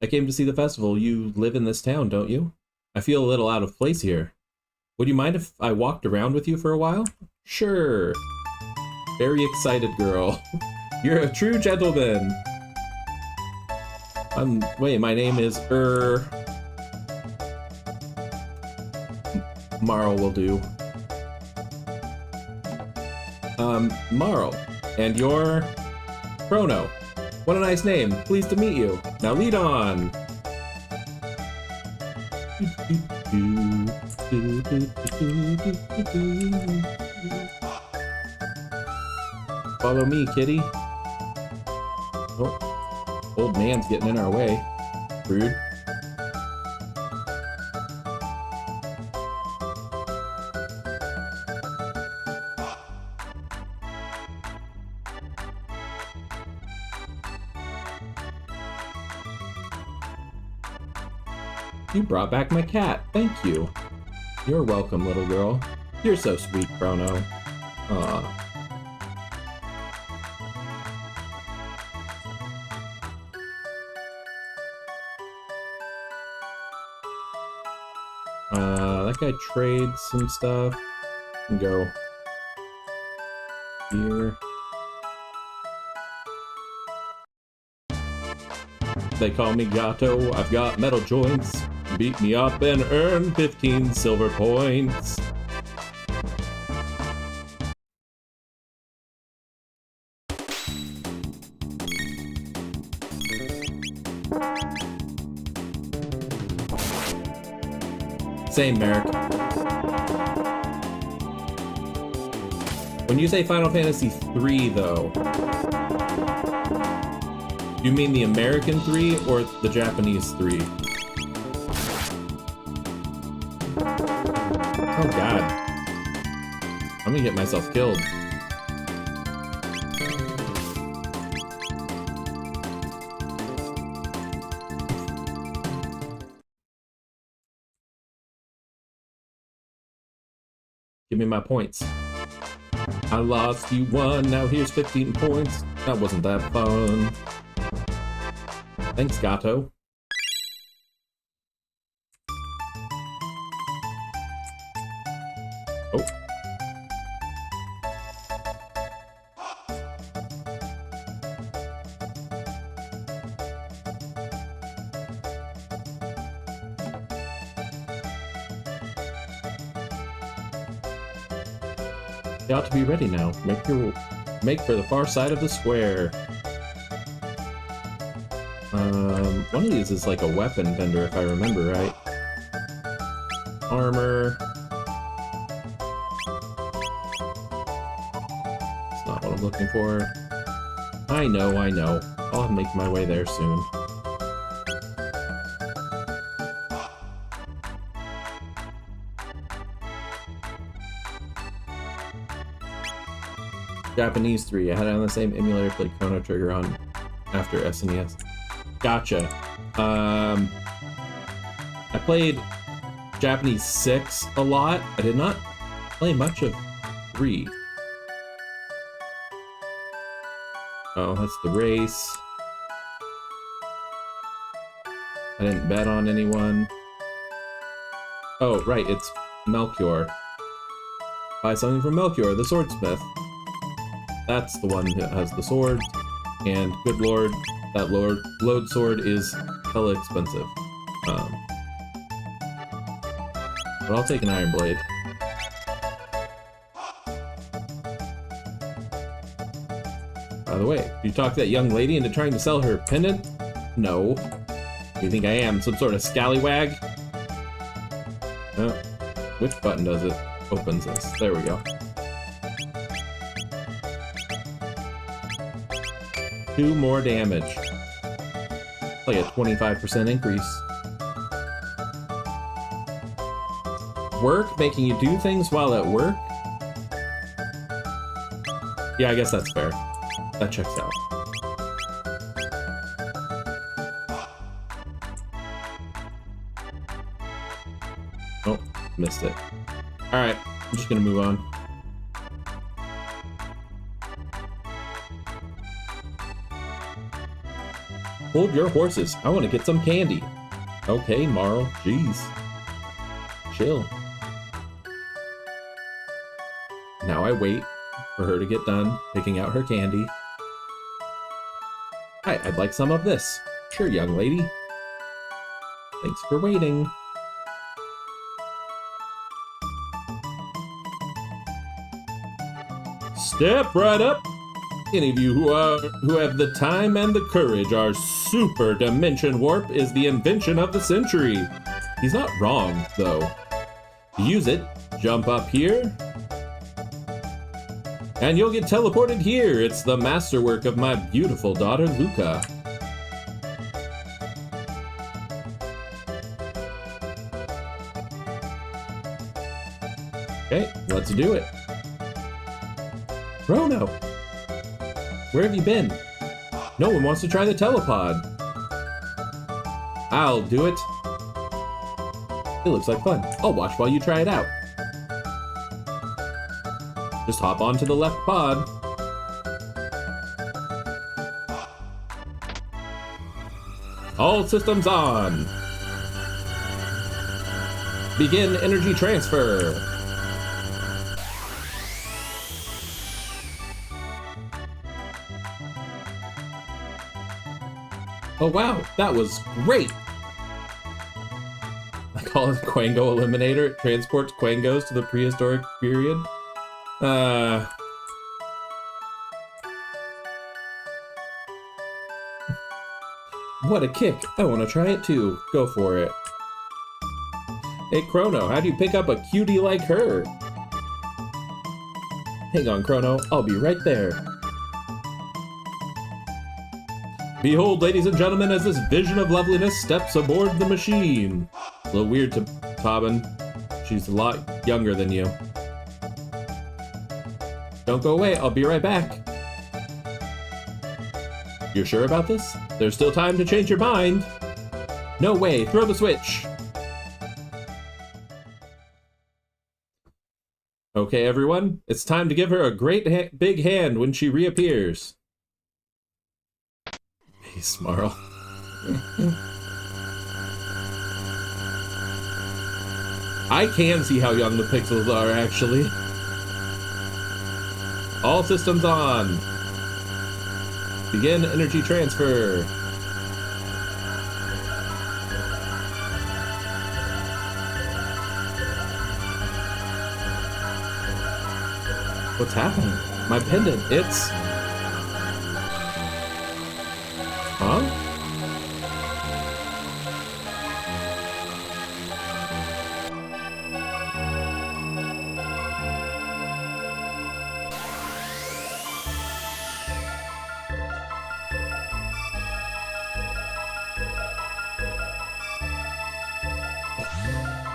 I came to see the festival. You live in this town, don't you? I feel a little out of place here. Would you mind if I walked around with you for a while? Sure. Very excited, girl. You're a true gentleman. Wait, my name is Marl will do. Marl. And you're Chrono. What a nice name. Pleased to meet you. Now lead on. Follow me, kitty. Oh, old man's getting in our way. Rude. You brought back my cat. Thank you. You're welcome, little girl. You're so sweet, Chrono. Aw. That guy trades some stuff. And go here. They call me Gato. I've got metal joints. Beat me up and earn 15 silver points. Same, Merrick. When you say Final Fantasy 3, though, you mean the American 3 or the Japanese 3? Oh god. I'm gonna get myself killed. Give me my points. I lost, you won, now here's 15 points. That wasn't that fun. Thanks, Gato. Oh. You ought to be ready now. Make for the far side of the square. One of these is like a weapon vendor, if I remember right. Armor. It's not what I'm looking for. I know. I'll make my way there soon. Japanese 3. I had it on the same emulator, played Chrono Trigger on after SNES. Gotcha. I played Japanese 6 a lot. I did not play much of 3. Oh, that's the race. I didn't bet on anyone. Oh, right, it's Melchior. Buy something from Melchior, the swordsmith. That's the one that has the sword. And good lord, that load sword is hella expensive. But I'll take an iron blade. By the way, did you talk that young lady into trying to sell her pendant? No. You think I am some sort of scallywag? Which button does it? Opens this. There we go. 2 more damage. Like a 25% increase. Work? Making you do things while at work? Yeah, I guess that's fair. That checks out. Oh, missed it. Alright, I'm just gonna move on. Hold your horses. I want to get some candy. Okay, Marl. Jeez. Chill. Now I wait for her to get done picking out her candy. Hi, I'd like some of this. Sure, young lady. Thanks for waiting. Step right up. Any of you who have the time and the courage, our super dimension warp is the invention of the century. He's not wrong, though. To use it, jump up here, and you'll get teleported here. It's the masterwork of my beautiful daughter, Luca. Okay, let's do it. Chrono! Where have you been? No one wants to try the telepod. I'll do it. It looks like fun. I'll watch while you try it out. Just hop onto the left pod. All systems on. Begin energy transfer. Oh wow, that was great! I call it Quango Eliminator. It transports Quangos to the prehistoric period. What a kick! I want to try it too. Go for it. Hey Chrono, how do you pick up a cutie like her? Hang on, Chrono. I'll be right there. Behold, ladies and gentlemen, as this vision of loveliness steps aboard the machine. A little weird to Tobin. She's a lot younger than you. Don't go away, I'll be right back. You're sure about this? There's still time to change your mind. No way, throw the switch. Okay, everyone, it's time to give her a great big hand when she reappears. Peace, Marl. I can see how young the pixels are, actually. All systems on. Begin energy transfer. What's happening? My pendant, it's... Huh?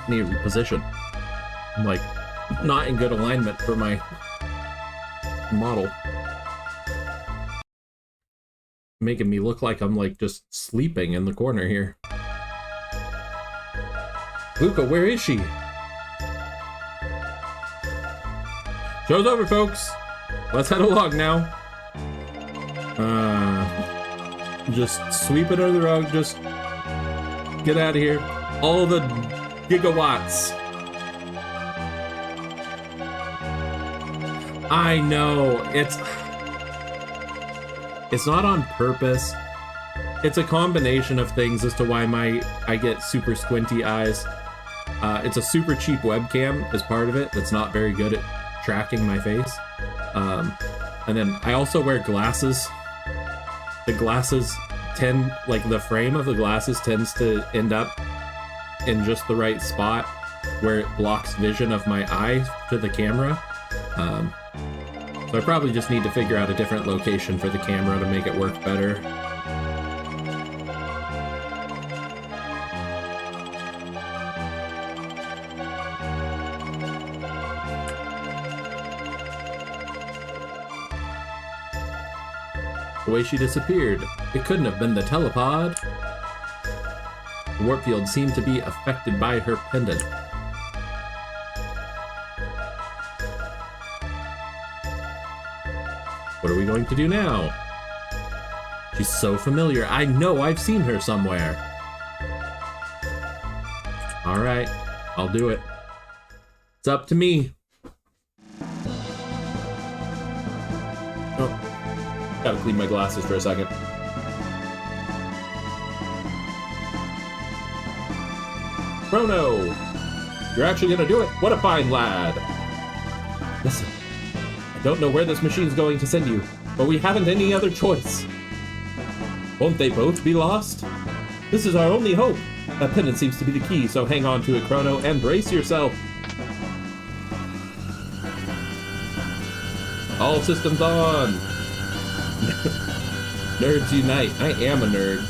Need to reposition. I'm like not in good alignment for my model. Making me look like I'm like just sleeping in the corner here. Luca, where is she? Show's over, folks. Let's head along now. Just sweep it under the rug. Just get out of here. All the gigawatts. I know, it's not on purpose. It's a combination of things as to why I get super squinty eyes. It's a super cheap webcam as part of it that's not very good at tracking my face. And then I also wear glasses. The glasses tend, like the frame of the glasses tends to end up in just the right spot where it blocks vision of my eye to the camera. So I probably just need to figure out a different location for the camera to make it work better. The way she disappeared, it couldn't have been the telepod. The warp field seemed to be affected by her pendant. What are we going to do now? She's so familiar. I know I've seen her somewhere. All right, I'll do it. It's up to me. Oh, gotta clean my glasses for a second. Chrono, you're actually gonna do it? What a fine lad. Listen. Don't know where this machine's going to send you, but we haven't any other choice. Won't they both be lost? This is our only hope. That pendant seems to be the key, so hang on to it, Chrono, and brace yourself. All systems on. Nerds unite. I am a nerd.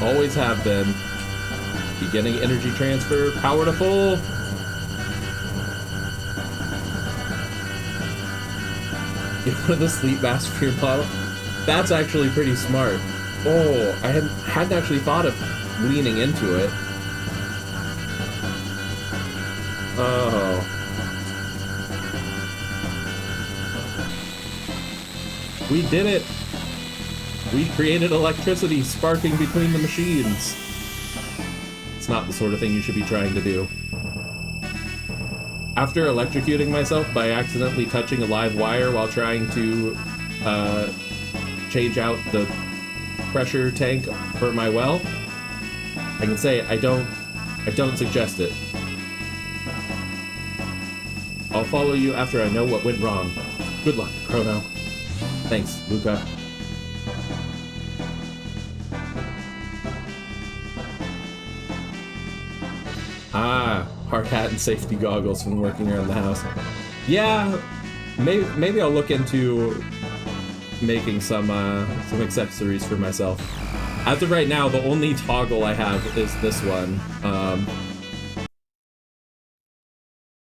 Always have been. Beginning energy transfer. Power to full. Get one of the sleep masks for your bottle. That's actually pretty smart. Oh, I hadn't actually thought of leaning into it. Oh. We did it! We created electricity sparking between the machines. It's not the sort of thing you should be trying to do. After electrocuting myself by accidentally touching a live wire while trying to change out the pressure tank for my well, I can say I don't suggest it. I'll follow you after I know what went wrong. Good luck, Chrono. Thanks, Luca. Ah, hard hat and safety goggles when working around the house. Yeah, maybe I'll look into making some accessories for myself. As of right now, the only toggle I have is this one.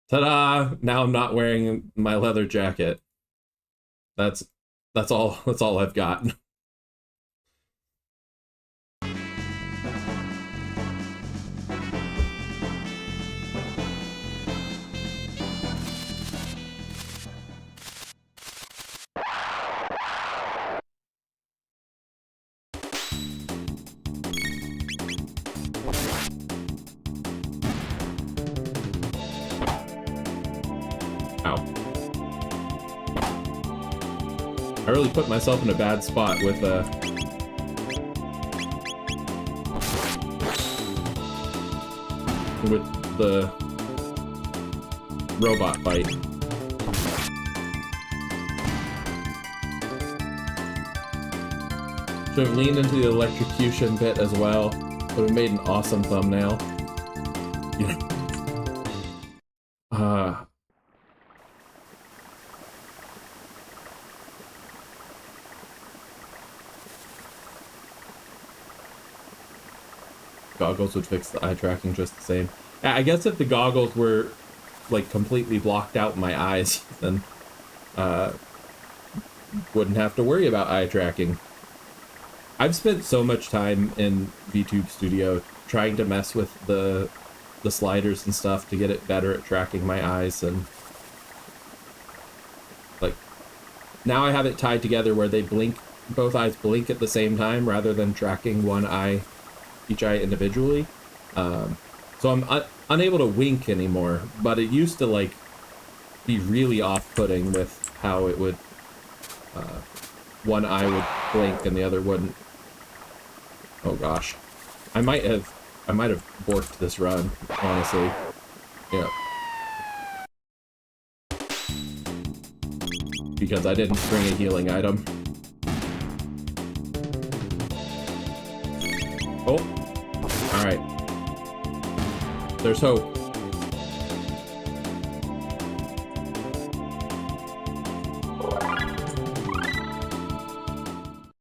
Ta-da! Now I'm not wearing my leather jacket. That's all I've got. I really put myself in a bad spot with the robot fight. Should have leaned into the electrocution bit as well. Would have made an awesome thumbnail. Goggles would fix the eye tracking just the same. I guess if the goggles were like completely blocked out my eyes, then wouldn't have to worry about eye tracking. I've spent so much time in VTube Studio trying to mess with the sliders and stuff to get it better at tracking my eyes, and like now I have it tied together where they blink, both eyes blink at the same time rather than tracking one eye, each eye individually. So I'm unable to wink anymore, but it used to like be really off-putting with how it would one eye would blink and the other wouldn't. Oh gosh, I might have borked this run, honestly. Yeah, because I didn't bring a healing item. Oh, all right. There's hope.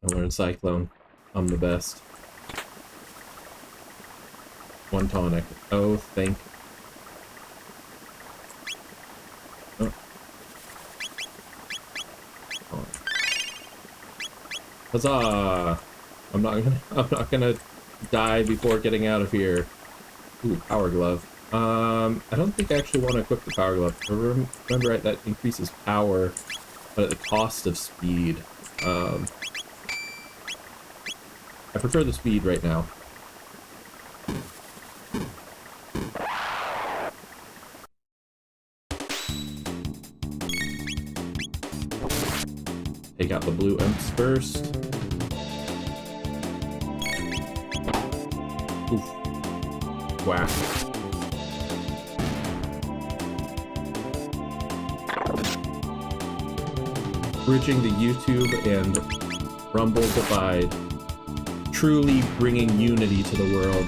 I learned Cyclone. I'm the best. One tonic. Oh, thank. Oh. Oh. Huzzah! I'm not gonna die before getting out of here. Ooh, power glove. I don't think I actually want to equip the power glove. If I remember right, that increases power, but at the cost of speed. I prefer the speed right now. Take out the blue imps first. Oof. Whack. Bridging the YouTube and Rumble divide. Truly bringing unity to the world.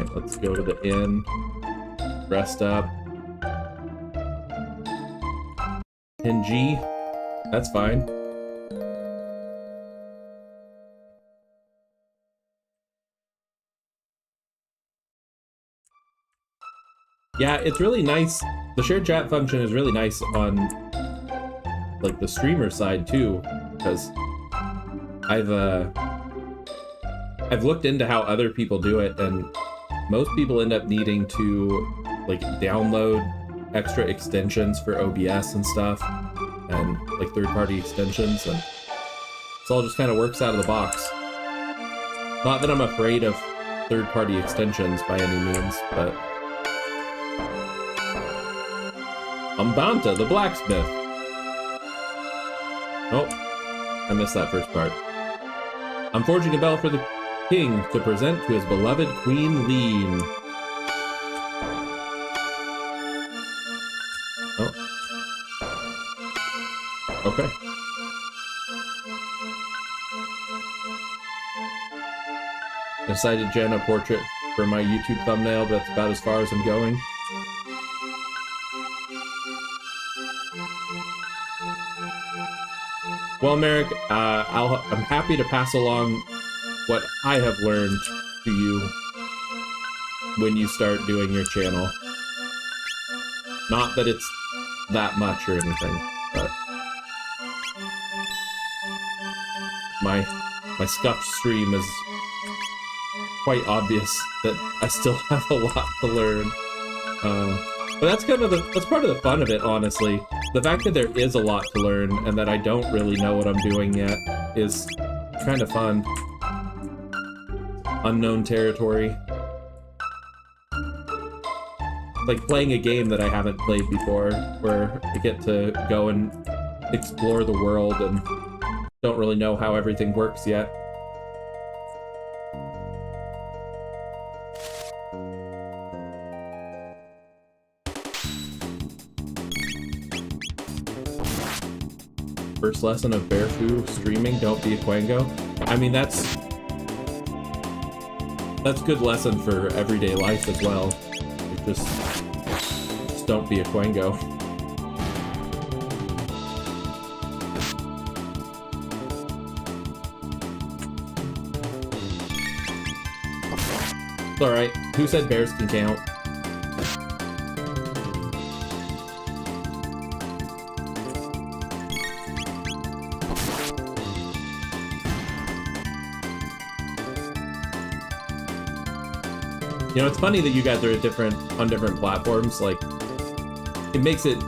Alright, let's go to the inn. Rest up. Pin G. That's fine. Yeah, it's really nice. The shared chat function is really nice on like the streamer side too, because I've looked into how other people do it, and most people end up needing to like download extra extensions for OBS and stuff, and like third-party extensions, and it all just kind of works out of the box. Not that I'm afraid of third-party extensions by any means, but Umbanta, the blacksmith. Oh, I missed that first part. I'm forging a bell for the king to present to his beloved Queen Lean. Oh. Okay. I decided Jen a portrait for my YouTube thumbnail, but that's about as far as I'm going. Well, Merrick, I'm happy to pass along what I have learned to you when you start doing your channel. Not that it's that much or anything, but my scuffed stream is quite obvious that I still have a lot to learn. But that's kind of that's part of the fun of it, honestly. The fact that there is a lot to learn and that I don't really know what I'm doing yet is kind of fun. Unknown territory. Like playing a game that I haven't played before, where I get to go and explore the world and don't really know how everything works yet. First lesson of Bearfu streaming, don't be a Quango. I mean, that's good lesson for everyday life as well. Just don't be a Quango. It's alright. Who said bears can count? You know, it's funny that you guys are on different platforms. Like, it makes it.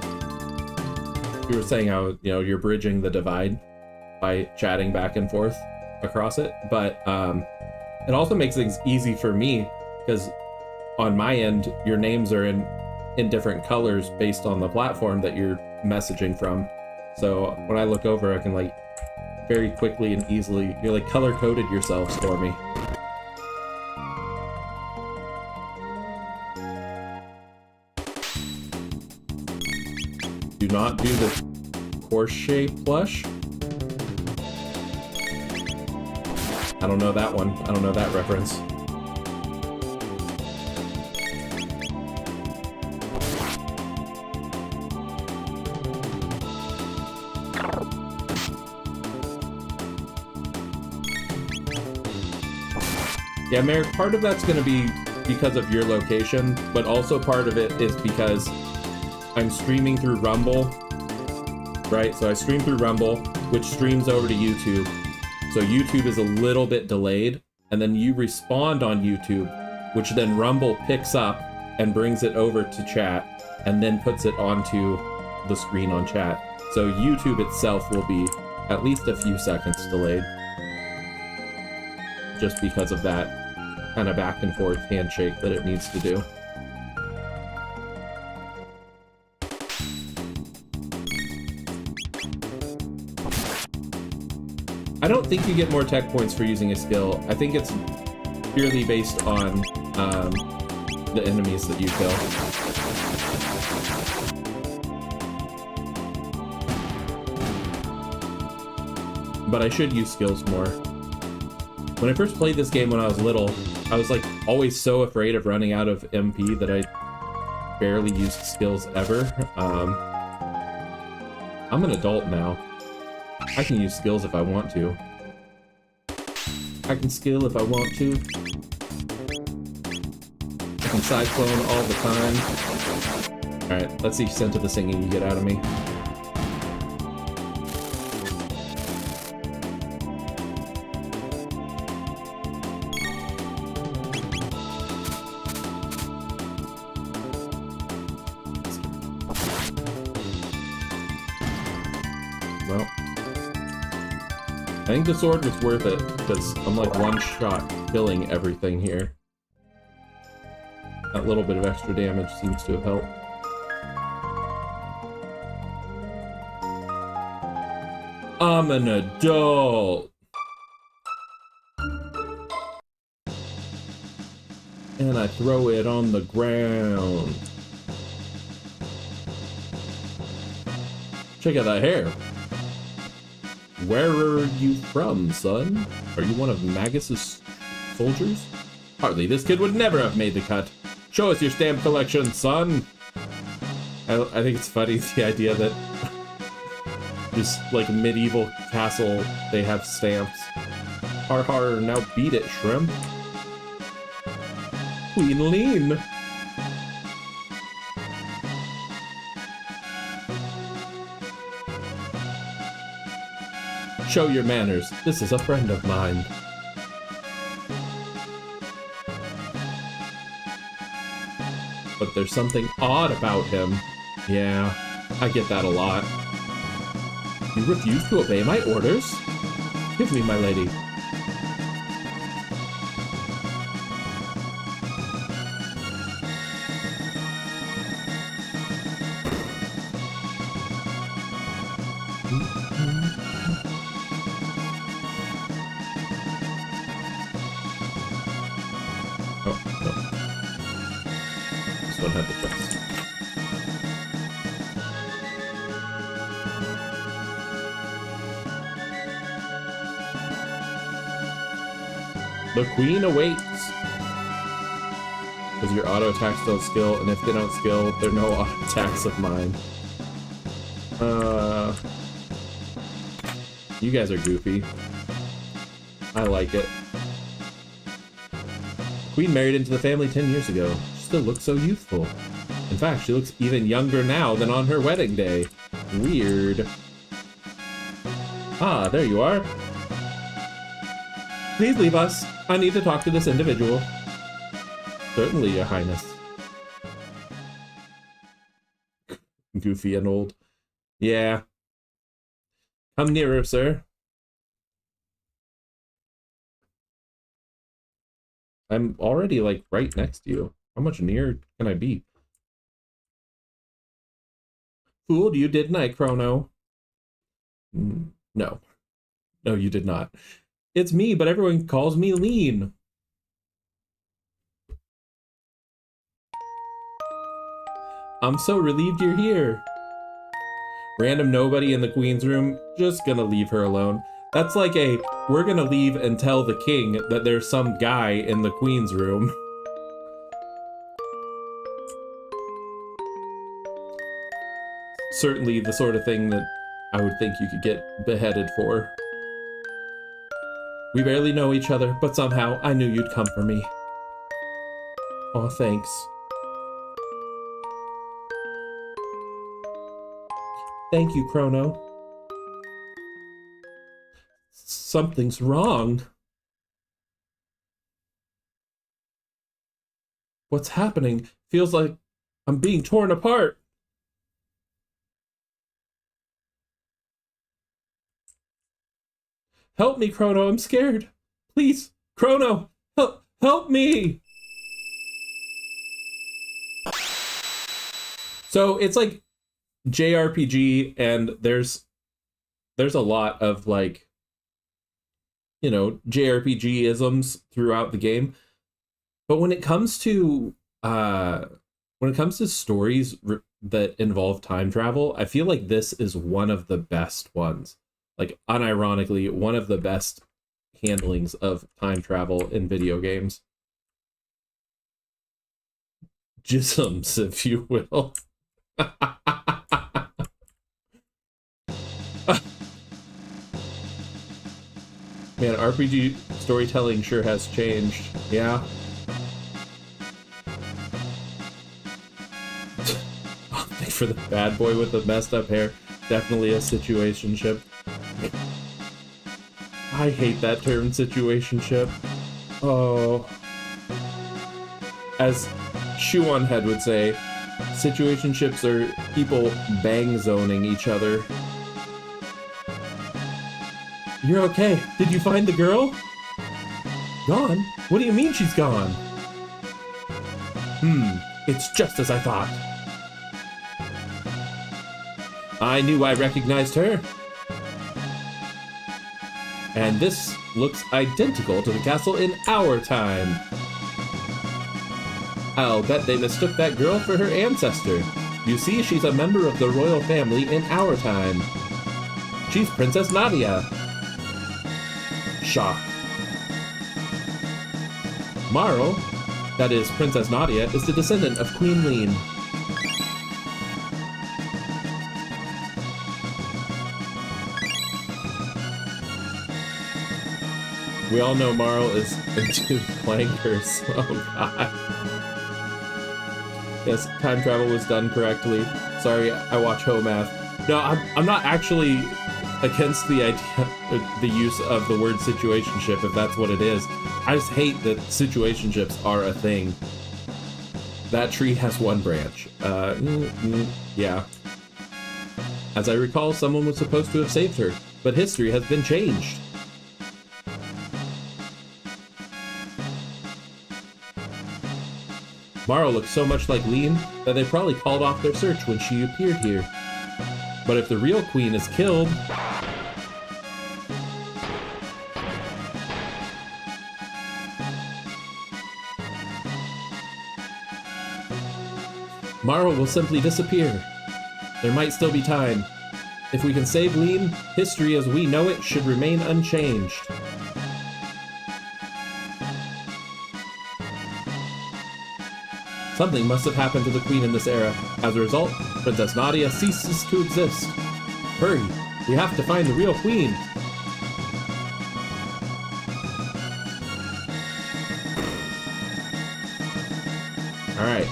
You were saying how, you know, you're bridging the divide by chatting back and forth across it, but it also makes things easy for me because on my end, your names are in different colors based on the platform that you're messaging from. So when I look over, I can like very quickly and easily, you're like color coded yourselves for me. Do not do the Porsche plush. I don't know that one. I don't know that reference. Yeah, Merrick, part of that's going to be because of your location, but also part of it is because I'm streaming through Rumble, right? So I stream through Rumble, which streams over to YouTube. So YouTube is a little bit delayed, and then you respond on YouTube, which then Rumble picks up and brings it over to chat, and then puts it onto the screen on chat. So YouTube itself will be at least a few seconds delayed, just because of that kind of back and forth handshake that it needs to do. I don't think you get more tech points for using a skill. I think it's purely based on the enemies that you kill. But I should use skills more. When I first played this game when I was little, I was like always so afraid of running out of MP that I barely used skills ever. I'm an adult now. I can use skills if I want to. I can skill if I want to. I can cyclone all the time. Alright, let's see the extent of the singing you get out of me. Well, I think the sword was worth it, because I'm like one shot killing everything here. That little bit of extra damage seems to have helped. I'm an adult! And I throw it on the ground. Check out that hair. Where are you from, son? Are you one of Magus's soldiers? Hardly. This kid would never have made the cut. Show us your stamp collection, son. I think it's funny, the idea that this like medieval castle, they have stamps. Har har, now beat it, shrimp. Queen Lean. Show your manners. This is a friend of mine. But there's something odd about him. Yeah, I get that a lot. You refuse to obey my orders? Give me my lady. Oh, no. This one had the chest. The queen awaits. Because your auto attacks don't skill, and if they don't skill, they're no auto attacks of mine. You guys are goofy. I like it. Queen married into the family 10 years ago. She still looks so youthful. In fact, she looks even younger now than on her wedding day. Weird. Ah, there you are. Please leave us. I need to talk to this individual. Certainly, Your Highness. Goofy and old. Yeah. Come nearer, sir. I'm already, like, right next to you. How much nearer can I be? Fooled you, didn't I, Chrono? No. No, you did not. It's me, but everyone calls me Lean. I'm so relieved you're here. Random nobody in the queen's room, just gonna leave her alone. That's like a, we're gonna leave and tell the king that there's some guy in the queen's room. Certainly the sort of thing that I would think you could get beheaded for. We barely know each other, but somehow I knew you'd come for me. Aw, thanks. Thank you, Chrono. Something's wrong. What's happening? Feels like I'm being torn apart. Help me, Chrono, I'm scared. Please, Chrono, help me. So it's like JRPG, and there's a lot of, like, you know, JRPG-isms throughout the game. But when it comes to stories that involve time travel, I feel like this is one of the best ones. Like, unironically, one of the best handlings of time travel in video games. jisms, if you will. Man, RPG storytelling sure has changed. Yeah. Thanks for the bad boy with the messed up hair. Definitely a situationship. I hate that term, situationship. Oh. As Shoe on Head would say, situationships are people bang zoning each other. You're okay. Did you find the girl? Gone? What do you mean she's gone? It's just as I thought. I knew I recognized her. And this looks identical to the castle in our time. I'll bet they mistook that girl for her ancestor. You see, she's a member of the royal family in our time. She's Princess Nadia. Shock. Marl, that is Princess Nadia, is the descendant of Queen Lean. We all know Marl is into clankers. Oh god. Yes, time travel was done correctly. Sorry, I watch Ho-Math. No, I'm not actually against the idea, the use of the word situationship, if that's what it is. I just hate that situationships are a thing. That tree has one branch. Yeah. As I recall, someone was supposed to have saved her, but history has been changed. Marl looks so much like Lean that they probably called off their search when she appeared here. But if the real queen is killed... Marl will simply disappear. There might still be time. If we can save Lean, history as we know it should remain unchanged. Something must have happened to the queen in this era. As a result, Princess Nadia ceases to exist. Hurry, we have to find the real queen. Alright,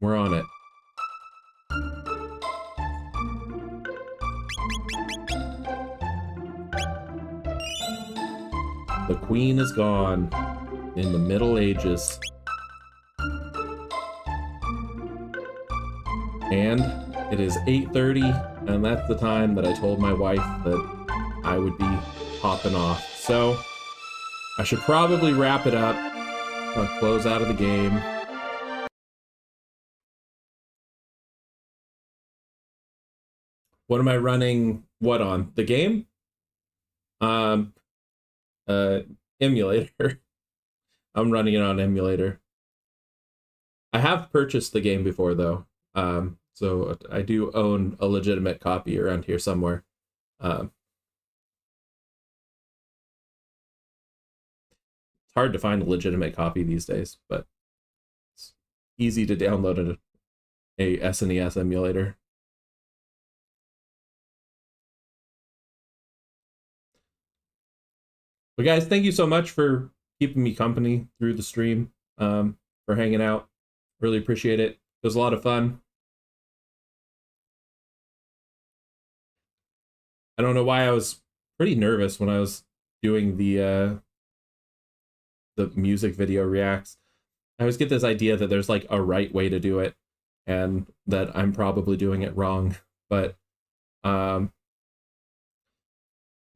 we're on it. The queen is gone in the Middle Ages. And it is 8:30, and that's the time that I told my wife that I would be hopping off. So I should probably wrap it up. I'll close out of the game. What am I running what on? The game? Emulator. I'm running it on emulator. I have purchased the game before though. So I do own a legitimate copy around here somewhere. It's hard to find a legitimate copy these days, but it's easy to download a SNES emulator. But guys, thank you so much for keeping me company through the stream, for hanging out. Really appreciate it. It was a lot of fun. I don't know why I was pretty nervous when I was doing the music video reacts. I always get this idea that there's like a right way to do it and that I'm probably doing it wrong, but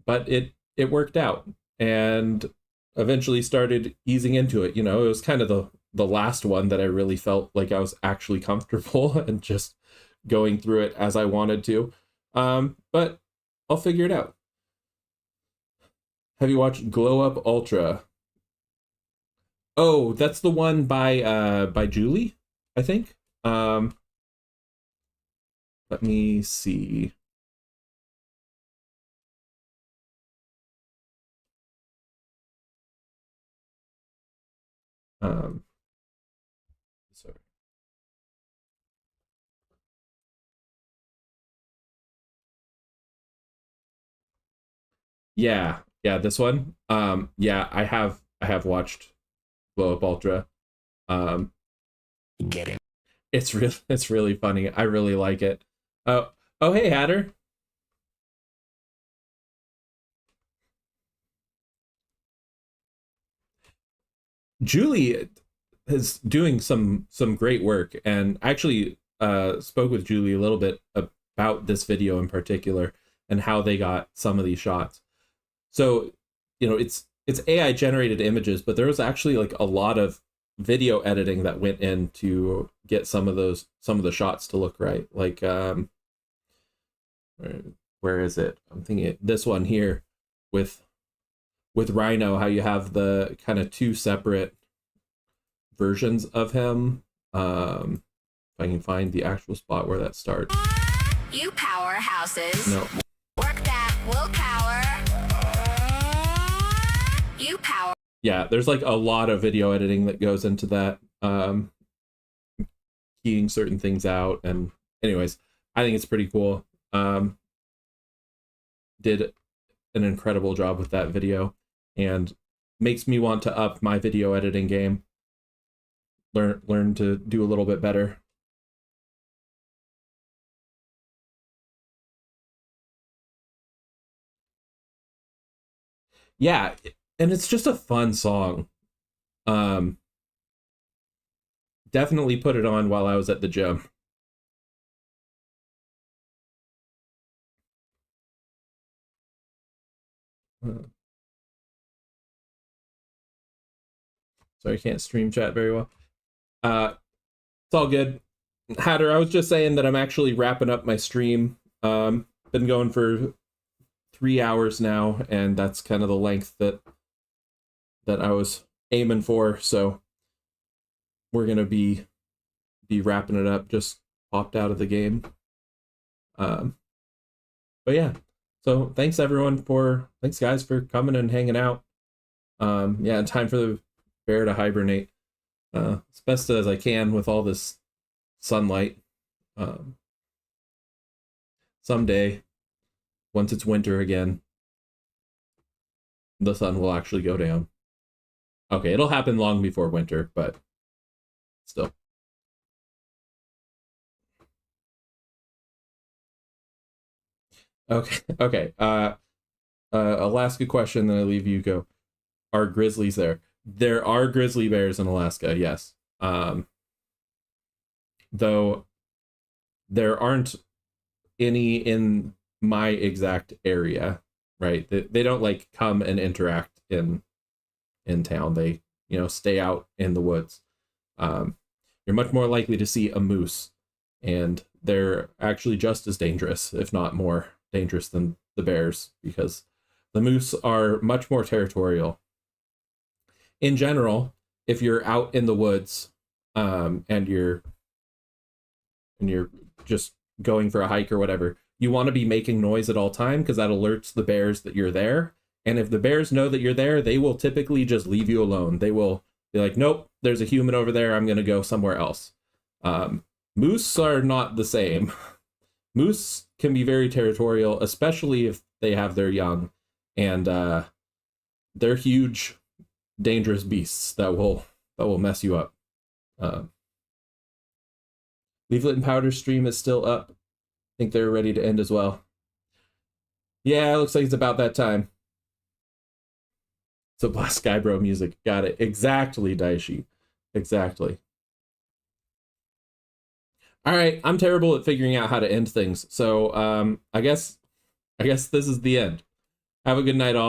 it worked out and eventually started easing into it. You know, it was kind of the last one that I really felt like I was actually comfortable and just going through it as I wanted to. But I'll figure it out. Have you watched Glow Up Ultra? Oh, that's the one by Julie, I think. Let me see. Sorry. Yeah, yeah, this one. Yeah, I have watched Blow Up Ultra. Um, Get it. it's really funny. I really like it. Oh, oh, hey, Hatter. Julie is doing some great work, and actually spoke with Julie a little bit about this video in particular and how they got some of these shots. So, it's AI generated images, but there was actually like a lot of video editing that went in to get some of the shots to look right. Like where is it? I'm thinking this one here with Rhino, how you have the kind of two separate versions of him. If I can find the actual spot where that starts. You powerhouses. No. Work that willpower. You power. Yeah, there's like a lot of video editing that goes into that. Keying certain things out, and anyways, I think it's pretty cool. Did an incredible job with that video, and makes me want to up my video editing game. Learn to do a little bit better. Yeah, and it's just a fun song. Um, Definitely put it on while I was at the gym. Sorry, I can't stream chat very well. It's all good. Hatter, I was just saying that I'm actually wrapping up my stream. Been going for 3 hours now, and that's kind of the length that I was aiming for. So we're gonna be wrapping it up. Just popped out of the game. But yeah. So thanks guys for coming and hanging out. Yeah, time for the bear to hibernate. As best as I can with all this sunlight. Someday, once it's winter again, the sun will actually go down. Okay, it'll happen long before winter, but still. Okay, okay. Alaska question, then I leave you go. Are grizzlies there? There are grizzly bears in Alaska, yes. Though there aren't any in my exact area, right? They don't like come and interact in town. They, stay out in the woods. You're much more likely to see a moose, and they're actually just as dangerous, if not more dangerous than the bears, because the moose are much more territorial. In general, if you're out in the woods, and you're just going for a hike or whatever, you want to be making noise at all time, because that alerts the bears that you're there. And if the bears know that you're there, they will typically just leave you alone. They will be like, nope, there's a human over there, I'm going to go somewhere else. Moose are not the same. Moose can be very territorial, especially if they have their young. And they're huge, dangerous beasts that will mess you up. Leaflet and Powder stream is still up. I think they're ready to end as well. Yeah, it looks like it's about that time. So Blast Skybro music. Got it. Exactly, Daishi. Exactly. All right, I'm terrible at figuring out how to end things. So I guess this is the end. Have a good night, all.